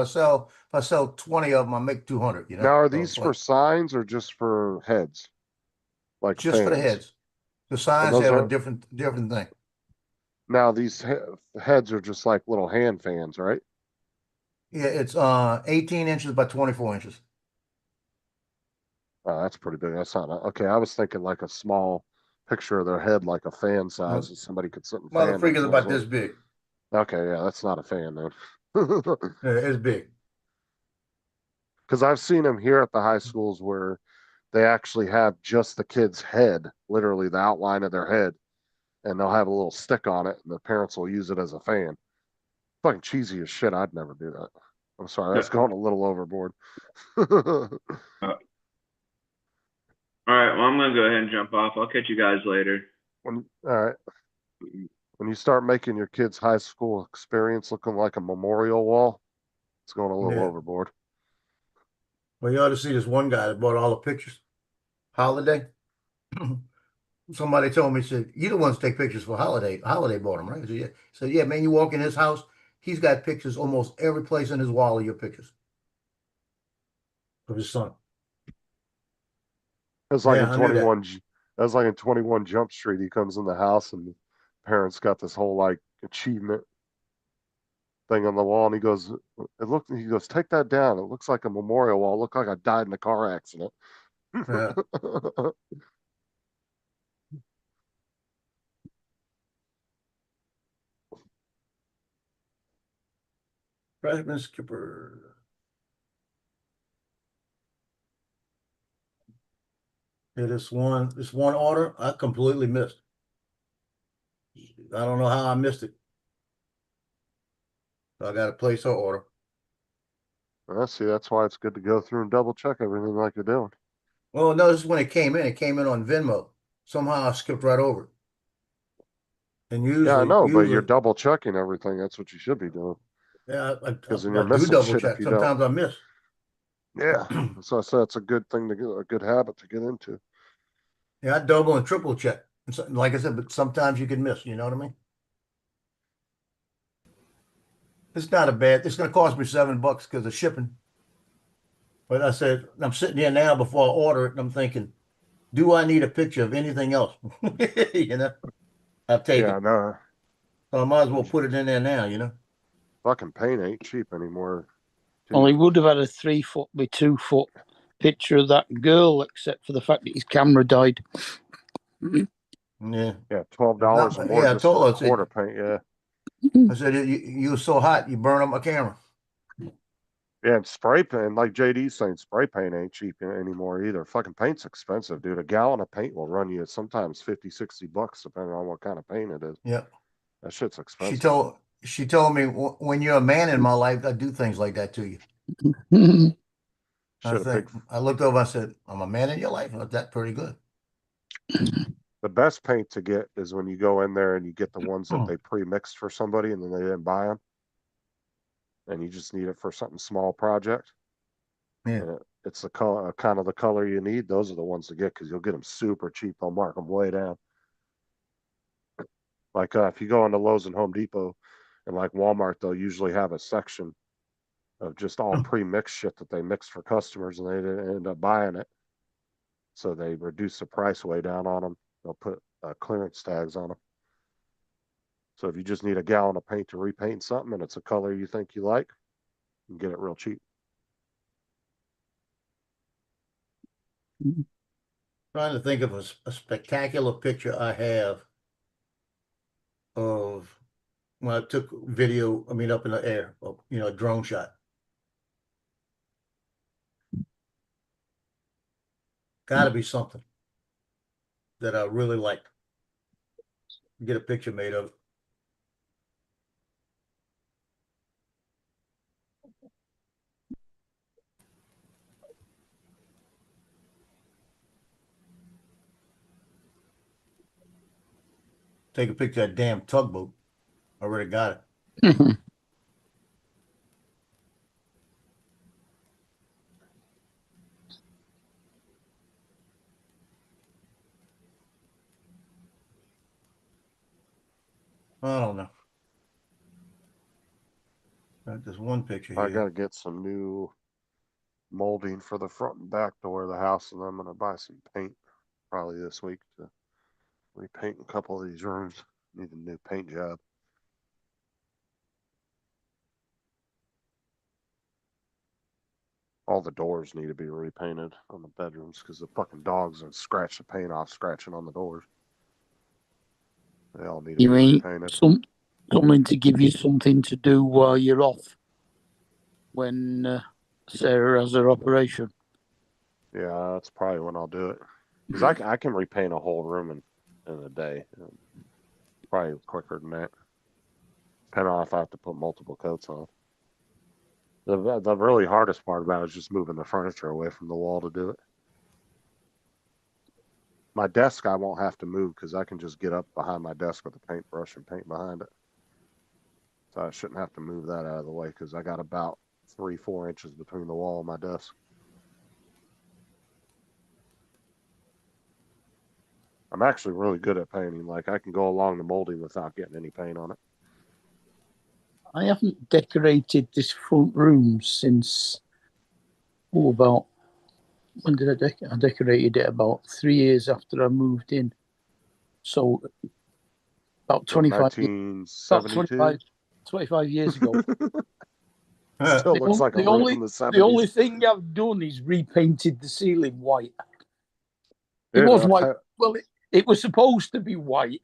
I sell 20 of them, I make 200. You know. Now, are So these it's for like, signs or just for heads? Like just for the fans? heads? The signs those have are- a different thing. Now these heads are just like little hand fans, right? Yeah, it's 18 inches by 24 inches. Oh, that's pretty big. That's not okay. I was thinking like a small picture of their head, like a fan size that somebody could sit and Well, the fan freaker's about themselves this big. with. Okay, yeah, that's not a fan then. Yeah, it's big. Because I've seen them here at the high schools where they actually have just the kid's head, literally the outline of their head, and they'll have a little stick on it, and the parents will use it as a fan. Fucking cheesy as shit. I'd never do that. I'm sorry, that's going a little overboard. All right, well, I'm gonna go ahead and jump off. I'll catch you guys later. All right. When you start making your kids' high school experience looking like a memorial wall, it's going a little Yeah. overboard. Well, you ought to see this one guy that bought all the pictures. Holiday. Somebody told me, said, "You the ones take pictures for Holiday. Holiday bought them, right?" I said, "Yeah." So yeah, man, you walk in his house, he's got pictures almost every place in his wall of your pictures of his son. It's like Yeah, in I knew that. 21, that's like in 21 Jump Street. He comes in the house and the parents got this whole like achievement thing on the wall, and he goes, take that down. It looks like a memorial wall. It looked like I died in a car accident. Yeah. Freshman skipper. Yeah, this one order I completely missed. I don't know how I missed it. So I got to place her order. See, that's why it's good to go through and double check everything like you're doing. Well, no, this is when it came in. It came in on Venmo. Somehow I skipped right over it. And Yeah, I know, but you're usually, double checking everything. That's what you should be doing. yeah, Because then I you're do missing double shit if check. you don't. Sometimes I miss. Yeah. So I said it's a good thing to get, a good habit to get into. Yeah, I double and triple check. And so, like I said, but sometimes you can miss. You know what I mean? It's not a bad. It's going to cost me $7 because of shipping. But I said I'm sitting here now before I order it, and I'm thinking, do I need a picture of anything else? You know, I'll take Yeah, it. no. So I might as well put it in there now. You know. Fucking paint ain't cheap anymore. Well, he Dude. would have had a 3 foot by 2 foot picture of that girl, except for the fact that his camera died. Yeah. Yeah, $12 or more Yeah, I just for told the her. I quarter said, paint. Yeah. I said you were so hot, you burn up my camera. Yeah, and spray paint, like JD's saying, spray paint ain't cheap anymore either. Fucking paint's expensive, dude. A gallon of paint will run you sometimes $50-$60 depending on what kind of paint it is. Yeah. That shit's She expensive. told me when you're a man in my life, I do things like that to you. I Shit, think I looked over. I said, "I'm a man in your life. That's pretty good." the best paint to get is when you go in there and you get the ones that they pre-mixed for somebody and then they didn't buy them, and you just need it for something small project. Yeah. And it's the color, kind of the color you need. Those are the ones to get because you'll get them super cheap. They'll mark them way down. Like if you go into Lowe's and Home Depot and like Walmart, they'll usually have a section of just all pre-mixed shit that they mix for customers, and they didn't end up buying it. So they reduce the price way down on them. They'll put clearance tags on them. So if you just need a gallon of paint to repaint something and it's a color you think you like, you can get it real cheap. Trying to think of a spectacular picture I have of when I took video. I mean, up in the air, a drone shot. Got to be something that I really like. Get a picture made of it. Take a picture of that damn tugboat. I already got it. I don't know. Got this one picture I here. gotta get some new molding for the front and back door of the house, and I'm gonna buy some paint probably this week to repaint a couple of these rooms. Need a new paint job. All the doors need to be repainted on the bedrooms because the fucking dogs have scratched the paint off, scratching on the doors. They all need to You be mean repainted. something to give you something to do while you're off when Sarah has her operation? Yeah, that's probably when I'll do it. Because I can repaint a whole room in a day. Probably quicker than that. Depending on if I have to put multiple coats on. The really hardest part about it is just moving the furniture away from the wall to do it. My desk I won't have to move because I can just get up behind my desk with a paintbrush and paint behind it. So I shouldn't have to move that out of the way because I got about 3-4 inches between the wall and my desk. I'm actually really good at painting. Like I can go along the molding without getting any paint on it. I haven't decorated this front room since, about, when did I decorated it about 3 years after I moved in. So about 25 years, about 25 years ago. Still looks like a room from the 70s. The only thing I've done is repainted the ceiling white. It Yeah, was white. Well, it was supposed to be white,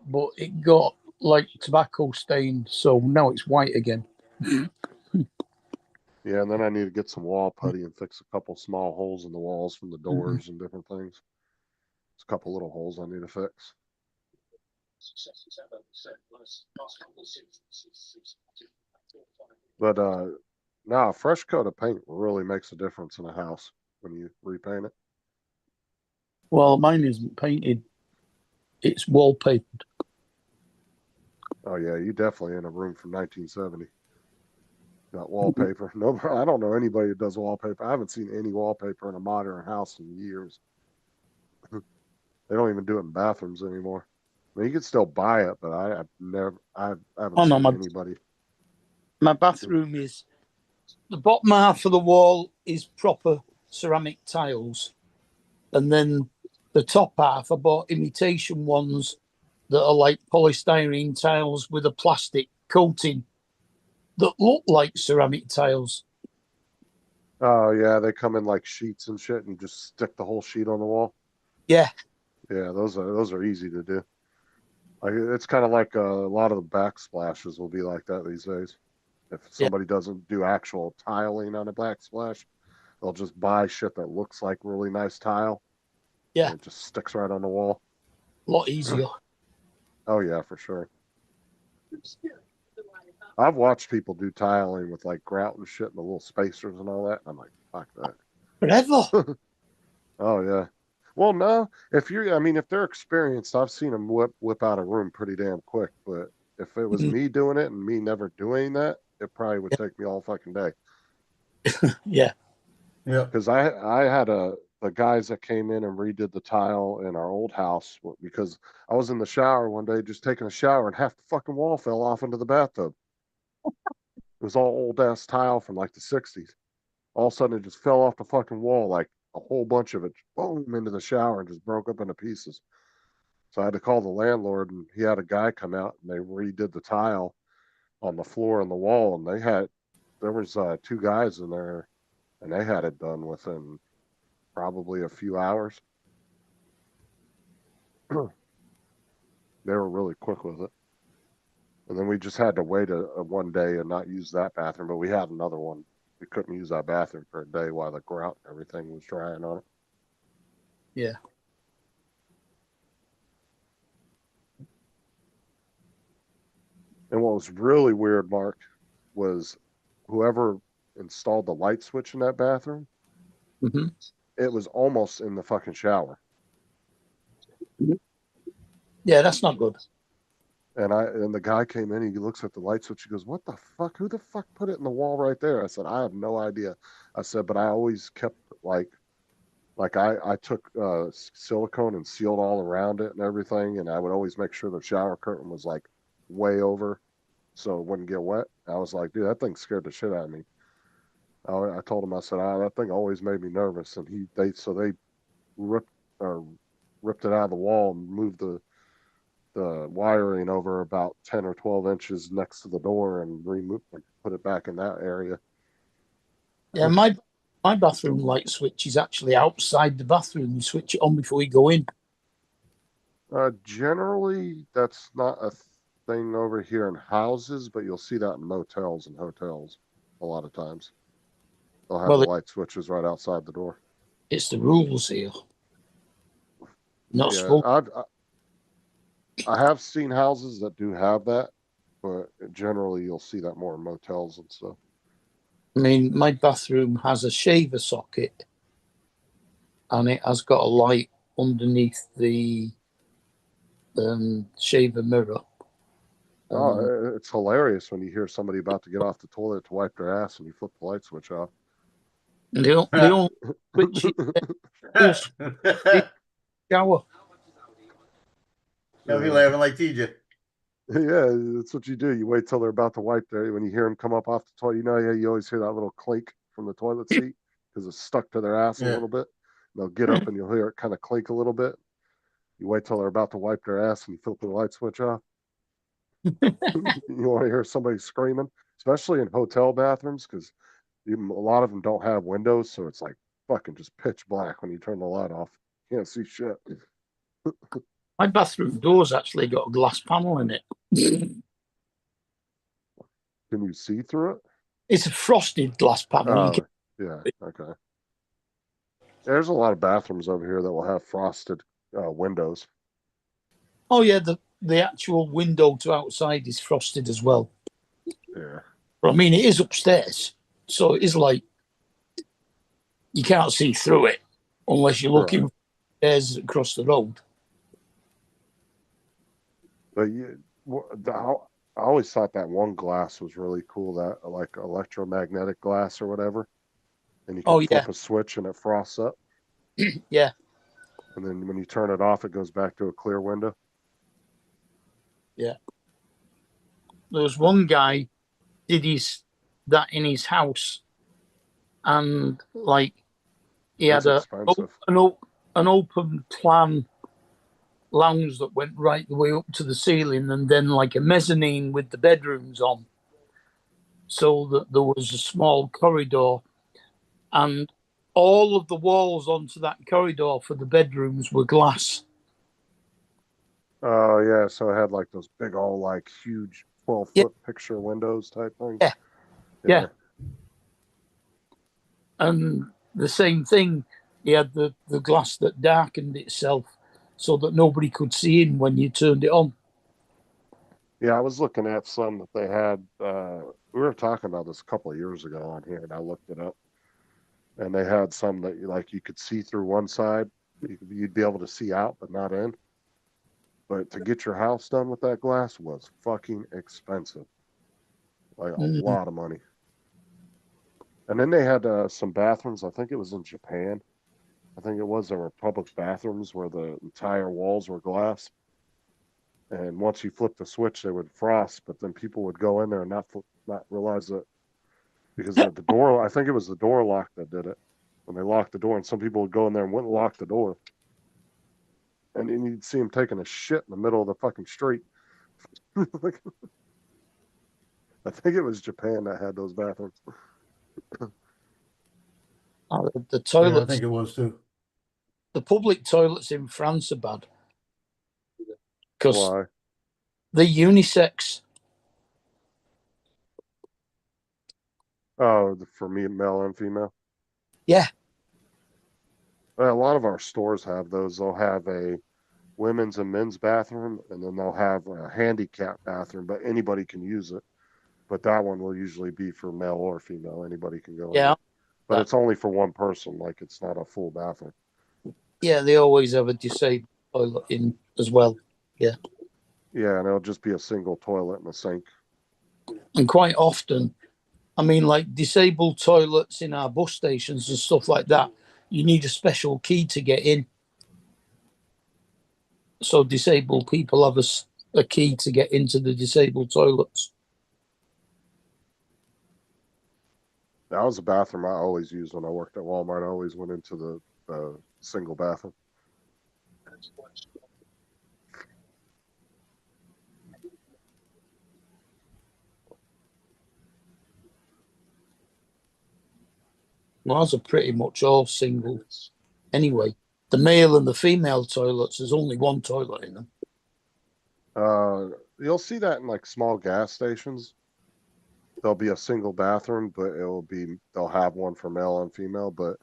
but it got like tobacco stain, so now it's white again. Yeah, and then I need to get some wall putty and fix a couple small holes in the walls from the doors and different things. There's a couple little holes I need to fix. But no, a fresh coat of paint really makes a difference in a house when you repaint it. Well, mine isn't painted. It's wallpapered. Oh yeah, you definitely in a room from 1970. Got wallpaper. No, I don't know anybody that does wallpaper. I haven't seen any wallpaper in a modern house in years. They don't even do it in bathrooms anymore. I mean, you can still buy it, but I haven't seen anybody. My bathroom is, the bottom half of the wall is proper ceramic tiles, and then the top half I bought imitation ones that are like polystyrene tiles with a plastic coating that look like ceramic tiles. Oh yeah, they come in like sheets and shit, and you just stick the whole sheet on the wall. Yeah. Yeah, those are easy to do. Like it's kind of like a lot of the backsplashes will be like that these days. If somebody doesn't do actual tiling on a backsplash, they'll just buy shit that looks like really nice tile. Yeah. And it just sticks right on the wall. A lot easier. Oh yeah, for sure. I've watched people do tiling with like grout and shit and the little spacers and all that. I'm like, fuck that. Forever. Oh yeah. Well, no. If they're experienced, I've seen them whip out a room pretty damn quick. But if it was me doing it and me never doing that, it probably would take me all fucking day. Yeah. Yeah. Because I had the guys that came in and redid the tile in our old house because I was in the shower one day just taking a shower and half the fucking wall fell off into the bathtub. It was all old ass tile from like the 60s. All of a sudden it just fell off the fucking wall, like a whole bunch of it, boom, into the shower and just broke up into pieces. So I had to call the landlord, and he had a guy come out and they redid the tile on the floor and the wall, and there was 2 guys in there, and they had it done within probably a few hours. They were really quick with it. And then we just had to wait a one day and not use that bathroom, but we had another one. We couldn't use that bathroom for a day while the grout and everything was drying on it. Yeah. And what was really weird, Mark, was whoever installed the light switch in that bathroom, it was almost in the fucking shower. Yeah, that's not good. And the guy came in, he looks at the light switch, he goes, "What the fuck? Who the fuck put it in the wall right there?" I said, "I have no idea." I said, "But I always kept like I took silicone and sealed all around it and everything, and I would always make sure the shower curtain was like way over so it wouldn't get wet." I was like, "Dude, that thing scared the shit out of me." I told him, I said, "That thing always made me nervous." And they ripped it out of the wall and moved the wiring over about 10 or 12 inches next to the door and put it back in that area. Yeah, my bathroom light switch is actually outside the bathroom. You switch it on before you go in. Generally, that's not a thing over here in houses, but you'll see that in motels and hotels a lot of times. They'll have the light switches right outside the door. It's the rules here. Not supposed. I have seen houses that do have that, but generally you'll see that more in motels and stuff. I mean, my bathroom has a shaver socket, and it has got a light underneath the shaver mirror. It's hilarious when you hear somebody about to get off the toilet to wipe their ass and you flip the light switch off. And they don't switch it shower. I'll be laughing like TJ. Yeah, that's what you do. You wait till they're about to wipe there. When you hear them come up off the toilet, yeah, you always hear that little clink from the toilet seat because it's stuck to their ass a little bit. And they'll get up and you'll hear it kind of clink a little bit. You wait till they're about to wipe their ass and you flip the light switch off. You want to hear somebody screaming, especially in hotel bathrooms, because a lot of them don't have windows, so it's like fucking just pitch black when you turn the light off. You can't see shit. My bathroom door's actually got a glass panel in it. Can you see through it? It's a frosted glass panel. Yeah, okay. There's a lot of bathrooms over here that will have frosted windows. Oh yeah, the actual window to outside is frosted as well. Yeah. But I mean, it is upstairs, so it is like you can't see through it unless you're looking upstairs across the road. But I always thought that one glass was really cool, that like electromagnetic glass or whatever. And you can flip a switch and it frosts up. Yeah. And then when you turn it off, it goes back to a clear window. Yeah. There was one guy did that in his house, and like he had an open plan lounge that went right the way up to the ceiling, and then like a mezzanine with the bedrooms on, so that there was a small corridor, and all of the walls onto that corridor for the bedrooms were glass. Oh yeah, so it had like those big old like huge 12-foot picture windows type thing. Yeah. And the same thing, he had the glass that darkened itself so that nobody could see in when you turned it on. Yeah, I was looking at some that they had. We were talking about this a couple of years ago on here, and I looked it up. And they had some that you could see through one side. You'd be able to see out, but not in. But to get your house done with that glass was fucking expensive. Like a lot of money. And then they had some bathrooms. I think it was in Japan. I think it was, there were public bathrooms where the entire walls were glass. And once you flipped the switch, they would frost. But then people would go in there and not realize that, because the door, I think it was the door lock that did it. When they locked the door, and some people would go in there and wouldn't lock the door. And then you'd see them taking a shit in the middle of the fucking street. I think it was Japan that had those bathrooms. The toilets. Yeah, I think it was too. The public toilets in France are bad. Why? They're unisex. Oh, for me, male and female? Yeah. A lot of our stores have those. They'll have a women's and men's bathroom, and then they'll have a handicap bathroom, but anybody can use it. But that one will usually be for male or female. Anybody can go in. Yeah. But it's only for one person. Like, it's not a full bathroom. Yeah, they always have a disabled toilet in as well. Yeah. Yeah, and it'll just be a single toilet and a sink. And quite often, I mean, like disabled toilets in our bus stations and stuff like that, you need a special key to get in. So disabled people have a key to get into the disabled toilets. That was a bathroom I always used when I worked at Walmart. I always went into the single bathroom. Well, ours are pretty much all single. Anyway, the male and the female toilets, there's only one toilet in them. You'll see that in like small gas stations. There'll be a single bathroom, but they'll have one for male and female. But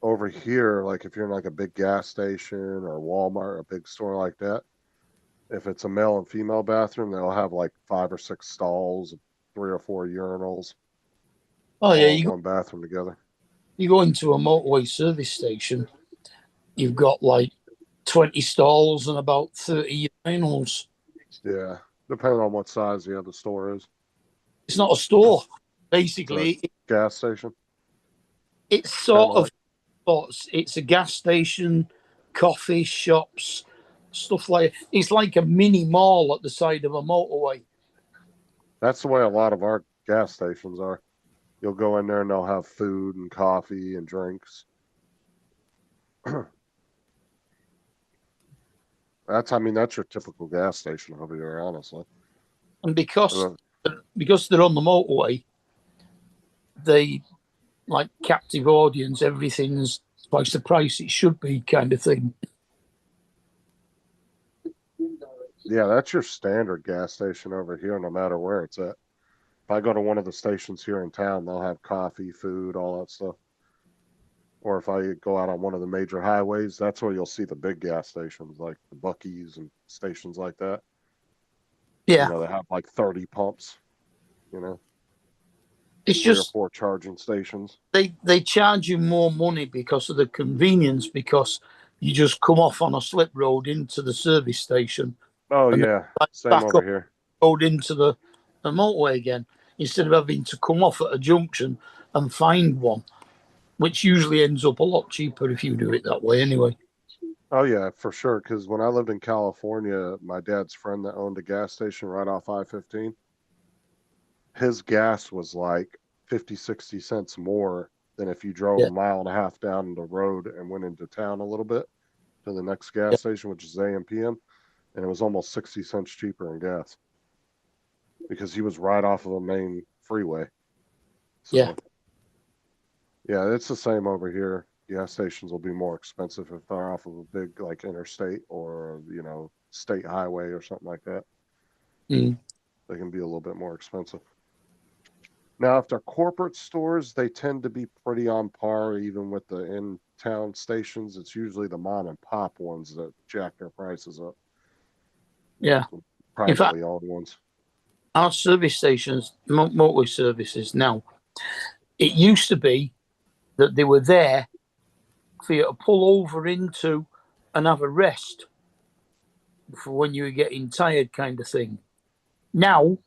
over here, like if you're in like a big gas station or Walmart, a big store like that, if it's a male and female bathroom, they'll have like 5 or 6 stalls, 3 or 4 urinals. Oh yeah, one bathroom together. You go into a motorway service station, you've got like 20 stalls and about 30 urinals. Yeah, depending on what size the other store is. It's not a store. Basically, Gas station. it's sort Kinda of spots. It's a gas station, coffee shops, stuff like it's like a mini mall at the side of a motorway. That's the way a lot of our gas stations are. You'll go in there and they'll have food and coffee and drinks. That's your typical gas station over here, honestly. And because they're on the motorway, they like captive audience. Everything's twice the price it should be, kind of thing. Yeah, that's your standard gas station over here, no matter where it's at. If I go to one of the stations here in town, they'll have coffee, food, all that stuff. Or if I go out on one of the major highways, that's where you'll see the big gas stations, like the Buc-ee's and stations like that. Yeah. You know, they have like 30 pumps, you know. It's 3 just or 4 charging stations. they charge you more money because of the convenience, because you just come off on a slip road into the service station. Oh, and yeah. then Same back over up here. road into the motorway again, instead of having to come off at a junction and find one, which usually ends up a lot cheaper if you do it that way anyway. Oh, yeah, for sure. Because when I lived in California, my dad's friend that owned a gas station right off I-15, his gas was like 50, 60 cents more than if you drove a mile and a half down the road and went into town a little bit to the next gas station, which is AM/PM, and it was almost 60 cents cheaper in gas because he was right off of a main freeway. So, yeah, it's the same over here. Gas stations will be more expensive if they're off of a big like interstate or, you know, state highway or something like that. They can be a little bit more expensive. Now, if they're corporate stores, they tend to be pretty on par even with the in-town stations. It's usually the mom and pop ones that jack their prices up. Yeah. Privately owned ones. Our service stations, motorway services now, it used to be that they were there for you to pull over into and have a rest for when you were getting tired, kind of thing. Now,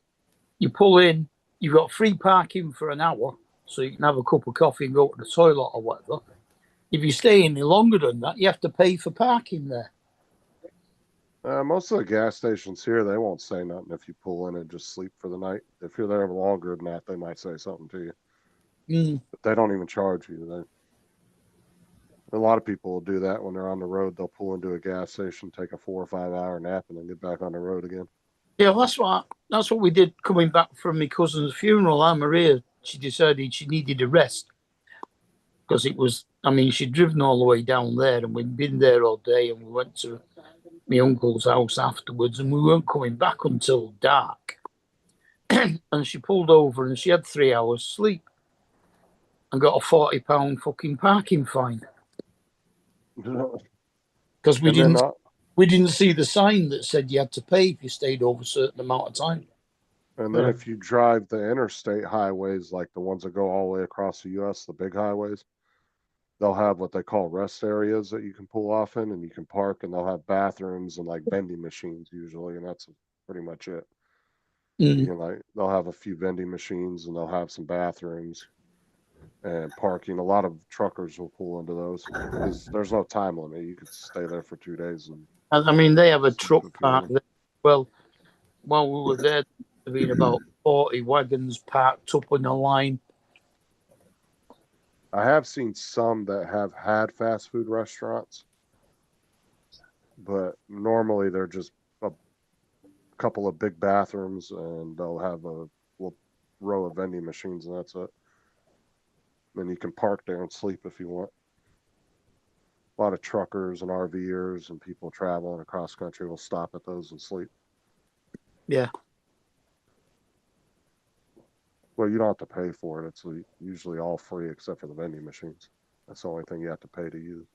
you pull in, you've got free parking for an hour, so you can have a cup of coffee and go to the toilet or whatever. If you stay any longer than that, you have to pay for parking there. Most of the gas stations here, they won't say nothing if you pull in and just sleep for the night. If you're there longer than that, they might say something to you. But they don't even charge you. A lot of people will do that when they're on the road. They'll pull into a gas station, take a 4 or 5 hour nap, and then get back on the road again. Yeah, that's what we did coming back from my cousin's funeral. Maria, she decided she needed a rest because it was, she'd driven all the way down there and we'd been there all day, and we went to my uncle's house afterwards, and we weren't coming back until dark. And she pulled over and she had 3 hours sleep and got a £40 fucking parking fine because we didn't see the sign that said you had to pay if you stayed over a certain amount of time. And then if you drive the interstate highways, like the ones that go all the way across the U.S., the big highways, they'll have what they call rest areas that you can pull off in and you can park, and they'll have bathrooms and like vending machines usually, and that's pretty much it. You can, they'll have a few vending machines and they'll have some bathrooms and parking. A lot of truckers will pull into those because there's no time limit. You could stay there for 2 days. And they have a truck park there. Well, while we were there, there been about 40 wagons parked up on the line. I have seen some that have had fast food restaurants, but normally they're just a couple of big bathrooms and they'll have a row of vending machines, and that's it. Then you can park there and sleep if you want. A lot of truckers and RVers and people traveling across country will stop at those and sleep. Yeah. Well, you don't have to pay for it. It's usually all free except for the vending machines. That's the only thing you have to pay to use.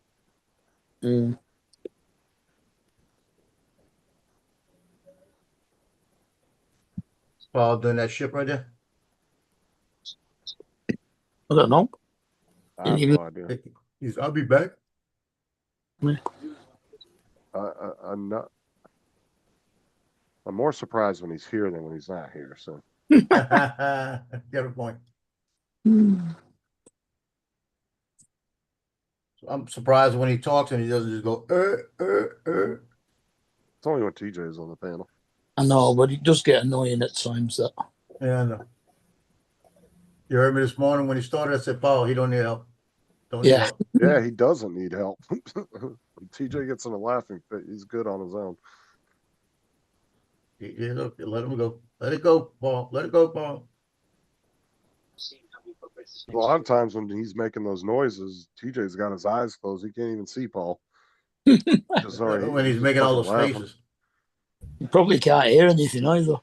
Paul doing that ship right there? I don't know. I have no idea. I'll be back. I'm not. I'm more surprised when he's here than when he's not here. So Got a point. I'm surprised when he talks and he doesn't just go, it's only when TJ's on the panel. I know, but it does get annoying at times. That Yeah, I know. You heard me this morning when he started. I said, Paul, he don't need help. Don't need Yeah. help. Yeah, he doesn't need help. When TJ gets in a laughing fit, he's good on his own. Yeah, look, let him go. Let it go, Paul. Let it go, Paul. A lot of times when he's making those noises, TJ's got his eyes closed. He can't even see Paul. When he's making all those faces. you probably can't hear anything either.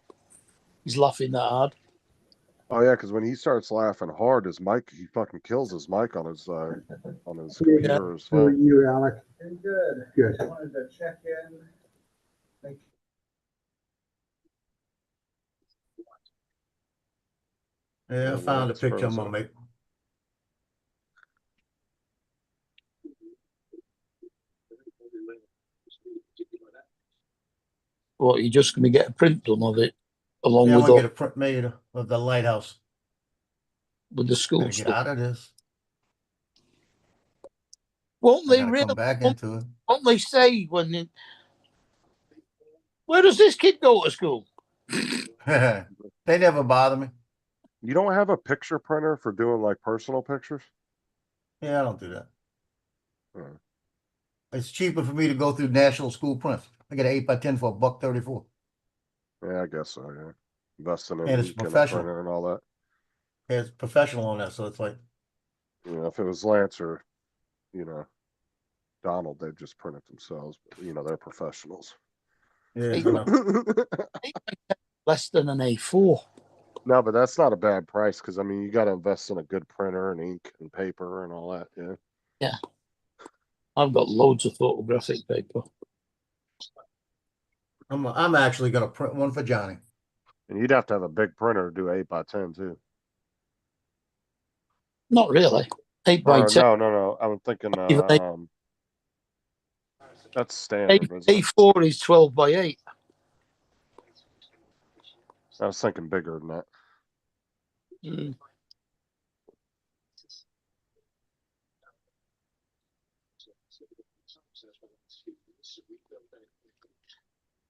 He's laughing that hard. Oh yeah, because when he starts laughing hard, his mic, he fucking kills his mic on his computer or his How are phone. you, Alec? Good. Good. Just wanted to check in. Thank Yeah, I found a It's picture I'm frozen. gonna make. What, you're just going to get a print done of it along Yeah, I'm with gonna all, get a print made of the lighthouse. with the school Gotta get stuff? out of this. Won't I they gotta really? come back into it. Won't they say when? Where does this kid go to school? They never bother me. You don't have a picture printer for doing like personal pictures? Yeah, I don't do that. Hmm. It's cheaper for me to go through National School Prints. I get an 8x10 for $1.34. Yeah, I guess so. Yeah, investing in And it's ink and a professional. printer and all that. Yeah, it's professional on that, so it's like, You know, if it was Lance or, you know, Donald, they'd just print it themselves. But, you know, they're professionals. yeah, Eight- I know. Less than an A4. No, but that's not a bad price because I mean you got to invest in a good printer and ink and paper and all that. Yeah. Yeah. I've got loads of photographic paper. I'm actually gonna print one for Johnny. And you'd have to have a big printer to do 8x10 too. Not really. 8 by Or 10. no. I'm thinking Even eight- that's standard, isn't it? A4 is 12 by 8. I was thinking bigger than that. Mm.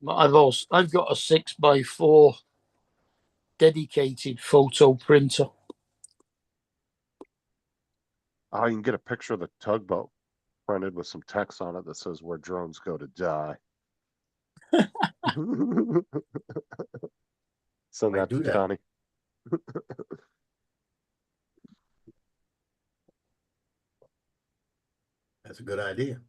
But I've got a 6 by 4 dedicated photo printer. Oh, you can get a picture of the tugboat printed with some text on it that says where drones go to die. Send Might that to do that. Johnny. That's a good idea.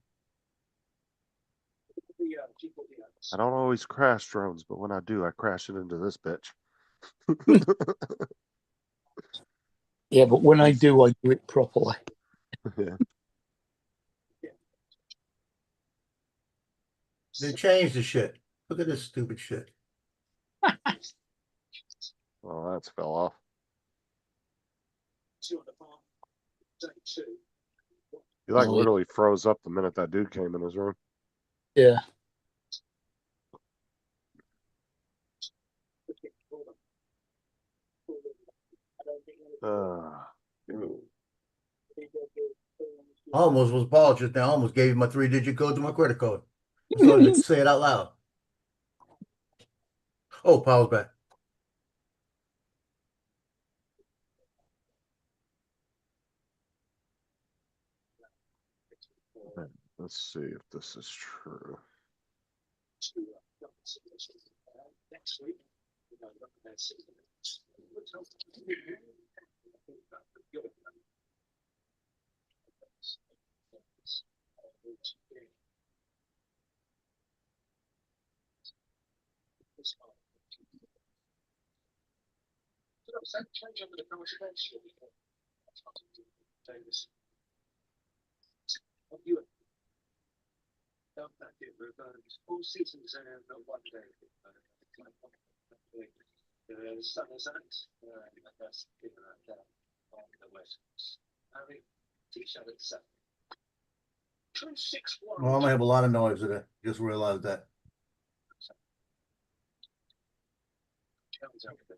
I don't always crash drones, but when I do, I crash it into this bitch. Yeah, but when I do it properly. Yeah. They changed the shit. Look at this stupid shit. Well, that's fell off. He like Oh, literally froze up the minute that dude came in his room. Yeah. Almost was Paul just now. Almost gave him my 3-digit code to my credit card. I started to say it out loud. Oh, Paul's back. Let's see if this is true. Well, I'm gonna have a lot of noise today. Just realized that.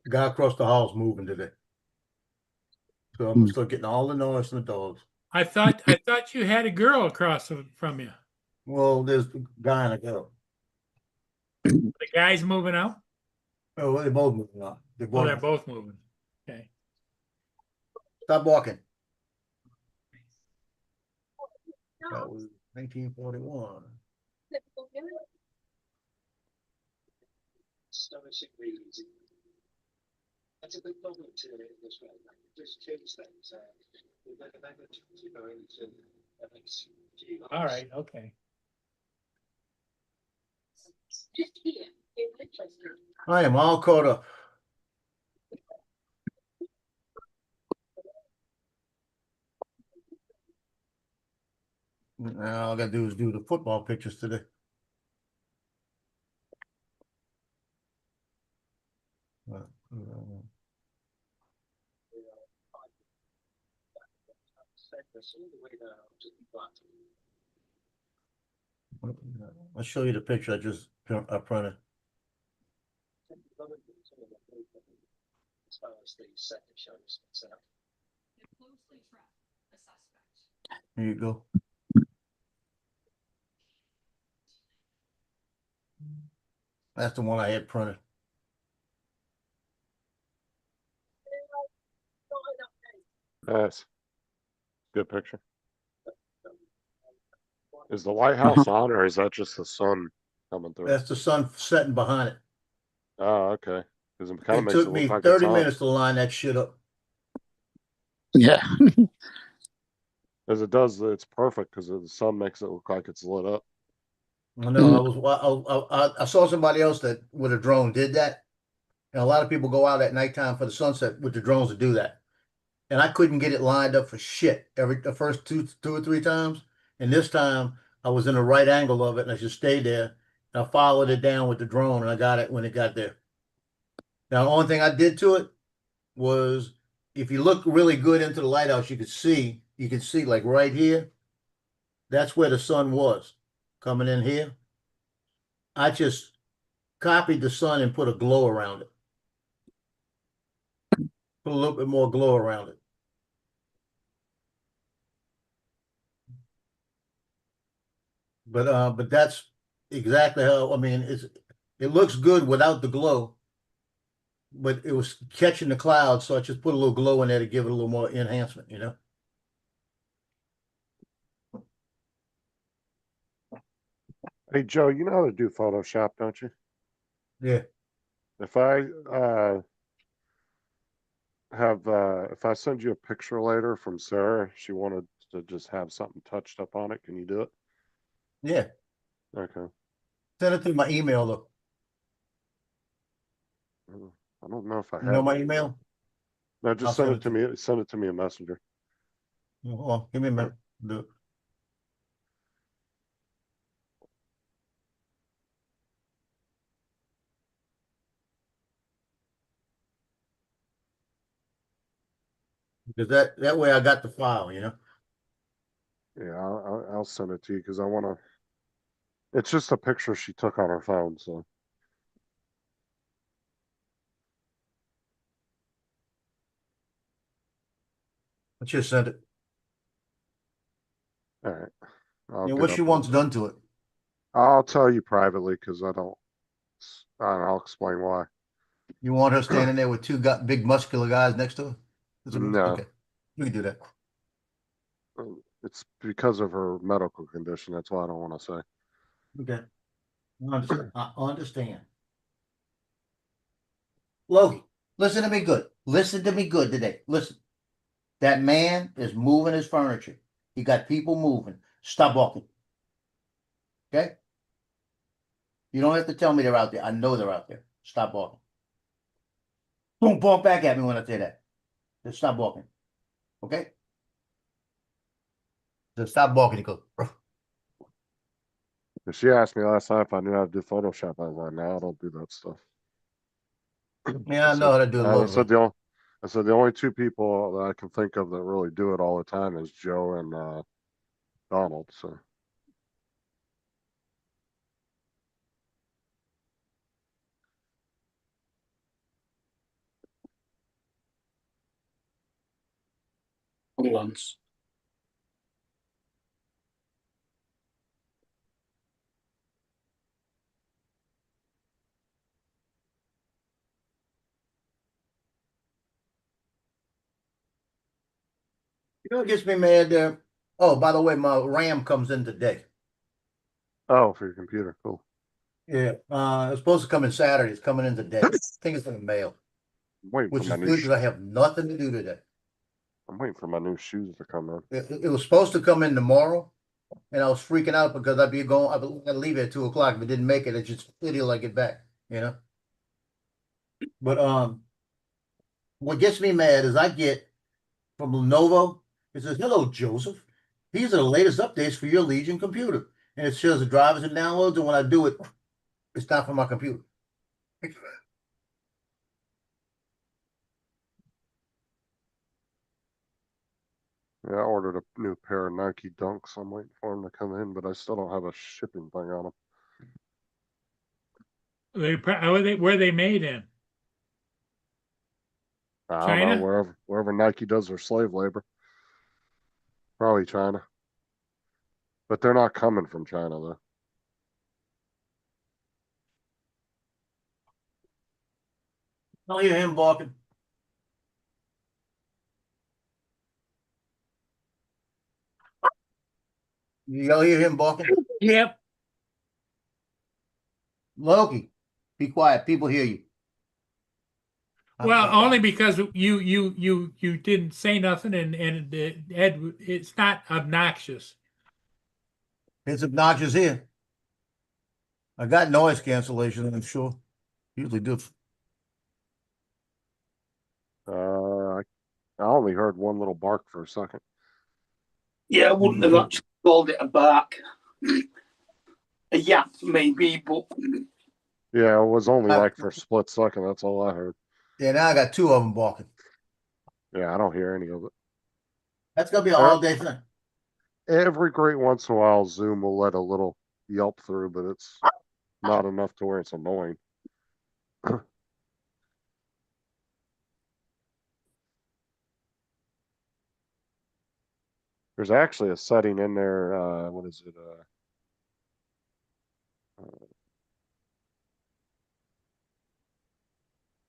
The guy across the hall is moving today. So I'm gonna start getting all the noise from the dogs. I thought you had a girl across from you. Well, there's a guy and a girl. The guy's moving out? Oh, they're both moving on. Oh, they're both moving. Okay. Stop walking. That was 1941. That's a big problem to this way. Just change things. All right, okay. I am all caught up. Now all I gotta do is do the football pictures today. I'll show you the picture I just printed. As far as the second show is concerned. Closely track the suspect. Here you go. That's the one I had printed. Nice. Good picture. Is the lighthouse on, or is that just the sun coming through? That's the sun setting behind it. Oh, okay. Because it kind of It makes took it me look like 30 it's on. minutes to line that shit up. Yeah. As it does, it's perfect because the sun makes it look like it's lit up. I know. I saw somebody else that with a drone did that, and a lot of people go out at nighttime for the sunset with the drones to do that. And I couldn't get it lined up for shit the first two or three times. And this time I was in the right angle of it, and I just stayed there. And I followed it down with the drone, and I got it when it got there. Now the only thing I did to it was, if you look really good into the lighthouse, you can see like right here. That's where the sun was coming in here. I just copied the sun and put a glow around it. Put a little bit more glow around it. But that's exactly how, I mean, it looks good without the glow, but it was catching the clouds, so I just put a little glow in there to give it a little more enhancement, you know? Hey, Joe, you know how to do Photoshop, don't you? Yeah. If I if I send you a picture later from Sarah, she wanted to just have something touched up on it. Can you do it? Yeah. Okay. Send it through my email though. I don't know if I You know have my it. email? No, I'll just send send it it to me. Send it to me in Messenger. Hold on, give me a minute. Do it. Because that way I got the file, you know? Yeah, I'll send it to you because I want to. It's just a picture she took on her phone, so. I just sent it. All right. Yeah, what she wants done to it. I'll tell you privately because I don't. I'll explain why. You want her standing there with two big muscular guys next to her? No. Okay, we can do that. It's because of her medical condition. That's why I don't want to say. Okay. I understand. Logie, listen to me good. Listen to me good today. Listen. That man is moving his furniture. He got people moving. Stop walking. Okay? You don't have to tell me they're out there. I know they're out there. Stop walking. Don't walk back at me when I say that. Just stop walking. Okay? Just stop walking. Go. She asked me last night if I knew how to do Photoshop. I was like, no, I don't do that stuff. Yeah, I know how to do it. I said the only two people that I can think of that really do it all the time is Joe and Donald. So Borderlands. You know what gets me mad there? Oh, by the way, my RAM comes in today. Oh, for your computer. Cool. Yeah, it's supposed to come in Saturday. It's coming in today. I think it's in the mail, I'm waiting which for my is new good because I have nothing to do today. I'm waiting for my new shoes to come in. It was supposed to come in tomorrow, and I was freaking out because I'd leave at 2 o'clock. If it didn't make it, it's just till I get back, you know. But what gets me mad is I get from Lenovo. It says, "Hello, Joseph. These are the latest updates for your Legion computer," and it shows the drivers and downloads. And when I do it, it's not from my computer. Yeah, I ordered a new pair of Nike Dunks. I'm waiting for them to come in, but I still don't have a shipping thing on them. Where are they made in? I don't know, China? wherever Nike does their slave labor. Probably China. But they're not coming from China though. I'll hear him barking. Y'all hear him barking? Yep. Loki, be quiet. People hear you. Well, only because you didn't say nothing, and Ed, it's not obnoxious. It's obnoxious here. I got noise cancellation, I'm sure. Usually do. I only heard one little bark for a second. Yeah, I wouldn't have actually called it a bark. A yap, maybe, but Yeah, it was only like for a split second. That's all I heard. Yeah, now I got two of them barking. Yeah, I don't hear any of it. That's gonna be an all day thing. Every great once in a while, Zoom will let a little yelp through, but it's not enough to where it's annoying. There's actually a setting in there. What is it?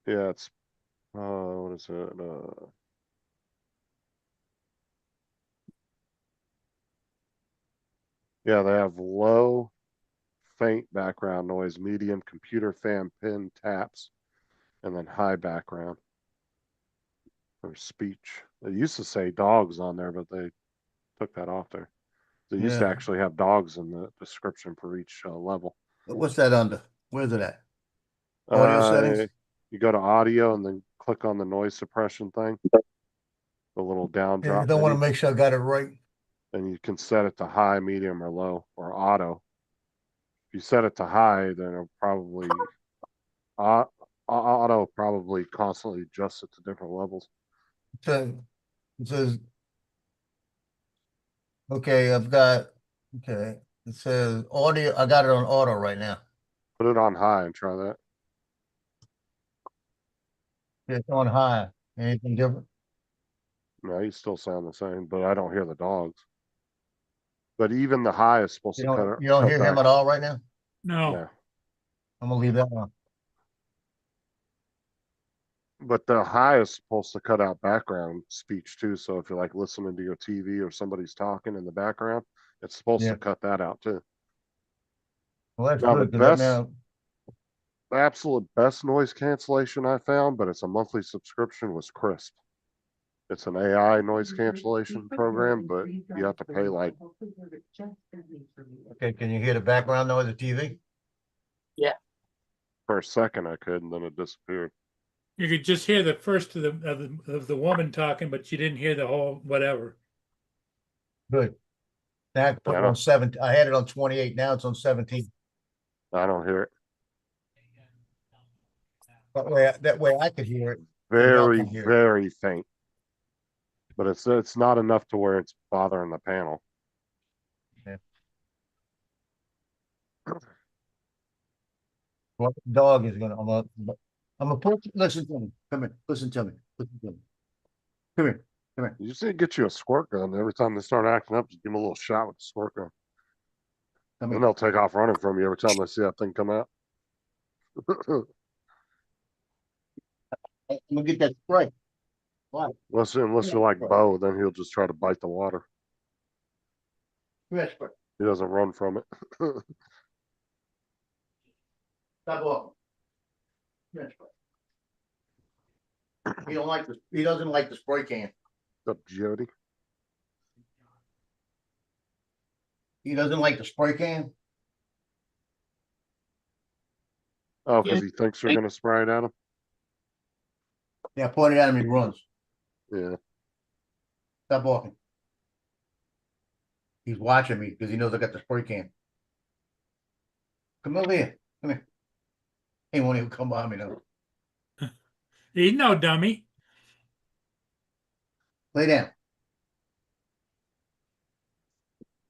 Yeah, it's what is it? Yeah, they have low, faint background noise, medium, computer fan pin taps, and then high background for speech. It used to say dogs on there, but they took that off there. They used to Yeah. actually have dogs in the description for each level. What's that under? Where's it at? Audio settings? You go to audio and then click on the noise suppression thing, the little down Yeah, I drop don't want to menu, make sure I got it right. and you can set it to high, medium, or low, or auto. If you set it to high, then it'll probably auto probably constantly adjusts it to different levels. So it says, okay, okay. It says audio. I got it on auto right now. Put it on high and try that. It's on high. Anything different? No, you still sound the same, but I don't hear the dogs. But even the high is supposed You to cut don't, it. you don't hear him at all right now? No. No. I'm gonna leave that on. But the high is supposed to cut out background speech too. So if you're like listening to your TV or somebody's talking in the background, it's supposed Yeah. to cut that out too. Well, that's Now the good because best, the absolute best noise cancellation I found, but it's a monthly subscription, was Crisp. It's an AI noise cancellation program, but you have to pay like. Okay, can you hear the background noise of TV? For a second I could, and then it disappeared. You could just hear the first of the woman talking, but you didn't hear the whole whatever. Good. Now I put it on 7. I had it on 28. Now it's on 17. I don't hear it. That way I could hear it. Very, can hear it. very faint. But it's not enough to where it's bothering the panel. Yeah. Well, the dog is gonna. I'm gonna put. Listen to me. Come here. Listen to me. Listen to me. Come here. You just need to get you a squirt gun. Every time they start acting up, just give them a little shot with the squirt gun. Come And here. they'll take off running from you every time they see that thing come out. I'm gonna get that spray. Why? Unless you're like Bo, then he'll just try to bite the water. Come here, spray. He doesn't run from it. Stop walking. Come here, spray. He don't like the, he doesn't like the spray can. Up, Jody. He doesn't like the spray can. Oh, because he thinks they're gonna spray it at him. Yeah, point it at him, he runs. Yeah. Stop walking. He's watching me because he knows I got the spray can. Come over here. Come here. He won't even come behind me now. He's no dummy. Lay down.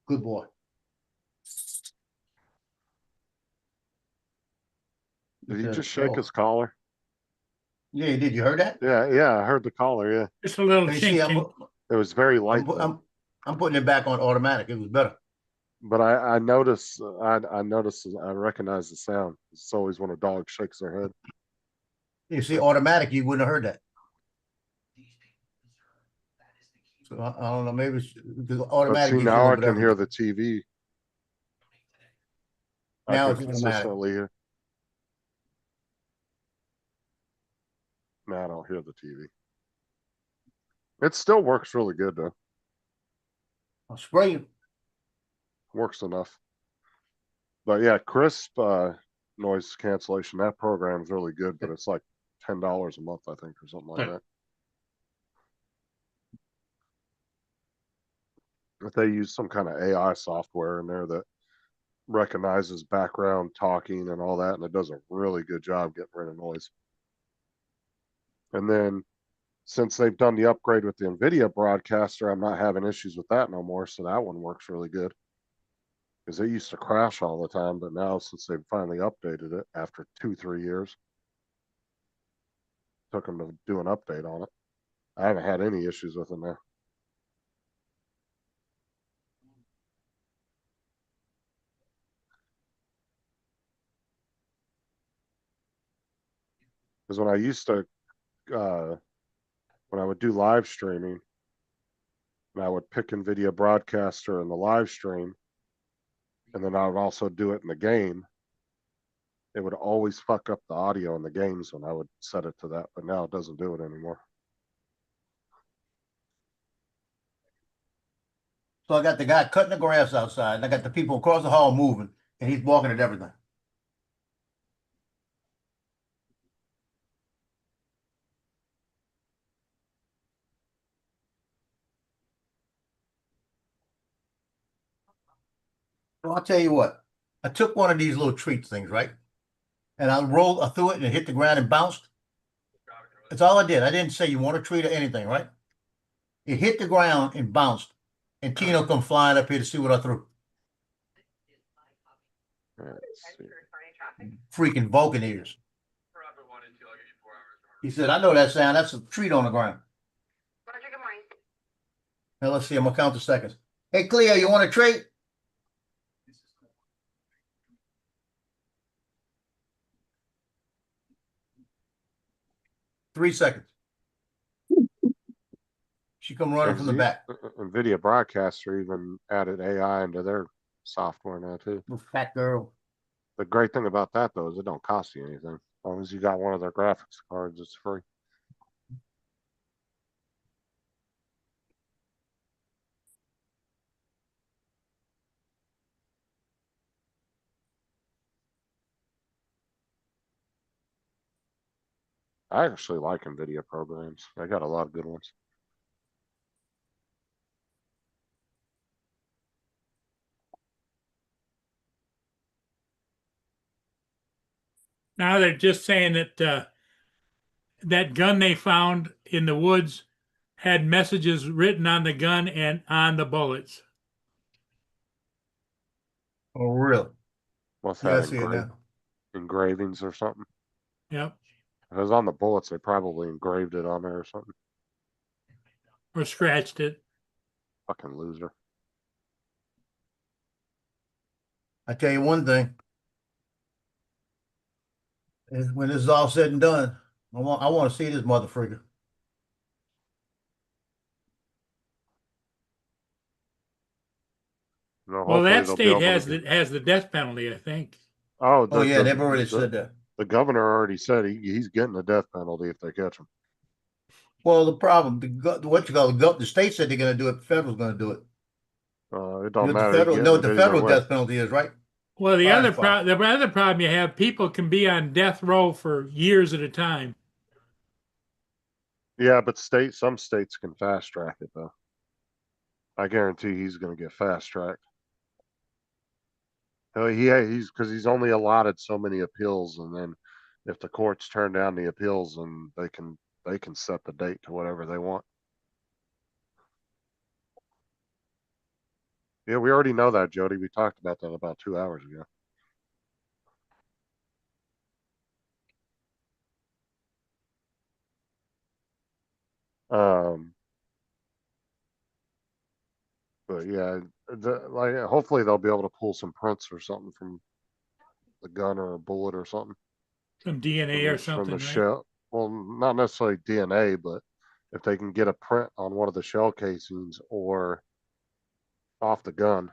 Good boy. Did he It's a- just shake oh. his collar? Yeah, he did. You heard that? Yeah, I heard the collar. Yeah, Just a little Let me see, chink. it was very light, I'm putting it back on automatic. It was better. but I noticed. I noticed. I recognize the sound. It's always when a dog shakes their head. You see, automatic, you wouldn't have heard that. So I don't know, maybe it's the But automatic. see, gives you a now I little bit can hear of the TV. Now I it's can automatic. consistently hear. No, I don't hear the TV. It still works really good though. I'll spray you. Works enough. But yeah, crisp noise cancellation. That program is really good, but it's like $10 a month, I think, or something like that. If they use some kind of AI software in there that recognizes background talking and all that, and it does a really good job getting rid of noise. And then since they've done the upgrade with the NVIDIA broadcaster, I'm not having issues with that no more. So that one works really good. Because it used to crash all the time, but now since they've finally updated it after 2-3 years, took them to do an update on it. I haven't had any issues with it now. Because when I used to, when I would do live streaming, and I would pick NVIDIA broadcaster in the live stream, and then I would also do it in the game, it would always fuck up the audio in the games when I would set it to that, but now it doesn't do it anymore. So I got the guy cutting the grass outside, and I got the people across the hall moving, and he's walking at everything. Well, I'll tell you what. I took one of these little treat things, right? And I threw it and it hit the ground and bounced. That's all I did. I didn't say you want a treat or anything, right? It hit the ground and bounced. And Tino come flying up here to see what I threw. Let's see. Freaking Vulcan ears. He said, I know that sound. That's a treat on the ground. Now let's see. I'm gonna count the seconds. Hey, Cleo, you want a treat? Three seconds. She come running from the back. NVIDIA broadcaster even added AI into their software now too. Little fat girl. The great thing about that though is it don't cost you anything. As long as you got one of their graphics cards, it's free. I actually like NVIDIA programs. They got a lot of good ones. Now they're just saying that that gun they found in the woods had messages written on the gun and on the bullets. Oh, really? Must Yeah, I have see it now. engravings or something. Yep. If it was on the bullets, they probably engraved it on there or something. or scratched it. Fucking loser. I tell you one thing. When this is all said and done, I want to see this mother freaker. No, Well, hopefully that they'll be state able to has the death penalty, I think. Oh, Oh yeah, they've already said that. the governor already said he's getting the death penalty if they catch him. Well, the problem, the state said they're going to do it. The federal's going to do it. It You don't know matter. what the Either federal way. death penalty is, right? Well, the other Firefighter. problem you have, people can be on death row for years at a time. Yeah, but some states can fast track it though. I guarantee he's going to get fast tracked. He's because he's only allotted so many appeals, and then if the courts turn down the appeals, then they can set the date to whatever they want. Yeah, we already know that, Jody. We talked about that about 2 hours ago. But yeah, hopefully they'll be able to pull some prints or something from the gun or a bullet or something. Some DNA or something, from the right? shell. Well, not necessarily DNA, but if they can get a print on one of the shell casings or off the gun,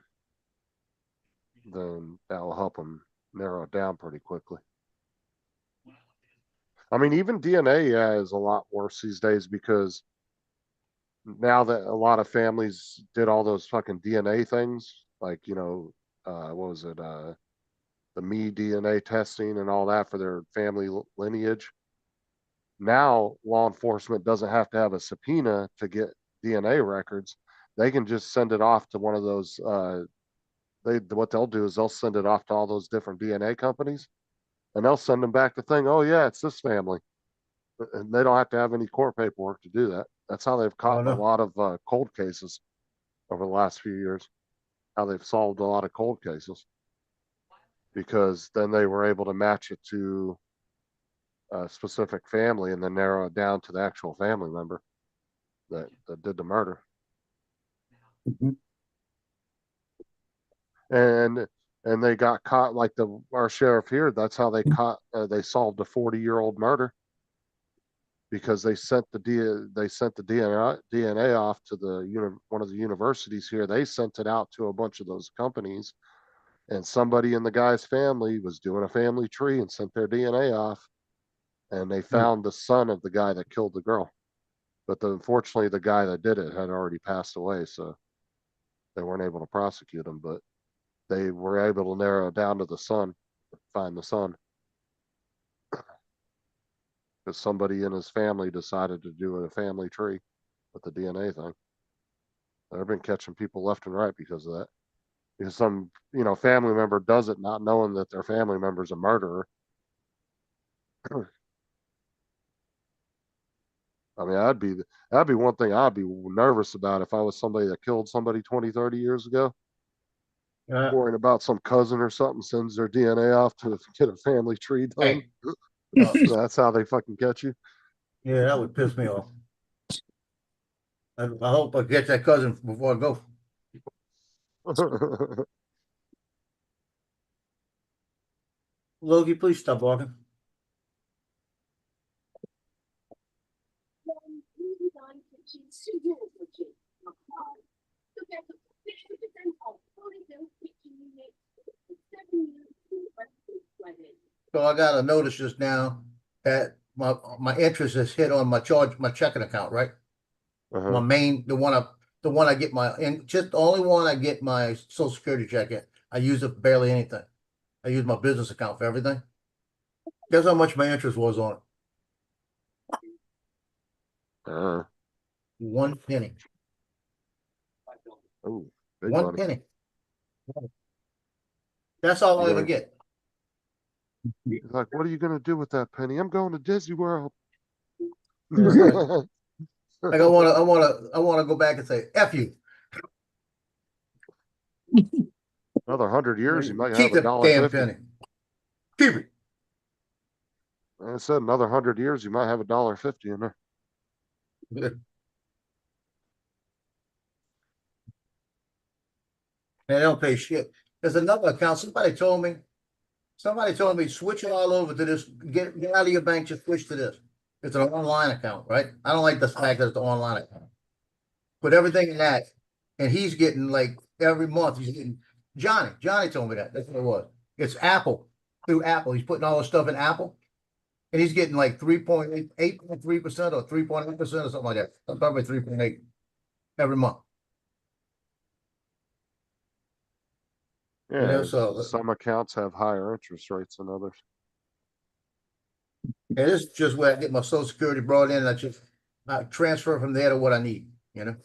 then that will help them narrow it down pretty quickly. I mean, even DNA is a lot worse these days because now that a lot of families did all those fucking DNA things, like, what was it, the me DNA testing and all that for their family lineage. Now law enforcement doesn't have to have a subpoena to get DNA records. They can just send it off to one of those. What they'll do is they'll send it off to all those different DNA companies, and they'll send them back the thing. Oh yeah, it's this family, and they don't have to have any court paperwork to do that. That's how they've caught a lot of cold cases over the last few years. How they've solved a lot of cold cases because then they were able to match it to a specific family and then narrow it down to the actual family member that did the murder. Mm-hmm. And they got caught like our sheriff here. That's how they solved a 40-year-old murder because they sent the DNA off to one of the universities here. They sent it out to a bunch of those companies, and somebody in the guy's family was doing a family tree and sent their DNA off. And they found the son of the guy that killed the girl. But unfortunately, the guy that did it had already passed away, so they weren't able to prosecute him. But they were able to narrow it down to the son, find the son. Because somebody in his family decided to do a family tree with the DNA thing. They've been catching people left and right because of that. Because some, family member does it not knowing that their family member's a murderer. I mean, that'd be one thing I'd be nervous about if I was somebody that killed somebody 20, 30 years ago. Worrying about some cousin or something sends their DNA off to get a family tree done. Hey. That's how they fucking catch you. Yeah, that would piss me off. I hope I get that cousin before I go. Logie, please stop walking. So I got a notice just now that my interest is hit on my checking account, right? My main, the one I get just the only one I get my Social Security check in. I use it for barely anything. I use my business account for everything. Guess how much my interest was on it? 1 penny. Oh, 1 penny. That's all I ever get. He's like, what are you gonna do with that penny? I'm going to Disney World. Like I wanna go back and say, F you. Another 100 years, you might Keep have the $1.50. damn penny. Keep it. I said another 100 years, you might have $1.50 in there. They don't pay shit. There's another account, somebody told me, switch it all over to this, get out of your bank, just switch to this. It's an online account, right? I don't like the fact that it's the online account. Put everything in that, and he's getting like every month, he's getting, Johnny told me that, that's what it was. It's Apple, through Apple, he's putting all his stuff in Apple. And he's getting like 8.3% or 3.8% or something like that. Probably 3.8 every month. Yeah, so some accounts have higher interest rates than others. and this is just where I get my Social Security brought in, and I transfer from there to what I need, you know?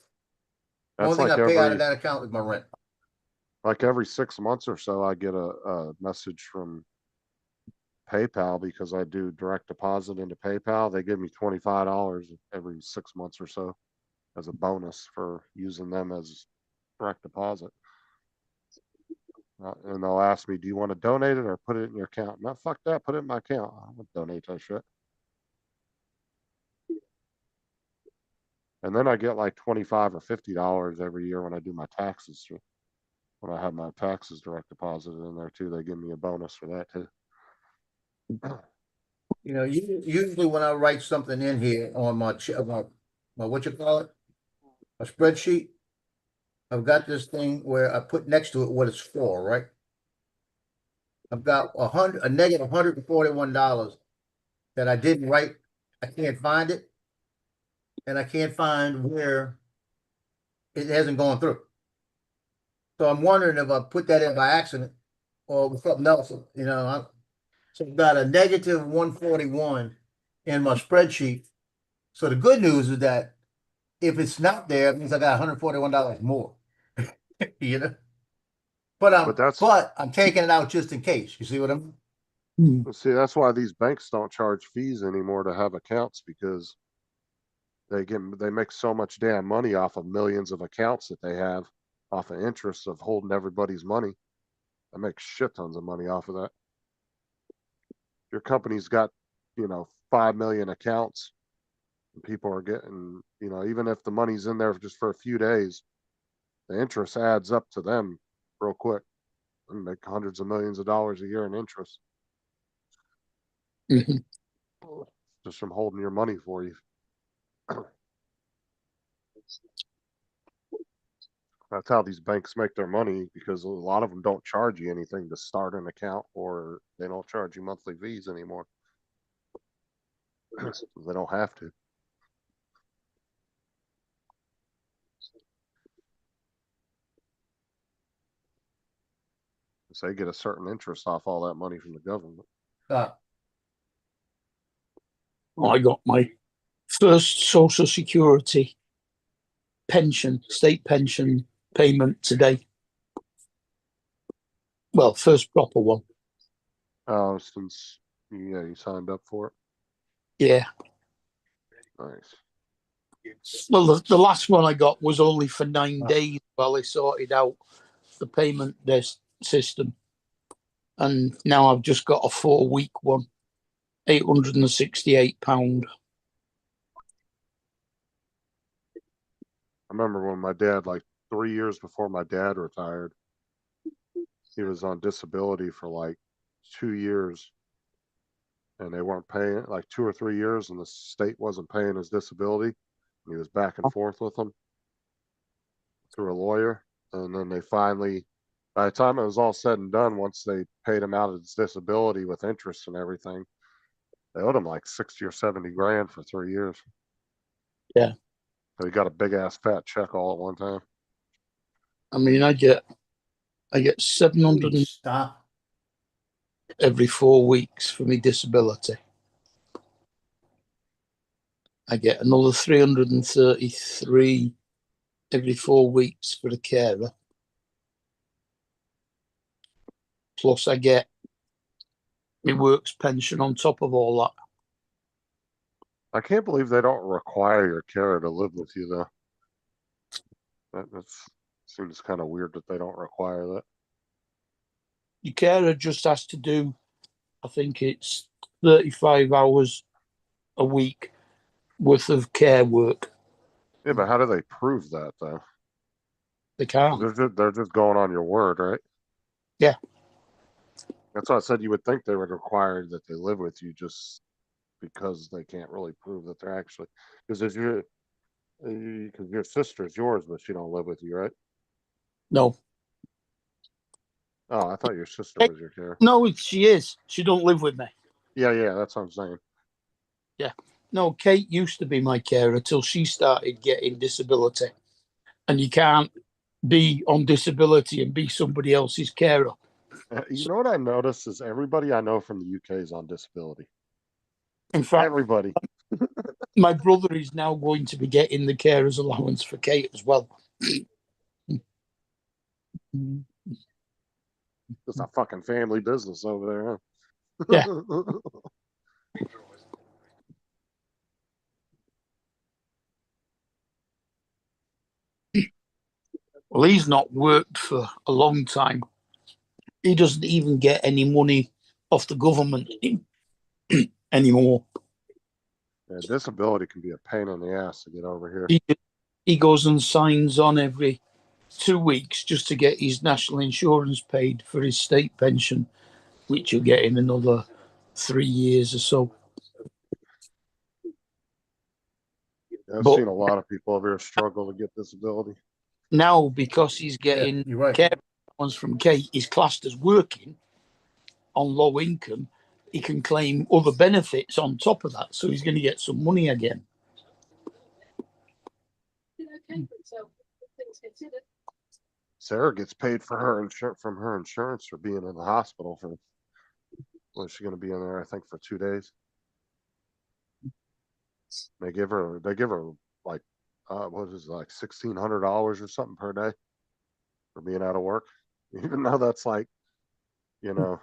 That's Only thing like I pay out of every, that account is my rent. like every 6 months or so, I get a message from PayPal because I do direct deposit into PayPal. They give me $25 every 6 months or so as a bonus for using them as direct deposit. And they'll ask me, do you want to donate it or put it in your account? No, fuck that. Put it in my account. I would donate that shit. And then I get like $25 or $50 every year when I do my taxes. When I have my taxes direct deposited in there too, they give me a bonus for that too. You know, usually when I write something in here on my what you call it? A spreadsheet. I've got this thing where I put next to it what it's for, right? I've got a negative $141 that I didn't write. I can't find it. And I can't find where it hasn't gone through. So I'm wondering if I put that in by accident or with something else, you know. So I've got a negative 141 in my spreadsheet. So the good news is that if it's not there, it means I got $141 more. You know? But I'm taking it out just in case. You see what I'm See, that's why these banks don't charge fees anymore to have accounts, because they make so much damn money off of millions of accounts that they have, off of interest of holding everybody's money. They make shit tons of money off of that. Your company's got, 5 million accounts, and people are getting, even if the money's in there just for a few days, the interest adds up to them real quick and make hundreds of millions of dollars a year in interest. Mhm. Just from holding your money for you. That's how these banks make their money, because a lot of them don't charge you anything to start an account, or they don't charge you monthly fees anymore. They don't have to. So they get a certain interest off all that money from the government. I got my first Social Security state pension payment today. Well, first proper one. Oh, since you signed up for it. Yeah. Nice. Well, the last one I got was only for 9 days while they sorted out the payment system. And now I've just got a 4-week one, £868. I remember when my dad, like 3 years before my dad retired, he was on disability for like 2 years, and they weren't paying, like 2 or 3 years, and the state wasn't paying his disability. And he was back and forth with them through a lawyer. And then they finally, by the time it was all said and done, once they paid him out of his disability with interest and everything, they owed him like 60 or 70 grand for 3 years. Yeah. So he got a big ass fat check all at one time. I mean, I get 700 Stop. every 4 weeks for my disability. I get another 333 every 4 weeks for the carer. Plus I get my works pension on top of all that. I can't believe they don't require your carer to live with you, though. That seems kind of weird that they don't require that. Your carer just has to do, I think it's 35 hours a week worth of care work. Yeah, but how do they prove that, though? They can't. They're just going on your word, right? Yeah. That's why I said you would think they would require that they live with you just because they can't really prove that they're actually, because your sister's yours, but she don't live with you, right? No. Oh, I thought your sister was your carer. No, she is. She don't live with me. Yeah, that's what I'm saying. Yeah. No, Kate used to be my carer till she started getting disability. And you can't be on disability and be somebody else's carer. You know what I noticed is everybody I know from the UK is on disability. In fact, Everybody. my brother is now going to be getting the carer's allowance for Kate as well. It's a fucking family business over Yeah. there, huh? Well, he's not worked for a long time. He doesn't even get any money off the government anymore. Yeah, disability can be a pain in the ass to get over here. He goes and signs on every 2 weeks just to get his national insurance paid for his state pension, which he'll get in another 3 years or so. I've But seen a lot of people over here struggle to get disability. now, because he's getting you're right. care allowance from Kate, he's classed as working on low income. He can claim other benefits on top of that, so he's going to get some money again. Sarah gets paid for her from her insurance for being in the hospital for. Was she going to be in there? I think for 2 days. They give her like, what is it, like $1,600 or something per day for being out of work. Even though that's like, about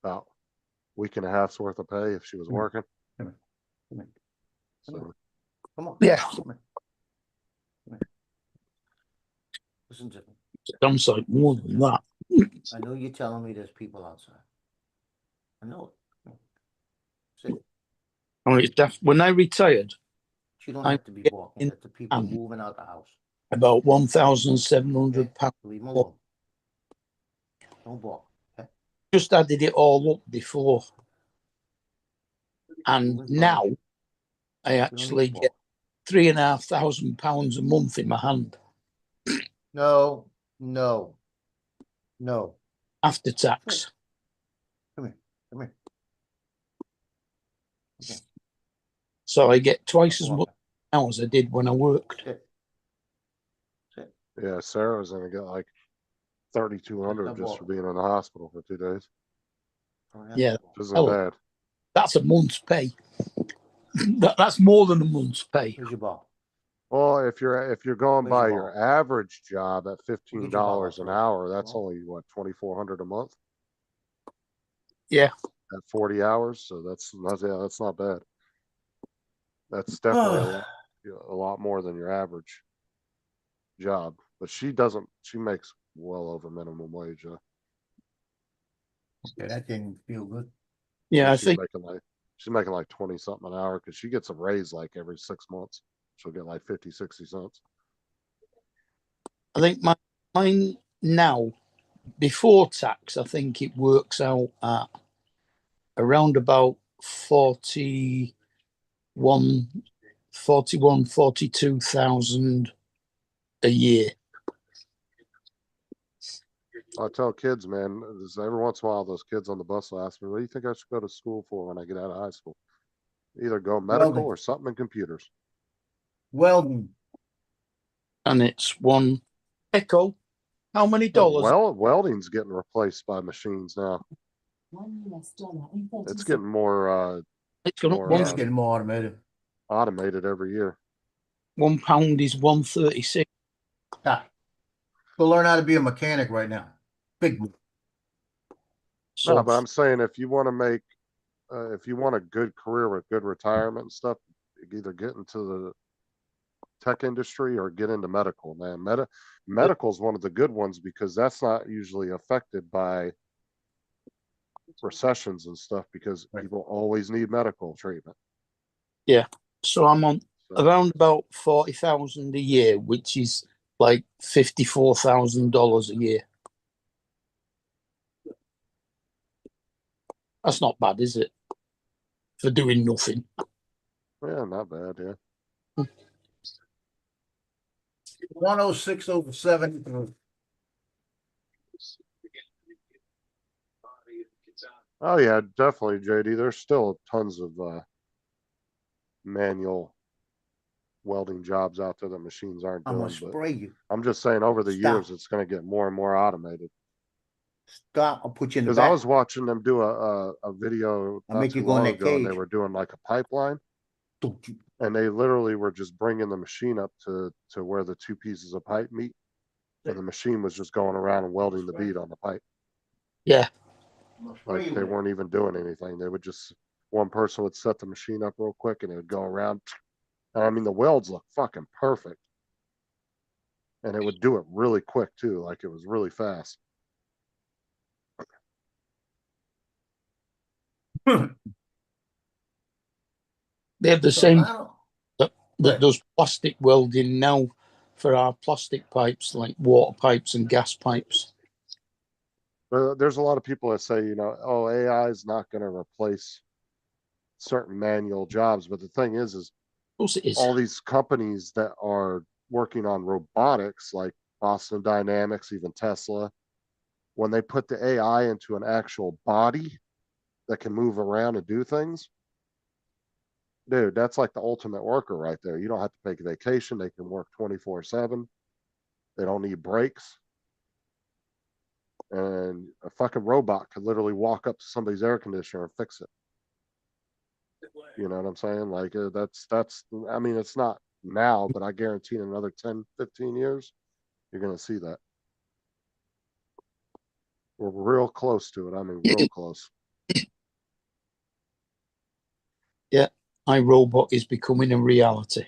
a week and a half's worth of pay if she was working. Come here. So, Come on. Yeah. Come here. Come here. Listen to me. I'm sorry, more than that. I know you're telling me there's people outside. I know it. Sit. I mean, when I retired, You don't I'm have to be walking. Let the people moving out the house. about £1,700. Leave them alone. Don't walk. Okay? Just added it all up before. And now I actually get £3,500 a month in my hand No. after tax. Come here. Okay. So I get twice as much now as I did when I worked. Sit. yeah, Sarah was going to get like 3,200 just for being in the hospital for 2 days. Yeah, Which isn't bad. that's a month's pay. That's more than a month's pay. Here's your ball. Well, if you're going Where's by your your average job at Get your ball $15 an out. hour, that's only what, 2,400 a month Yeah. at 40 hours. So that's not bad. That's definitely a lot more than your average job. But she makes well over minimum wage. Okay, that didn't feel good. Yeah, I she's think making like 20 something an hour because she gets a raise like every 6 months. She'll get like 50, 60 cents. I think mine now, before tax, I think it works out at around about 42,000 a year. I tell kids, man, every once in a while, those kids on the bus will ask me, what do you think I should go to school for when I get out of high school? Either go medical Welding. or something in computers. Welding. And it's one Echo. How many dollars? Well, welding's getting replaced by machines now. It's getting more It's gone up It's getting more automated every year. £1 is 136. Go learn how to be a mechanic right now. Big move. So No, but I'm saying if you want to make, if you want a good career with good retirement and stuff, either get into the tech industry or get into medical, man. Medical is one of the good ones because that's not usually affected by recessions and stuff because people always need medical treatment. yeah, so I'm on around about 40,000 a year, which is like $54,000 a year. That's not bad, is it? For doing nothing. Yeah, not bad, yeah. 106 over 70. Oh yeah, definitely, JD. There's still tons of manual welding jobs out there that machines aren't I'm gonna doing, but spray you. I'm just saying over the Stop. years it's gonna get more and more automated. Stop. I'll put you in the Because I back. was watching them do a video I'll not make you too go in long that ago, and they cage. were doing like a pipeline, Don't you? and they literally were just bringing the machine up to where the two pieces of pipe meet, and the machine was just going around and welding the bead on the pipe. Yeah. Like they weren't even doing anything. They would just, one person would set the machine up real quick and it would go around. And I mean, the welds look fucking perfect. And it would do it really quick too. Like it was really fast. They have the So same I don't. that does plastic welding now for our plastic pipes, like water pipes and gas pipes. But there's a lot of people that say, you know, oh, AI is not going to replace certain manual jobs. But the thing is Of course it is. all these companies that are working on robotics, like Boston Dynamics, even Tesla, when they put the AI into an actual body that can move around and do things, dude, that's like the ultimate worker right there. You don't have to take a vacation. They can work 24/7. They don't need breaks. And a fucking robot could literally walk up to somebody's air conditioner and fix it. You know what I'm saying? Like that's, I mean, it's not now, but I guarantee in another 10, 15 years, you're going to see that. We're real close to it. I mean, real close. Yeah. iRobot is becoming a reality.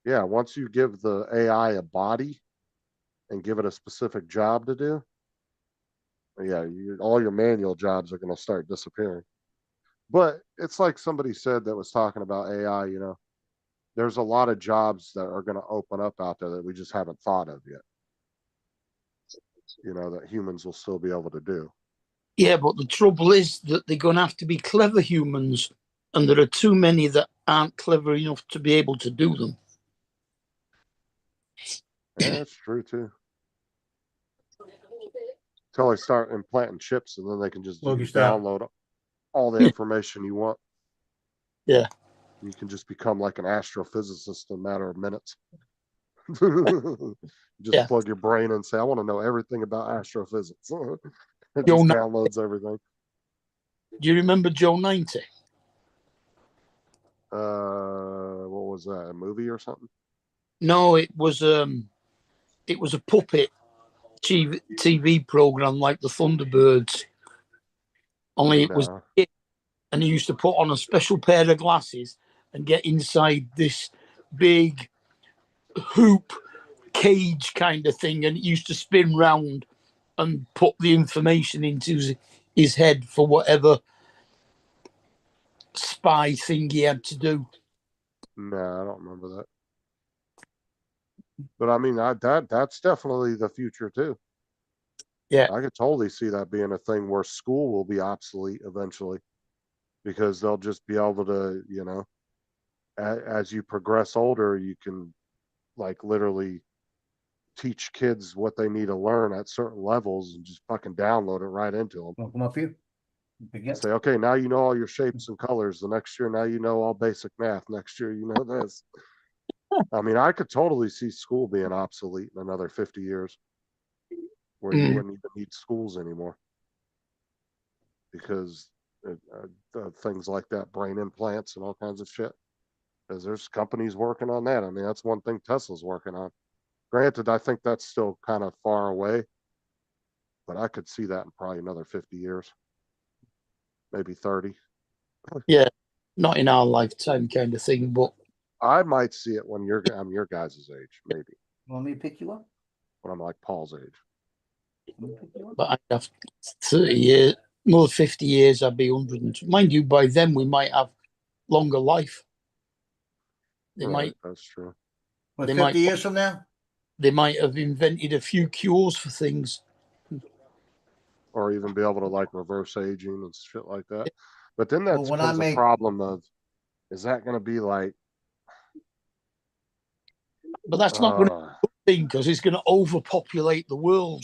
Yeah. Once you give the AI a body and give it a specific job to do, yeah, all your manual jobs are going to start disappearing. But it's like somebody said that was talking about AI, you know, there's a lot of jobs that are going to open up out there that we just haven't thought of yet. You know, that humans will still be able to do. Yeah, but the trouble is that they're going to have to be clever humans, and there are too many that aren't clever enough to be able to do them. Yeah, that's true too. Until they start implanting chips, and then they can just download all the information you want. Yeah. You can just become like an astrophysicist in a matter of minutes. Just plug your brain and say, I want to know everything about astrophysics. It just downloads everything. Do you remember Joe 90? What was that? A movie or something? No, it was a puppet TV program like the Thunderbirds. Only it was, and he used to put on a special pair of glasses and get inside this big hoop cage kind of thing, and it used to spin round and put the information into his head for whatever spy thing he had to do. No, I don't remember that. But I mean, that's definitely the future too. Yeah, I could totally see that being a thing where school will be obsolete eventually, because they'll just be able to, you know, as you progress older, you can like literally teach kids what they need to learn at certain levels and just fucking download it right into them. Come up here. Say, okay, now you know all your shapes and colors. The next year, now you know all basic math. Next year, you know this. I mean, I could totally see school being obsolete in another 50 years, where you wouldn't even need schools anymore, because things like that, brain implants and all kinds of shit. Because there's companies working on that. I mean, that's one thing Tesla's working on. Granted, I think that's still kind of far away, but I could see that in probably another 50 years, maybe 30. Yeah, not in our lifetime kind of thing, but I might see it when I'm your guys' age, maybe. Want me to pick you up? When I'm like Paul's age. But I'd have 30 years, more 50 years, I'd be 100. Mind you, by then we might have longer life. They might. That's true. What, 50 years from now? they might have invented a few cures for things. or even be able to like reverse aging and shit like that. But then that Well, when I becomes a make- problem of, is that going to be like, But that's not going to uh, be because it's going to overpopulate the world.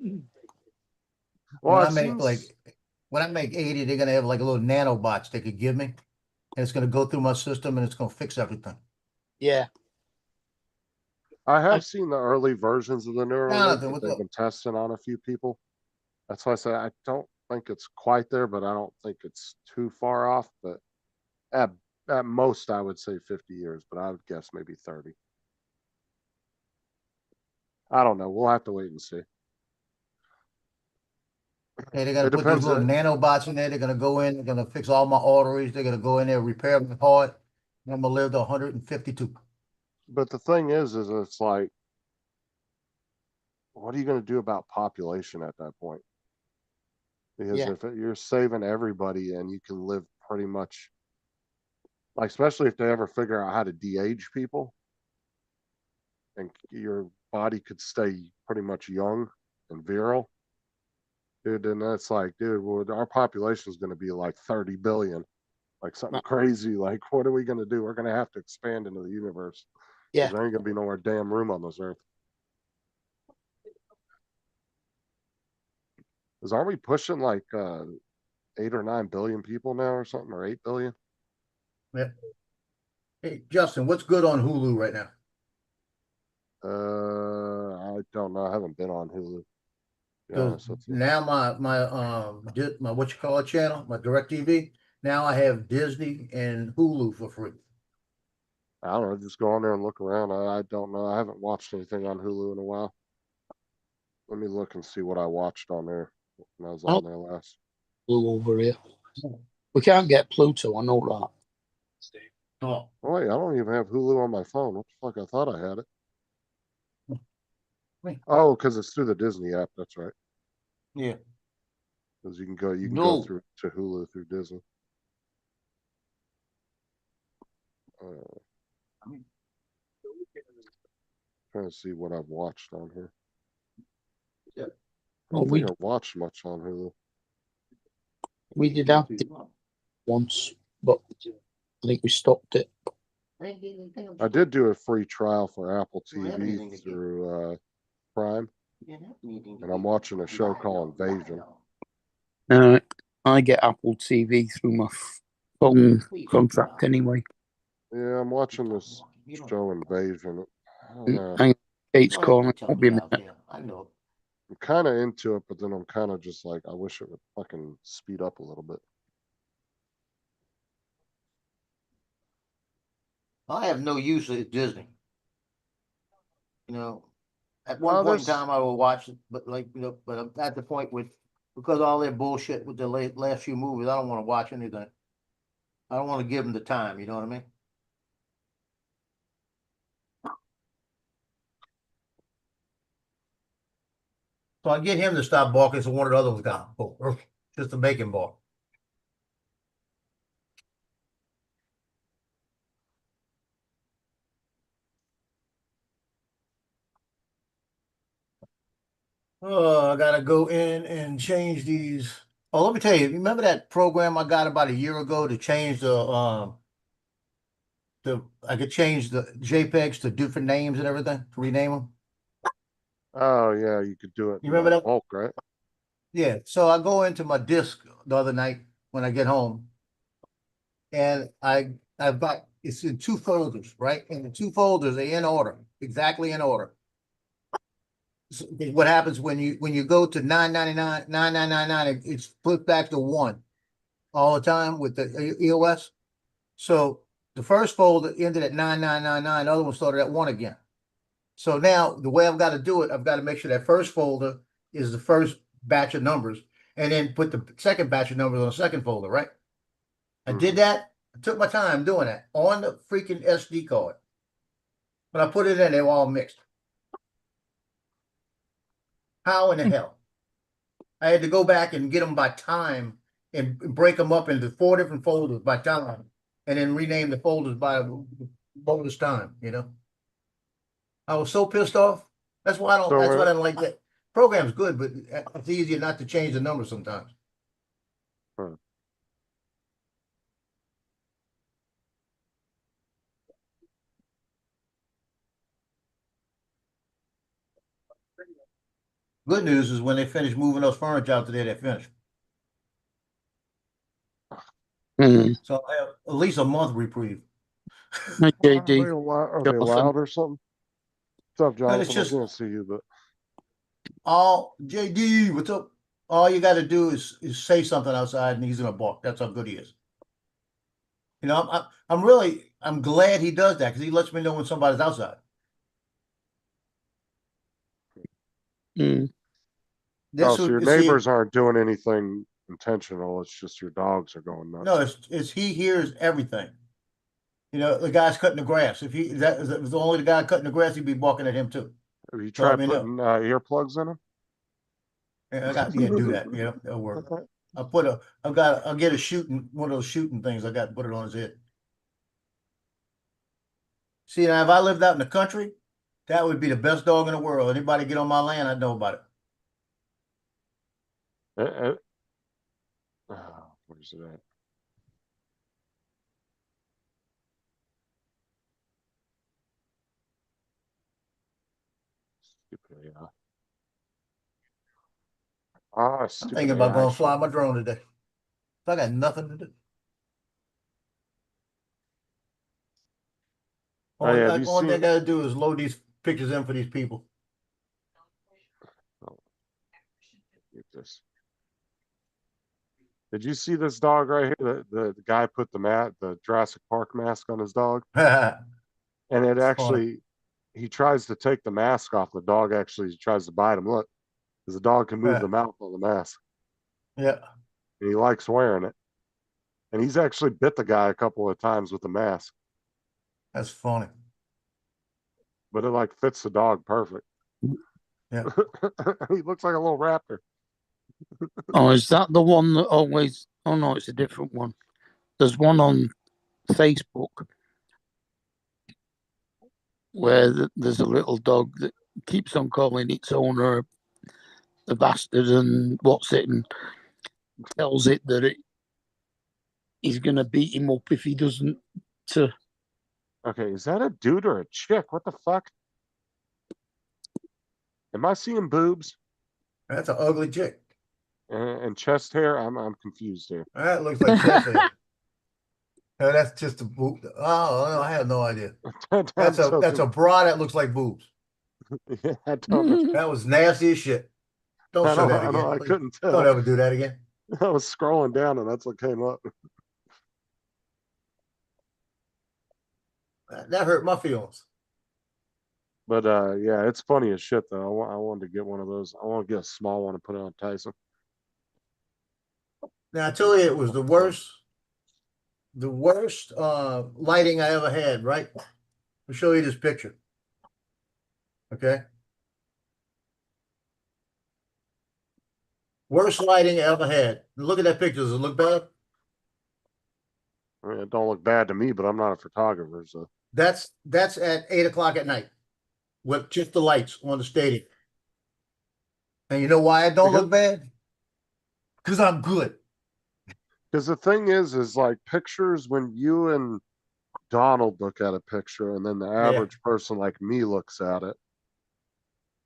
well, When I it make seems, like, when I make 80, they're gonna have like a little nanobots they could give me. And it's gonna go through my system and it's gonna fix everything. Yeah. I have seen the early versions of the Neuralink Jonathan, that what's they've up? been testing on a few people. That's why I say I don't think it's quite there, but I don't think it's too far off. But at most, I would say 50 years, but I would guess maybe 30. I don't know. We'll have to wait and see. Hey, they're gonna It put these depends. little nanobots in there. They're gonna go in, they're gonna fix all my arteries. They're gonna go in there, repair my heart. And I'm gonna live to 152. But the thing is it's like, what are you going to do about population at that point? Because Yeah. if you're saving everybody and you can live pretty much, like, especially if they ever figure out how to de-age people, and your body could stay pretty much young and virile, dude, then that's like, dude, well, our population is going to be like 30 billion, like something crazy. Like, what are we going to do? We're going to have to expand into the universe. Yeah. There ain't going to be nowhere damn room on this earth. Because aren't we pushing like 8 or 9 billion people now or something, or 8 billion? Yeah. Hey, Justin, what's good on Hulu right now? I don't know. I haven't been on Hulu. To be 'Cause honest with you. now my what you call it channel, my DirecTV. Now I have Disney and Hulu for free. I don't know. Just go on there and look around. I don't know. I haven't watched anything on Hulu in a while. Let me look and see what I watched on there when I was on there last. Blue over here. We can't get Pluto, I know that. Oh, Oh, wait, I don't even have Hulu on my phone. What the fuck? I thought I had it. Wait. Oh, because it's through the Disney app. That's right. yeah. Because you can go No. through to Hulu through Disney. Trying to see what I've watched on here. I don't think I watched much on Hulu. We did have it once, but I think we stopped it. I did do a free trial for Apple TV through Prime, and I'm watching a show called Invasion. I get Apple TV through my phone contract anyway. Yeah, I'm watching this show Invasion. Kate's calling. Won't be a minute. I'm kind of into it, but then I'm kind of just like, I wish it would fucking speed up a little bit. I have no use of Disney. You know, at Well, one point in there's- time I will watch it, but like, you know, but I'm at the point with, because all their bullshit with the last few movies, I don't want to watch anything. I don't want to give them the time, you know what I mean? So I get him to stop barking so one of the other ones got just to make him bark. Oh, I gotta go in and change these. Oh, let me tell you, remember that program I got about a year ago to change I could change the JPEGs to different names and everything, to rename them? Oh yeah, you could do it. You remember that? Bulk, right? Yeah, so I go into my disk the other night when I get home. And I've got, it's in two folders, right? And the two folders, they in order, exactly in order. So what happens when you go to 999, it's flipped back to 1 all the time with the EOS. So the first folder ended at 9999, the other one started at 1 again. So now the way I've got to do it, I've got to make sure that first folder is the first batch of numbers, and then put the second batch of numbers on the second folder, right? I did that. I took my time doing that on the freaking SD card. When I put it in, they were all mixed. How in the hell? I had to go back and get them by time and break them up into 4 different folders by time, and then rename the folders by folders time, you know? I was so pissed off. That's why I don't. So, That's why I don't like that. Program's good, but it's easier not to change the number sometimes. Good news is when they finish moving those furniture out today, they're finished. Mm. So I have at least a month reprieve. Okay, Are Dave. they are they Jonathan. loud or something? What's up, And it's Jonathan? I just can't see you, but all JD, what's up? All you got to do is say something outside, and he's gonna bark. That's how good he is. You know, I'm glad he does that because he lets me know when somebody's outside. Mm. This so your see, neighbors aren't doing anything intentional. It's just your dogs are going nuts. no, it's he hears everything. You know, the guy's cutting the grass. If that was only the guy cutting the grass, he'd be barking at him too. Have you So let tried me know. putting earplugs in them? Yeah, do that. Yeah, that'll work. I'll get a shooting one of those shooting things. I got to put it on his head. See, now if I lived out in the country, that would be the best dog in the world. Anybody get on my land, I'd know about it. Where's it at? Stupid AI. I'm Stupid thinking about AI going shit. fly my drone today. I got nothing to do. Oh, yeah, have you All I seen? gotta do is load these pictures in for these people. Get this. Did you see this dog right here? The guy put the Jurassic Park mask on his dog, and it actually he tries to take the mask off. The dog actually tries to bite him. Look, because the dog can move the mouth on the mask. Yeah. And he likes wearing it. And he's actually bit the guy a couple of times with the mask. That's funny. But it like fits the dog perfect. Yeah. He looks like a little raptor. Oh, is that the one that always? Oh no, it's a different one. There's one on Facebook where there's a little dog that keeps on calling its owner the bastard and what's it, and tells it that he's going to beat him up if he doesn't. Okay, is that a dude or a chick? What the fuck? Am I seeing boobs That's an ugly chick. and chest hair? I'm confused here. That looks like chest hair. No, that's just a boob. Oh, I have no idea. That's a bra that looks like boobs. Yeah, I don't know. That was nasty as shit. Don't show that again. I couldn't tell. Don't ever do that again. I was scrolling down and that's what came up. That hurt my feelings. But yeah, it's funny as shit though. I wanted to get one of those. I want to get a small one and put it on Tyson. Now I tell you, it was the worst lighting I ever had, right? I'll show you this picture. Okay. Worst lighting I ever had. Look at that picture. Does it look bad? I mean, it don't look bad to me, but I'm not a photographer, so That's at 8 o'clock at night with just the lights on the stadium. And you know why it don't look bad? Because I'm good. because the thing is like pictures when you and Donald look at a picture and then the average person like me looks at it,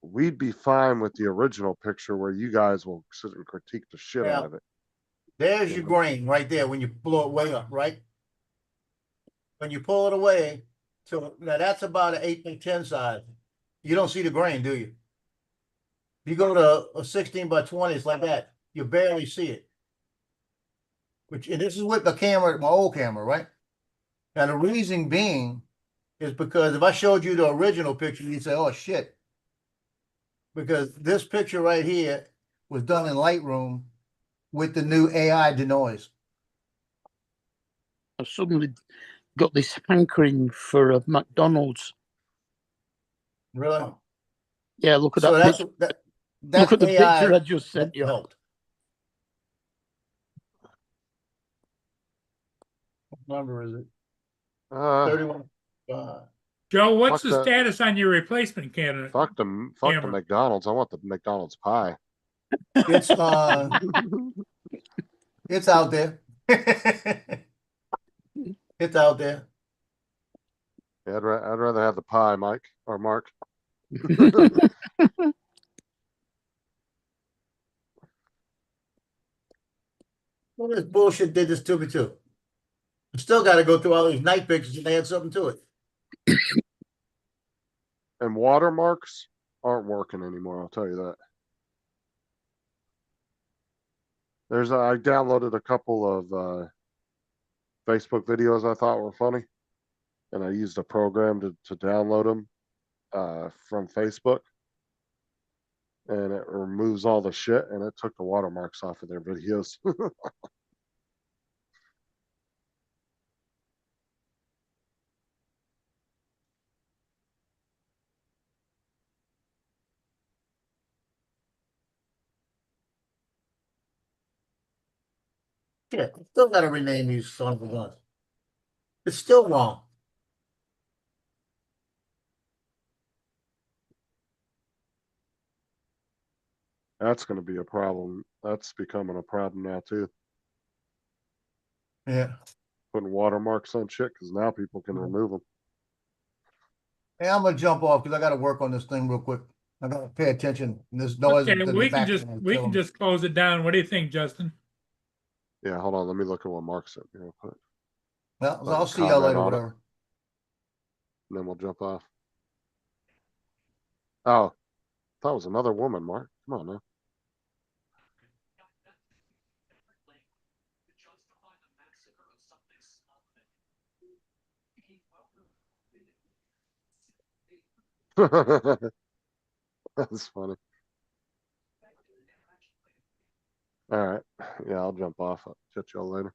we'd be fine with the original picture where you guys will sit and critique the shit out of it. There's your grain right there when you blow it way up, right? When you pull it away, so now that's about an 8x10 size. You don't see the grain, do you? If you go to a 16x20, it's like that. You barely see it. And this is with the camera, my old camera, right? Now the reason being is because if I showed you the original picture, you'd say, "Oh shit," because this picture right here was done in Lightroom with the new AI denoise. I've suddenly got this hankering for a McDonald's. Really? Yeah, look at So that picture. Look at the picture I just sent you. Helped. What number is it? 31. Joe, what's Fuck the that. status on your replacement candidate? Fuck the Camera. McDonald's. I want the McDonald's pie. It's it's out there. It's out there. Yeah, I'd rather have the pie, Mike or Mark. Well, this bullshit did this to me too. I still got to go through all these night pictures and add something to it. And watermarks aren't working anymore. I'll tell you that. I downloaded a couple of Facebook videos I thought were funny, and I used a program to download them from Facebook, and it removes all the shit, and it took the watermarks off of their videos. Shit, I still got to rename these sons of guns. It's still wrong. That's going to be a problem. That's becoming a problem now too. Yeah. Putting watermarks on shit because now people can remove them. Hey, I'm gonna jump off because I got to work on this thing real quick. I got to pay attention. This noise. Okay, is in we the can just background we killing can me. just close it down. What do you think, Justin? Yeah, hold on. Let me look at what Mark said real quick, Well, Let I'll me see y'all comment later. on it. Whatever. and then we'll jump off. Oh, that was another woman, Mark. Come on now. That's funny. All right. Yeah, I'll jump off. I'll catch y'all later.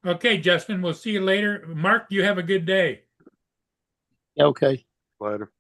Okay, Justin, we'll see you later. Mark, you have a good day. Okay. Later.